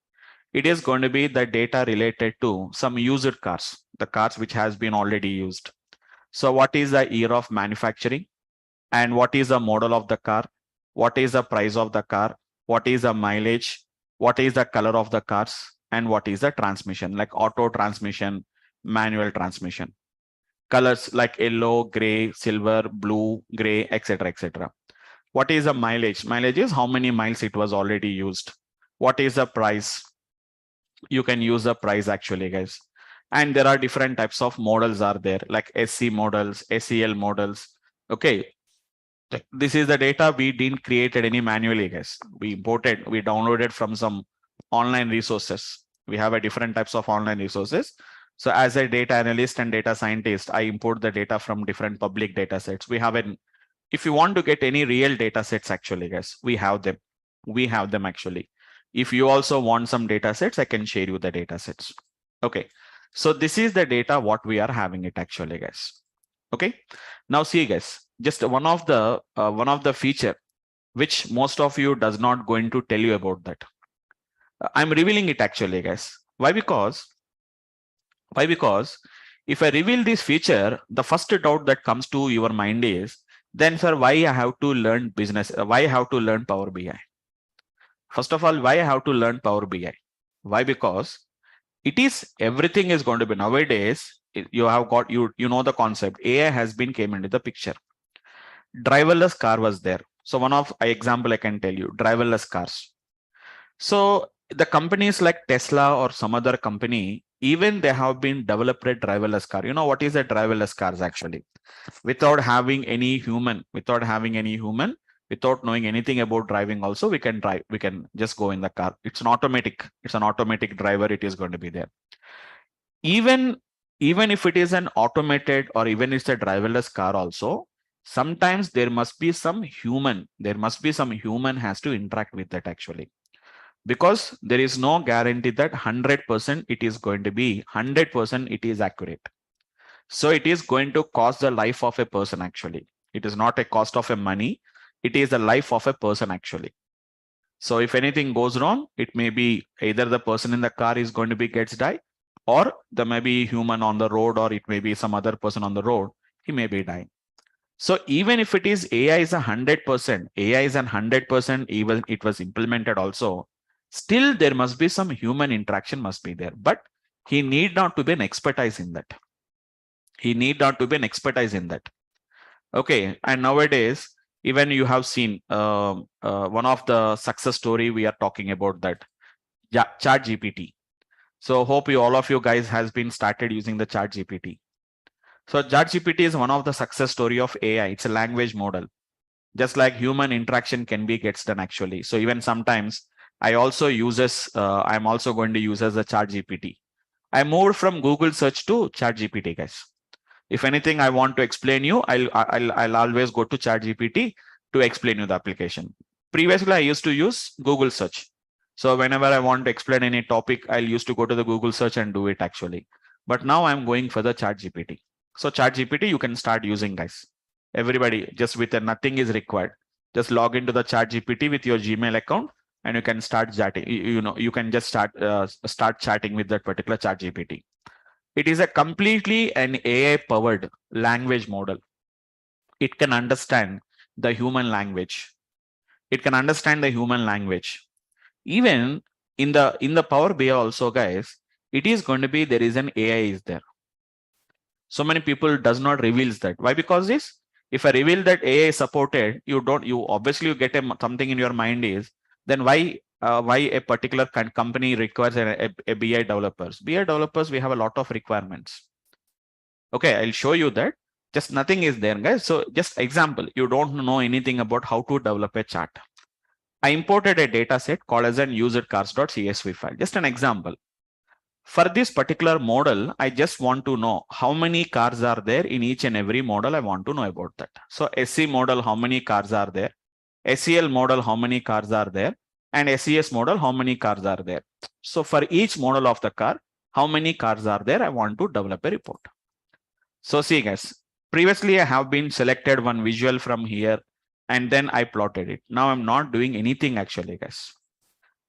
It is going to be the data related to some user cars, the cars which has been already used. So what is the year of manufacturing, and what is the model of the car? What is the price of the car? What is the mileage? What is the color of the cars? And what is the transmission, like auto transmission, manual transmission? Colors like yellow, gray, silver, blue, gray, etc., etc. What is the mileage? Mileage is how many miles it was already used. What is the price? You can use the price actually, guys. And there are different types of models are there, like SC models, SEL models. Okay, this is the data. We didn't create it any manually, guys. We imported, we downloaded from some online resources. We have a different types of online resources. So as a data analyst and data scientist, I import the data from different public data sets. We have if you want to get any real data sets actually, guys, we have them. We have them actually. If you also want some data sets, I can share you the data sets. Okay. So this is the data what we are having it actually, guys. Okay. Now see, guys, just one of the feature which most of you does not going to tell you about that. I'm revealing it actually, guys. Why? Because if I reveal this feature, the first doubt that comes to your mind is, then sir, why I have to learn business? Why I have to learn Power BI? First of all, why I have to learn Power BI? Why? Because it is, everything is going to be nowadays. You have got, you know the concept. AI has been came into the picture. Driverless car was there. So one of example I can tell you, driverless cars. So the companies like Tesla or some other company, even they have been developed a driverless car. You know what is a driverless cars actually? Without having any human, without knowing anything about driving also, we can drive, we can just go in the car. It's an automatic driver, it is going to be there. Even if it is an automated, or even it's a driverless car also, sometimes there must be some human has to interact with that actually. Because there is no guarantee that 100% it is going to be 100% it is accurate. So it is going to cost the life of a person actually. It is not a cost of a money. It is the life of a person actually. So if anything goes wrong, it may be either the person in the car is going to be gets die, or there may be human on the road, or it may be some other person on the road, he may be dying. So even if it is AI is 100%, AI is 100%, even it was implemented also, still there must be some human interaction must be there, but he need not to be an expertise in that. He need not to be an expertise in that. Okay, and nowadays, even you have seen one of the success story we are talking about, that Chat GPT. So hope you all of you guys has been started using the Chat GPT. So Chat GPT is one of the success story of AI. It's a language model. Just like human interaction can be gets done actually. So even sometimes I also uses I'm also going to use as a Chat GPT. I moved from Google search to Chat GPT, guys. If anything I want to explain you, I'll always go to Chat GPT to explain you the application. Previously I used to use Google search. So whenever I want to explain any topic, I'll used to go to the Google search and do it actually. But now I'm going for the Chat GPT. So Chat GPT you can start using, guys. Everybody, just with nothing is required. Just log into the Chat GPT with your Gmail account and you can start chatting. You can just start chatting with that particular Chat GPT. It is a completely an AI powered language model. It can understand the human language. It can understand the human language. Even in the Power BI also, guys, it is going to be there is an AI is there. So many people does not reveals that. Why? Because this, if I reveal that AI is supported, you obviously you get something in your mind is, then why a particular company requires a BI developers? BI developers, we have a lot of requirements. Okay, I'll show you that. Just nothing is there, guys. So just example, you don't know anything about how to develop a chart. I imported a data set called as an usedcars.csv file. Just an example. For this particular model, I just want to know how many cars are there in each and every model. I want to know about that. So SC model, how many cars are there? SEL model, how many cars are there? And SCS model, how many cars are there? So for each model of the car, how many cars are there? I want to develop a report. So see, guys, previously I have been selected one visual from here and then I plotted it. Now I'm not doing anything actually, guys.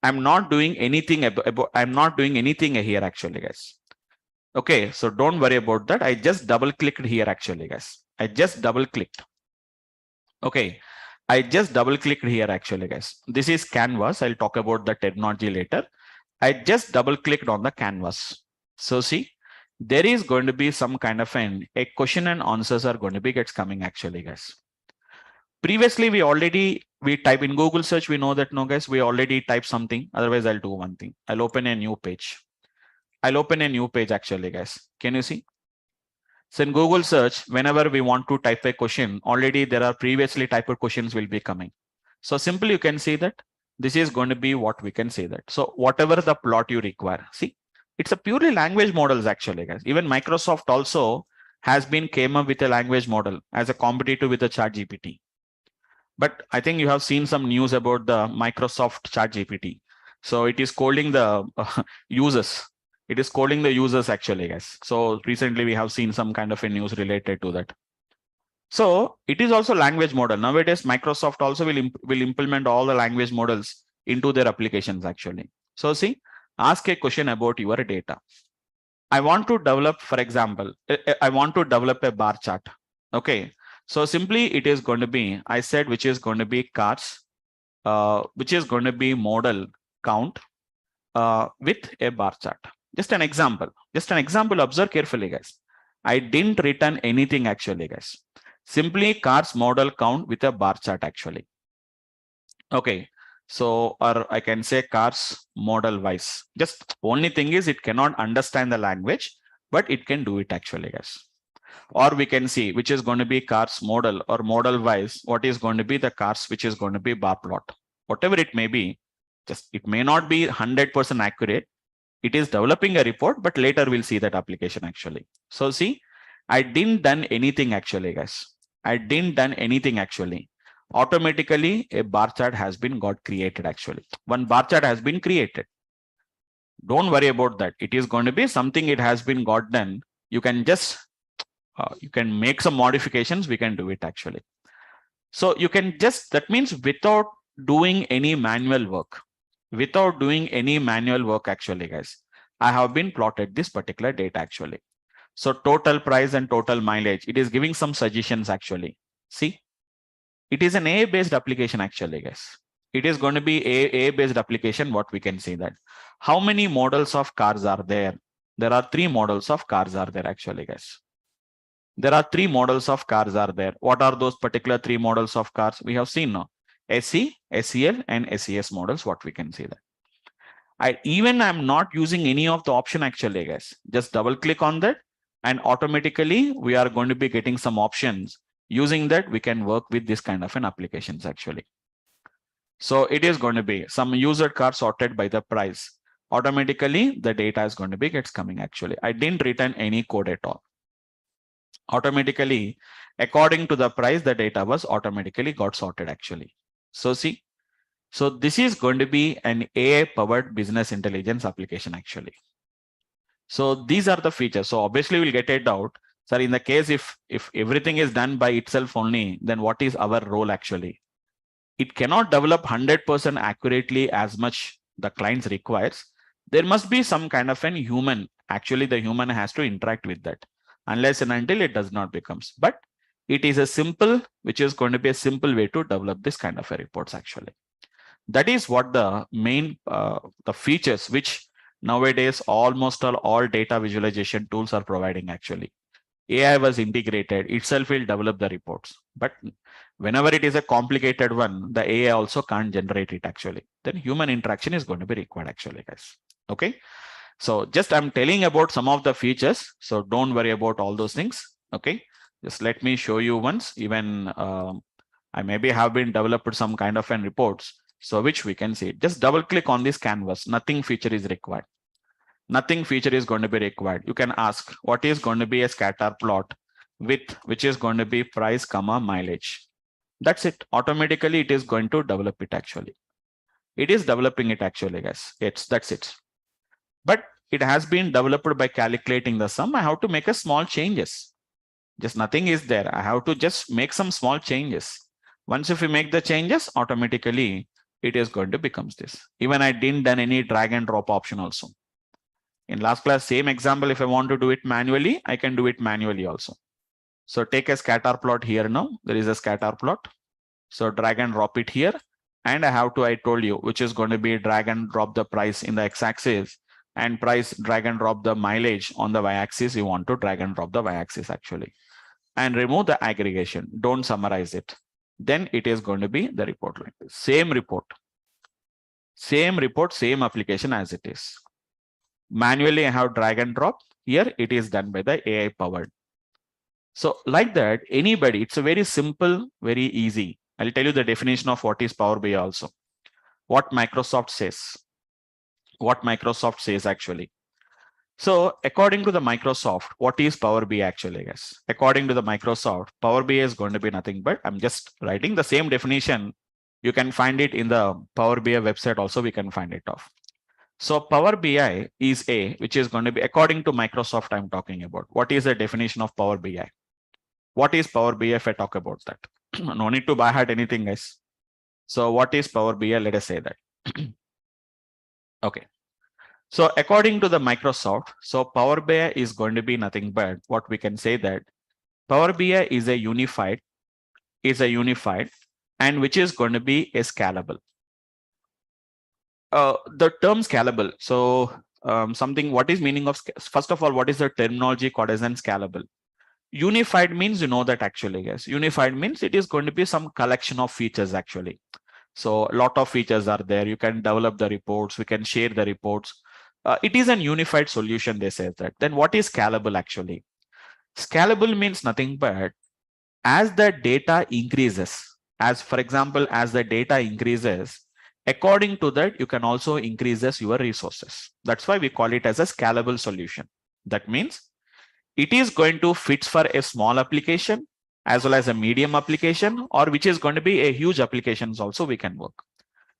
I'm not doing anything I'm not doing anything here actually, guys. Okay, so don't worry about that. I just double clicked here actually, guys. I just double clicked. Okay, I just double clicked here actually, guys. This is canvas. I'll talk about the terminology later. I just double clicked on the canvas. So see, there is going to be some kind of a question and answers are going to be gets coming actually, guys. Previously, we type in Google search. We know that, no, guys, we already type something. Otherwise, I'll do one thing. I'll open a new page. I'll open a new page actually, guys. Can you see? So in Google search, whenever we want to type a question, already there are previously typed questions will be coming. So simply you can see that this is going to be what we can say that. So whatever the plot you require, see, it's a purely language models actually, guys. Even Microsoft also has been came up with a language model as a competitor with the Chat GPT. But I think you have seen some news about the Microsoft Chat GPT. So it is scolding the users. It is scolding the users actually, guys. So recently we have seen some kind of a news related to that. So it is also language model. Nowadays, Microsoft also will implement all the language models into their applications actually. So see, ask a question about your data. I want to develop, for example, I want to develop a bar chart. Okay. So simply it is going to be, I said, which is going to be cars, which is going to be model count with a bar chart. Just an example. Observe carefully, guys. I didn't return anything actually, guys. Simply cars model count with a bar chart actually. Okay. So, or I can say cars model wise. Just only thing is it cannot understand the language, but it can do it actually, guys. Or we can see which is going to be cars model or model wise, what is going to be the cars, which is going to be bar plot, whatever it may be. Just it may not be 100% accurate. It is developing a report, but later we'll see that application actually. So see, I didn't done anything actually, guys. I didn't done anything actually. Automatically a bar chart has been got created actually. One bar chart has been created. Don't worry about that. It is going to be something it has been got done. You can just you can make some modifications. We can do it actually. So you can just, that means without doing any manual work, without doing any manual work actually, guys, I have been plotted this particular data actually. So total price and total mileage, it is giving some suggestions actually. See, it is an A based application actually, guys. It is going to be A based application. What we can see that how many models of cars are there? There are 3 models of cars are there actually, guys. There are 3 models of cars are there. What are those particular 3 models of cars? We have seen now SC, SCL and SCS models. What we can see that. I'm not using any of the option actually, guys. Just double click on that and automatically we are going to be getting some options. Using that, we can work with this kind of an applications actually. So it is going to be some user car sorted by the price. Automatically, the data is going to be gets coming actually. I didn't return any code at all. Automatically, according to the price, the data was automatically got sorted actually. So see, so this is going to be an AI powered business intelligence application actually. So these are the features. So obviously we'll get it out. Sir, in the case if everything is done by itself only, then what is our role actually? It cannot develop 100% accurately as much the clients requires. There must be some kind of an human. Actually, the human has to interact with that. Unless and until it does not becomes. But it is a simple, which is going to be a simple way to develop this kind of a reports actually. That is what the main the features which nowadays almost all data visualization tools are providing actually. AI was integrated, itself will develop the reports. But whenever it is a complicated one, the AI also can't generate it actually. Then human interaction is going to be required actually, guys. Okay. So just I'm telling about some of the features. So don't worry about all those things. Okay. Just let me show you once. Even I maybe have been developed some kind of an reports. So which we can see. Just double click on this canvas. Nothing feature is required. Nothing feature is going to be required. You can ask what is going to be a scatter plot with which is going to be price comma mileage. That's it. Automatically it is going to develop it actually. It is developing it actually, guys. That's it. But it has been developed by calculating the sum. I have to make a small changes. Just nothing is there. I have to just make some small changes. Once if we make the changes, automatically it is going to becomes this. Even I didn't done any drag and drop option also. In last class, same example, if I want to do it manually, I can do it manually also. So take a scatter plot here now. There is a scatter plot. So drag and drop it here. And I have to, I told you, which is going to be drag and drop the price in the x-axis and price drag and drop the mileage on the y-axis. You want to drag and drop the y-axis actually. And remove the aggregation. Don't summarize it. Then it is going to be the report like this. Same report, same application as it is. Manually, I have drag and drop. Here it is done by the AI powered. So like that, anybody, it's a very simple, very easy. I'll tell you the definition of what is Power BI also. What Microsoft says. What Microsoft says actually. So according to the Microsoft, what is Power BI actually, guys? According to the Microsoft, Power BI is going to be nothing but, I'm just writing the same definition. You can find it in the Power BI website also, we can find it off. So Power BI is which is going to be according to Microsoft I'm talking about. What is the definition of Power BI? What is Power BI if I talk about that? No need to buy heart anything, guys. So what is Power BI? Let us say that. Okay. So according to the Microsoft, so Power BI is going to be nothing but what we can say that Power BI is a unified and which is going to be a scalable. The term scalable. So something, what is meaning of, first of all, what is the terminology called as an scalable? Unified means, you know that actually, guys. Unified means it is going to be some collection of features actually. So a lot of features are there. You can develop the reports. We can share the reports. It is an unified solution, they say that. Then what is scalable actually? Scalable means nothing but as the data increases, as for example, as the data increases, according to that, you can also increases your resources. That's why we call it as a scalable solution. That means it is going to fit for a small application as well as a medium application, or which is going to be a huge applications also we can work.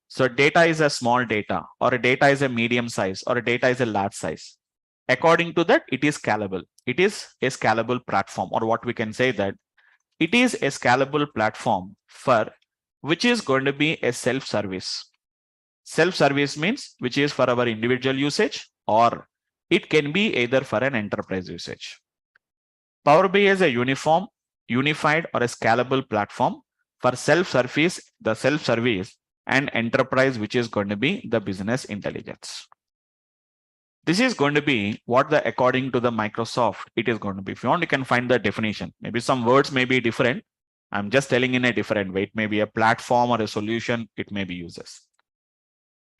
So data is a small data, or a data is a medium size, or a data is a large size. According to that, it is scalable. It is a scalable platform, or what we can say that it is a scalable platform for which is going to be a self-service. Self-service means which is for our individual usage, or it can be either for an enterprise usage. Power BI is a unified or a scalable platform for self-service, the self-service, and enterprise, which is going to be the business intelligence. This is going to be what the according to the Microsoft it is going to be. If you want, you can find the definition. Maybe some words may be different. I'm just telling in a different way. It may be a platform or a solution. It may be uses.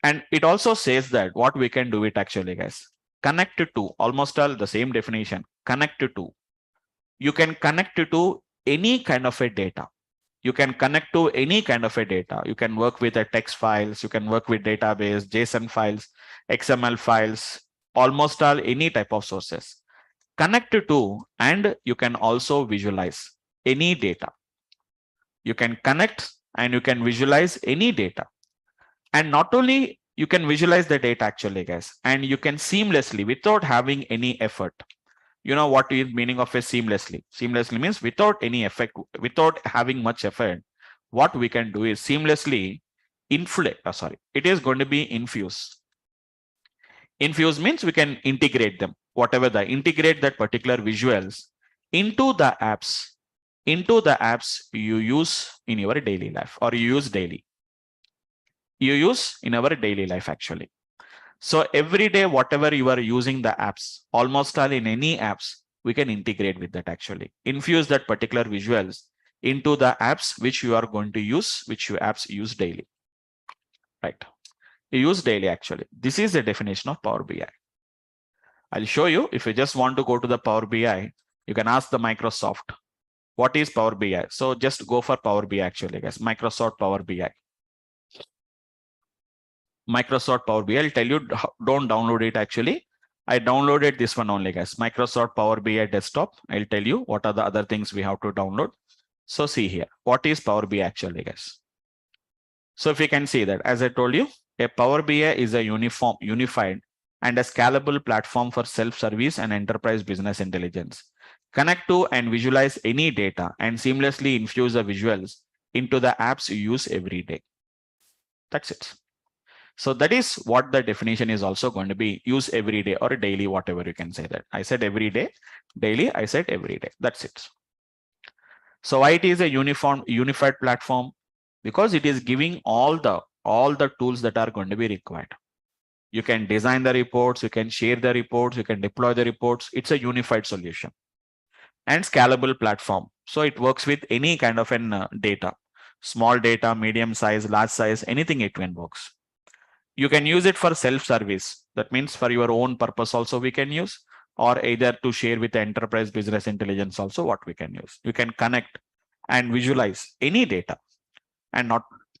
And it also says that what we can do it actually, guys. Connect to almost all the same definition. Connect to. You can connect to any kind of a data. You can connect to any kind of a data. You can work with a text files. You can work with database, JSON files, XML files, almost all any type of sources. Connect to, and you can also visualize any data. You can connect and you can visualize any data. And not only you can visualize the data actually, guys, and you can seamlessly without having any effort. You know what is meaning of a seamlessly? Seamlessly means without any effect, without having much effort. What we can do is seamlessly it is going to be infuse. Infuse means we can integrate them, integrate that particular visuals into the apps you use in your daily life, or you use daily. You use in our daily life actually. So every day, whatever you are using the apps, almost all in any apps, we can integrate with that actually. Infuse that particular visuals into the apps which you are going to use, which your apps use daily. Right. You use daily actually. This is the definition of Power BI. I'll show you. If you just want to go to the Power BI, you can ask the Microsoft, what is Power BI? So just go for Power BI actually, guys. Microsoft Power BI. Microsoft Power BI. I'll tell you, don't download it actually. I downloaded this one only, guys. Microsoft Power BI desktop. I'll tell you what are the other things we have to download. So see here, what is Power BI actually, guys? So if you can see that, as I told you, a Power BI is a unified and a scalable platform for self-service and enterprise business intelligence. Connect to and visualize any data and seamlessly infuse the visuals into the apps you use every day. That's it. So that is what the definition is also going to be. Use every day or daily, whatever you can say that. I said every day, daily, I said every day. That's it. So why it is a unified platform? Because it is giving all the tools that are going to be required. You can design the reports, you can share the reports, you can deploy the reports. It's a unified solution. And scalable platform. So it works with any kind of an data, small data, medium size, large size, anything it can works. You can use it for self-service. That means for your own purpose also we can use, or either to share with the enterprise business intelligence also what we can use. You can connect and visualize any data. And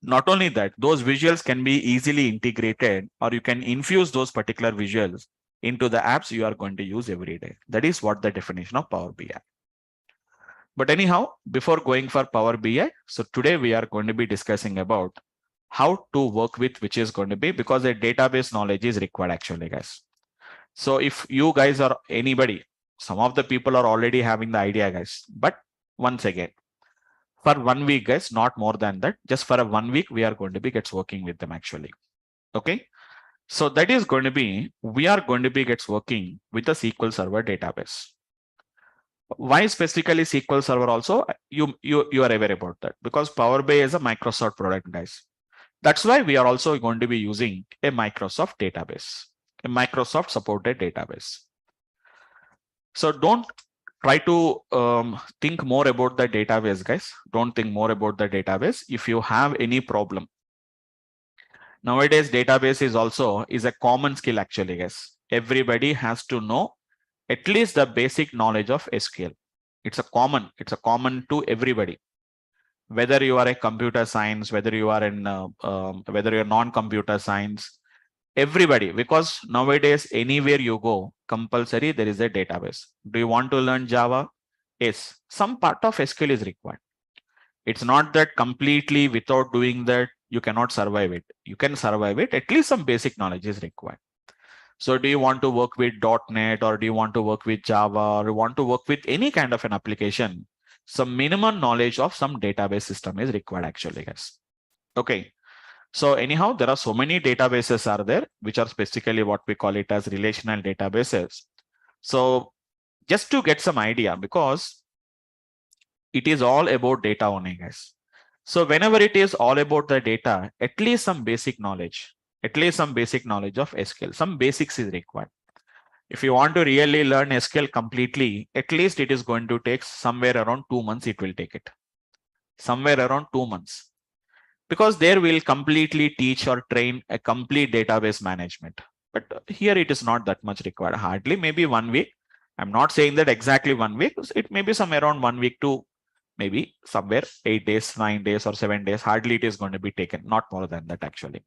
not only that, those visuals can be easily integrated, or you can infuse those particular visuals into the apps you are going to use every day. That is what the definition of Power BI. But anyhow, before going for Power BI, so today we are going to be discussing about how to work with, which is going to be, because a database knowledge is required actually, guys. So if you guys or anybody, some of the people are already having the idea, guys. But once again, for 1 week, guys, not more than that, just for a 1 week, we are going to be working with them actually. Okay. So that is going to be, we are going to be working with the SQL Server database. Why specifically SQL Server also? You are aware about that, because Power BI is a Microsoft product, guys. That's why we are also going to be using a Microsoft database, a Microsoft supported database. So don't try to think more about the database, guys. Don't think more about the database. If you have any problem, nowadays database is a common skill actually, guys. Everybody has to know at least the basic knowledge of SQL. It's a common to everybody. Whether you are a computer science, whether you are in whether you're non-computer science, everybody, because nowadays anywhere you go, compulsory there is a database. Do you want to learn Java? Yes, some part of SQL is required. It's not that completely without doing that you cannot survive it. You can survive it. At least some basic knowledge is required. So do you want to work with .NET, or do you want to work with Java, or you want to work with any kind of an application? Some minimum knowledge of some database system is required actually, guys. Okay. So anyhow, there are so many databases are there, which are specifically what we call it as relational databases. So just to get some idea, because it is all about data only, guys. So whenever it is all about the data, at least some basic knowledge of SQL, some basics is required. If you want to really learn SQL completely, at least it is going to take somewhere around 2 months. It will take it somewhere around 2 months, because there will completely teach or train a complete database management. But here it is not that much required. Hardly maybe 1 week. I'm not saying that exactly 1 week. It may be somewhere around 1 week to maybe somewhere 8 days, 9 days, or 7 days. Hardly it is going to be taken. Not more than that actually.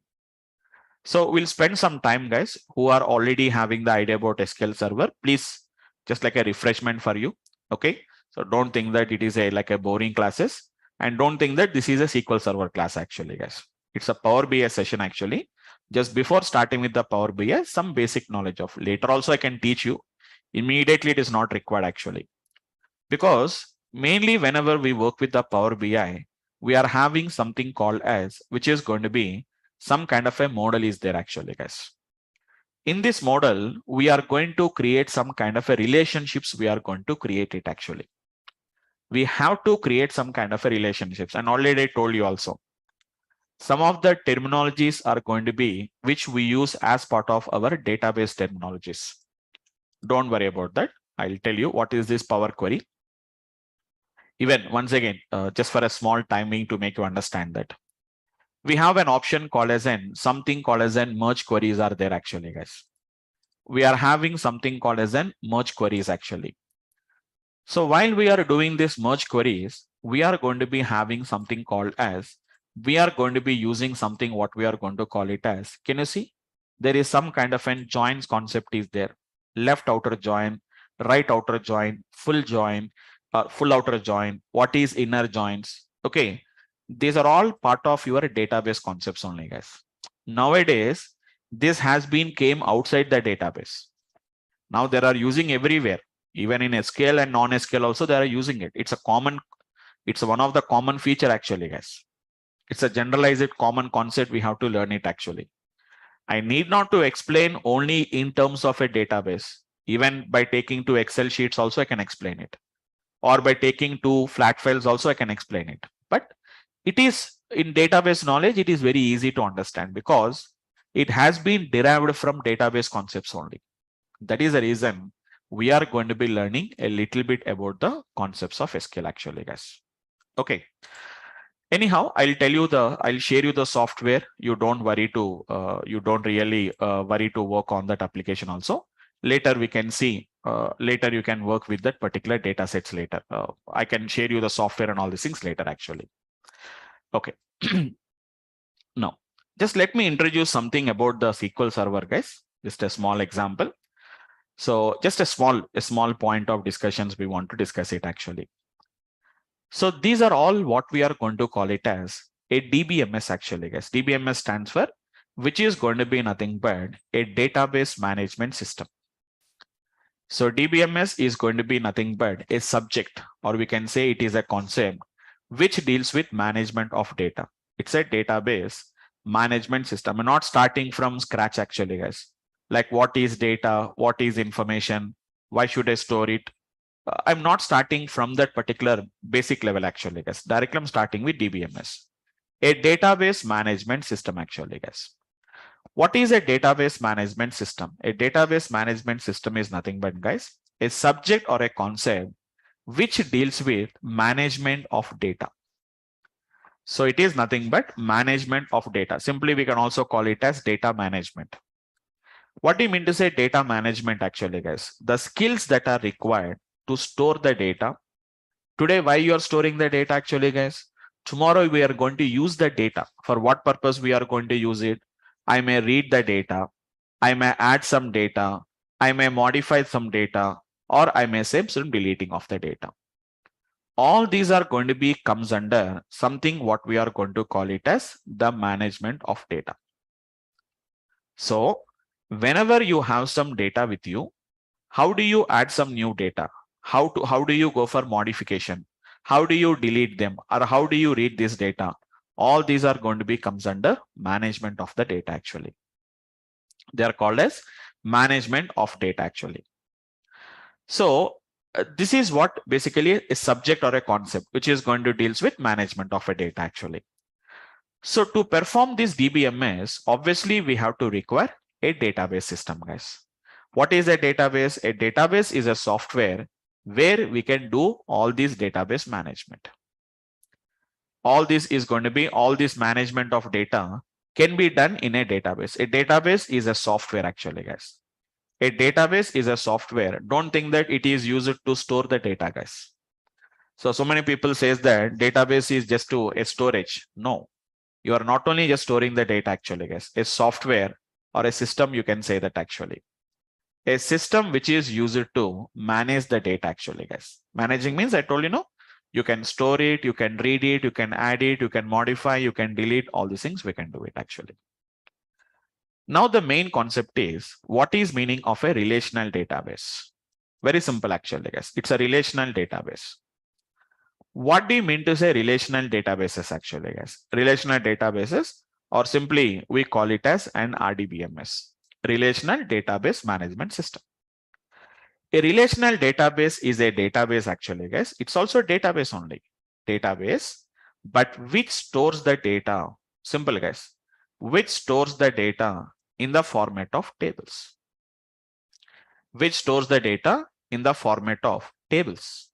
So we'll spend some time, guys, who are already having the idea about SQL Server. Please, just like a refreshment for you. Okay. So don't think that it is like a boring classes, and don't think that this is a SQL Server class actually, guys. It's a Power BI session actually. Just before starting with the Power BI, some basic knowledge of. Later also I can teach you. Immediately it is not required actually, because mainly whenever we work with the Power BI, we are having something called as, which is going to be some kind of a model is there actually, guys. In this model, we are going to create some kind of a relationships. We are going to create it actually. We have to create some kind of a relationships. And already I told you also, some of the terminologies are going to be which we use as part of our database terminologies. Don't worry about that. I'll tell you what is this Power Query. Even once again, just for a small timing to make you understand that. We have an option called as something called as merge queries are there actually, guys. We are having something called as merge queries actually. So while we are doing this merge queries, we are going to be having something called as, we are going to be using something what we are going to call it as, can you see? There is some kind of an joins concept is there. Left outer join, right outer join, full join, full outer join, what is inner joins. Okay. These are all part of your database concepts only, guys. Nowadays, this has been came outside the database. Now they are using everywhere, even in SQL and non-SQL also they are using it. It's one of the common feature actually, guys. It's a generalized common concept. We have to learn it actually. I need not to explain only in terms of a database. Even by taking two Excel sheets also I can explain it. Or by taking two flat files also I can explain it. But it is in database knowledge, it is very easy to understand because it has been derived from database concepts only. That is the reason we are going to be learning a little bit about the concepts of SQL actually, guys. Okay. Anyhow, I'll share you the software. You don't worry to, you don't really worry to work on that application also. Later we can see, later you can work with that particular data sets later. I can share you the software and all these things later actually. Okay. Now, just let me introduce something about the SQL Server, guys. Just a small example. So just a small point of discussions we want to discuss it actually. So these are all what we are going to call it as a DBMS actually, guys. DBMS stands for, which is going to be nothing but a database management system. So DBMS is going to be nothing but a subject, or we can say it is a concept which deals with management of data. It's a database management system. We're not starting from scratch actually, guys. Like what is data, what is information, why should I store it? I'm not starting from that particular basic level actually, guys. Directly I'm starting with DBMS, a database management system actually, guys. What is a database management system? A database management system is nothing but, guys, a subject or a concept which deals with management of data. So it is nothing but management of data. Simply, we can also call it as data management. What do you mean to say data management actually, guys? The skills that are required to store the data. Today, why you are storing the data actually, guys? Tomorrow, we are going to use the data. For what purpose we are going to use it? I may read the data. I may add some data. I may modify some data, or I may say some deleting of the data. All these are going to be comes under something what we are going to call it as the management of data. So whenever you have some data with you, how do you add some new data? How do you go for modification? How do you delete them? Or how do you read this data? All these are going to be comes under management of the data actually. They are called as management of data actually. So this is what basically a subject or a concept which is going to deals with management of a data actually. So to perform this DBMS, obviously we have to require a database system, guys. What is a database? A database is a software where we can do all these database management. All this is going to be all this management of data can be done in a database. A database is a software actually, guys. A database is a software. Don't think that it is used to store the data, guys. So many people says that database is just to a storage. No, you are not only just storing the data actually, guys. A software or a system, you can say that actually. A system which is used to manage the data actually, guys. Managing means I told you, no, you can store it, you can read it, you can add it, you can modify, you can delete all these things. We can do it actually. Now the main concept is what is meaning of a relational database? Very simple actually, guys. It's a relational database. What do you mean to say relational databases actually, guys? Relational databases, or simply we call it as an RDBMS, Relational Database Management System. A relational database is a database actually, guys. It's also a database only. Database, but which stores the data, simple guys, which stores the data in the format of tables. Which stores the data in the format of tables.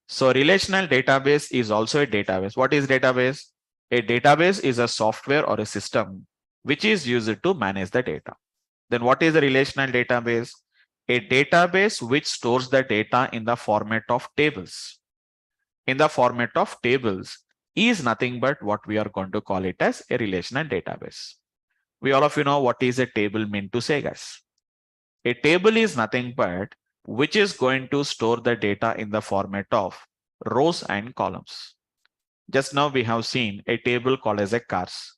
So relational database is also a database. What is database? A database is a software or a system which is used to manage the data. Then what is a relational database? A database which stores the data in the format of tables. In the format of tables is nothing but what we are going to call it as a relational database. We all of you know what is a table meant to say, guys. A table is nothing but which is going to store the data in the format of rows and columns. Just now we have seen a table called as a cars.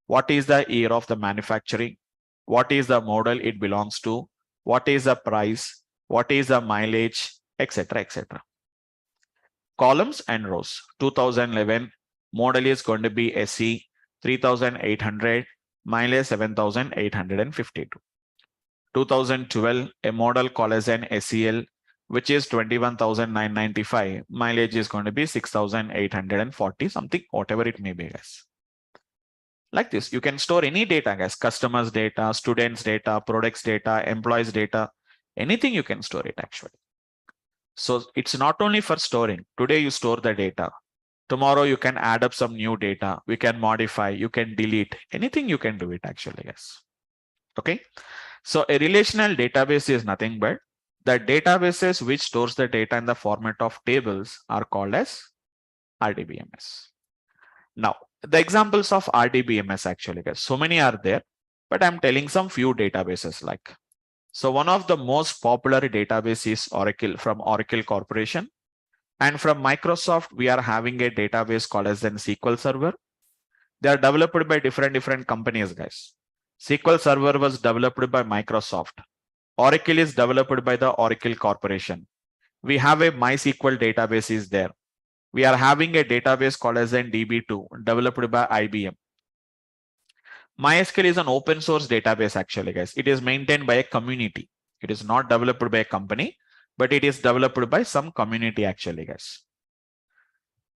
What is the year of the manufacturing? What is the model it belongs to? What is the price? What is the mileage, etc., etc. Columns and rows. 2011 model is going to be SE 3800, mileage 7852. 2012 a model called as an SEL, which is 21,995. Mileage is going to be 6,840 something, whatever it may be, guys. Like this, you can store any data, guys. Customers data, students data, products data, employees data, anything you can store it actually. So it's not only for storing. Today you store the data. Tomorrow you can add up some new data. We can modify, you can delete, anything you can do it actually, guys. Okay. So a relational database is nothing but the databases which stores the data in the format of tables are called as RDBMS. Now, the examples of RDBMS actually, guys, so many are there, but I'm telling some few databases like. So one of the most popular database is Oracle from Oracle Corporation. And from Microsoft, we are having a database called as an SQL Server. They are developed by different companies, guys. SQL Server was developed by Microsoft. Oracle is developed by the Oracle Corporation. We have a MySQL database is there. We are having a database called as an DB2 developed by IBM. MySQL is an open source database actually, guys. It is maintained by a community. It is not developed by a company, but it is developed by some community actually, guys.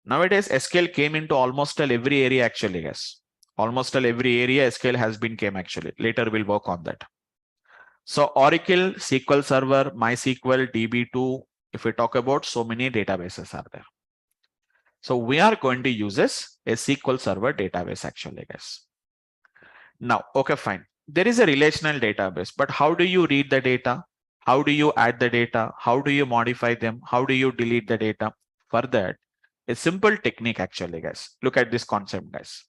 Nowadays, SQL came into almost every area actually, guys. Almost every area SQL has been came actually. Later we'll work on that. So Oracle, SQL Server, MySQL, DB2, if we talk about, so many databases are there. So we are going to use this a SQL Server database actually, guys. Now, okay, fine. There is a relational database, but how do you read the data? How do you add the data? How do you modify them? How do you delete the data? For that, a simple technique actually, guys. Look at this concept, guys.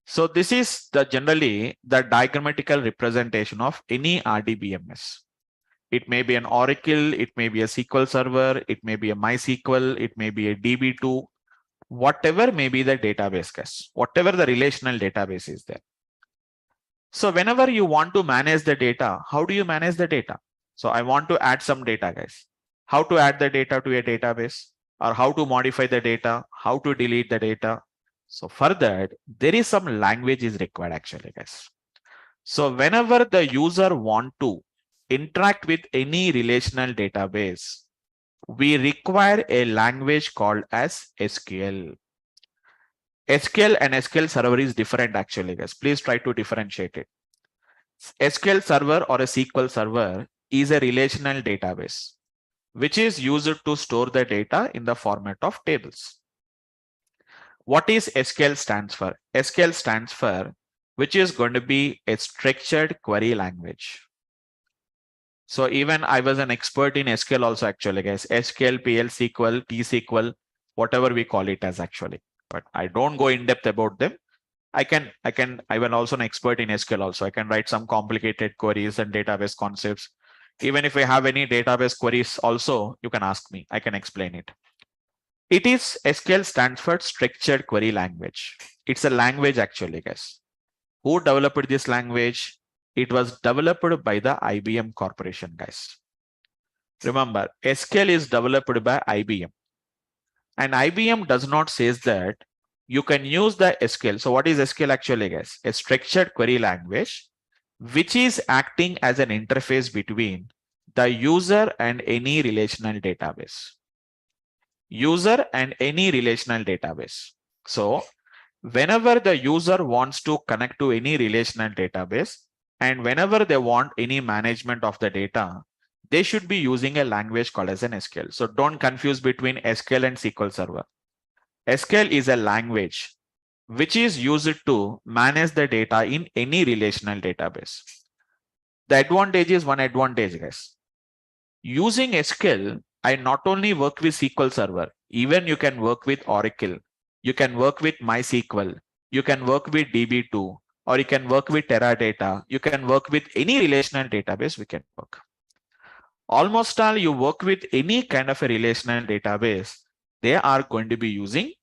So this is the generally the diagrammatical representation of any RDBMS. It may be an Oracle, it may be a SQL Server, it may be a MySQL, it may be a DB2, whatever may be the database, guys, whatever the relational database is there. So whenever you want to manage the data, how do you manage the data? So I want to add some data, guys. How to add the data to a database, or how to modify the data, how to delete the data. So for that, there is some language is required actually, guys. So whenever the user want to interact with any relational database, we require a language called as SQL. SQL and SQL Server is different actually, guys. Please try to differentiate it. SQL Server or a SQL Server is a relational database, which is used to store the data in the format of tables. What is SQL stands for? SQL stands for, which is going to be a structured query language. So even I was an expert in SQL also actually, guys. SQL, PL SQL, T-SQL, whatever we call it as actually. But I don't go in depth about them. I was also an expert in SQL also. I can write some complicated queries and database concepts. Even if we have any database queries also, you can ask me. I can explain it. It is SQL stands for structured query language. It's a language actually, guys. Who developed this language? It was developed by the IBM Corporation, guys. Remember, SQL is developed by IBM. And IBM does not say that you can use the SQL. So what is SQL actually, guys? A structured query language, which is acting as an interface between the user and any relational database. User and any relational database. So whenever the user wants to connect to any relational database, and whenever they want any management of the data, they should be using a language called as an SQL. So don't confuse between SQL and SQL Server. SQL is a language which is used to manage the data in any relational database. The advantage is one advantage, guys. Using SQL, I not only work with SQL Server, even you can work with Oracle, you can work with MySQL, you can work with DB2, or you can work with Teradata, you can work with any relational database we can work. Almost all you work with any kind of a relational database, they are going to be using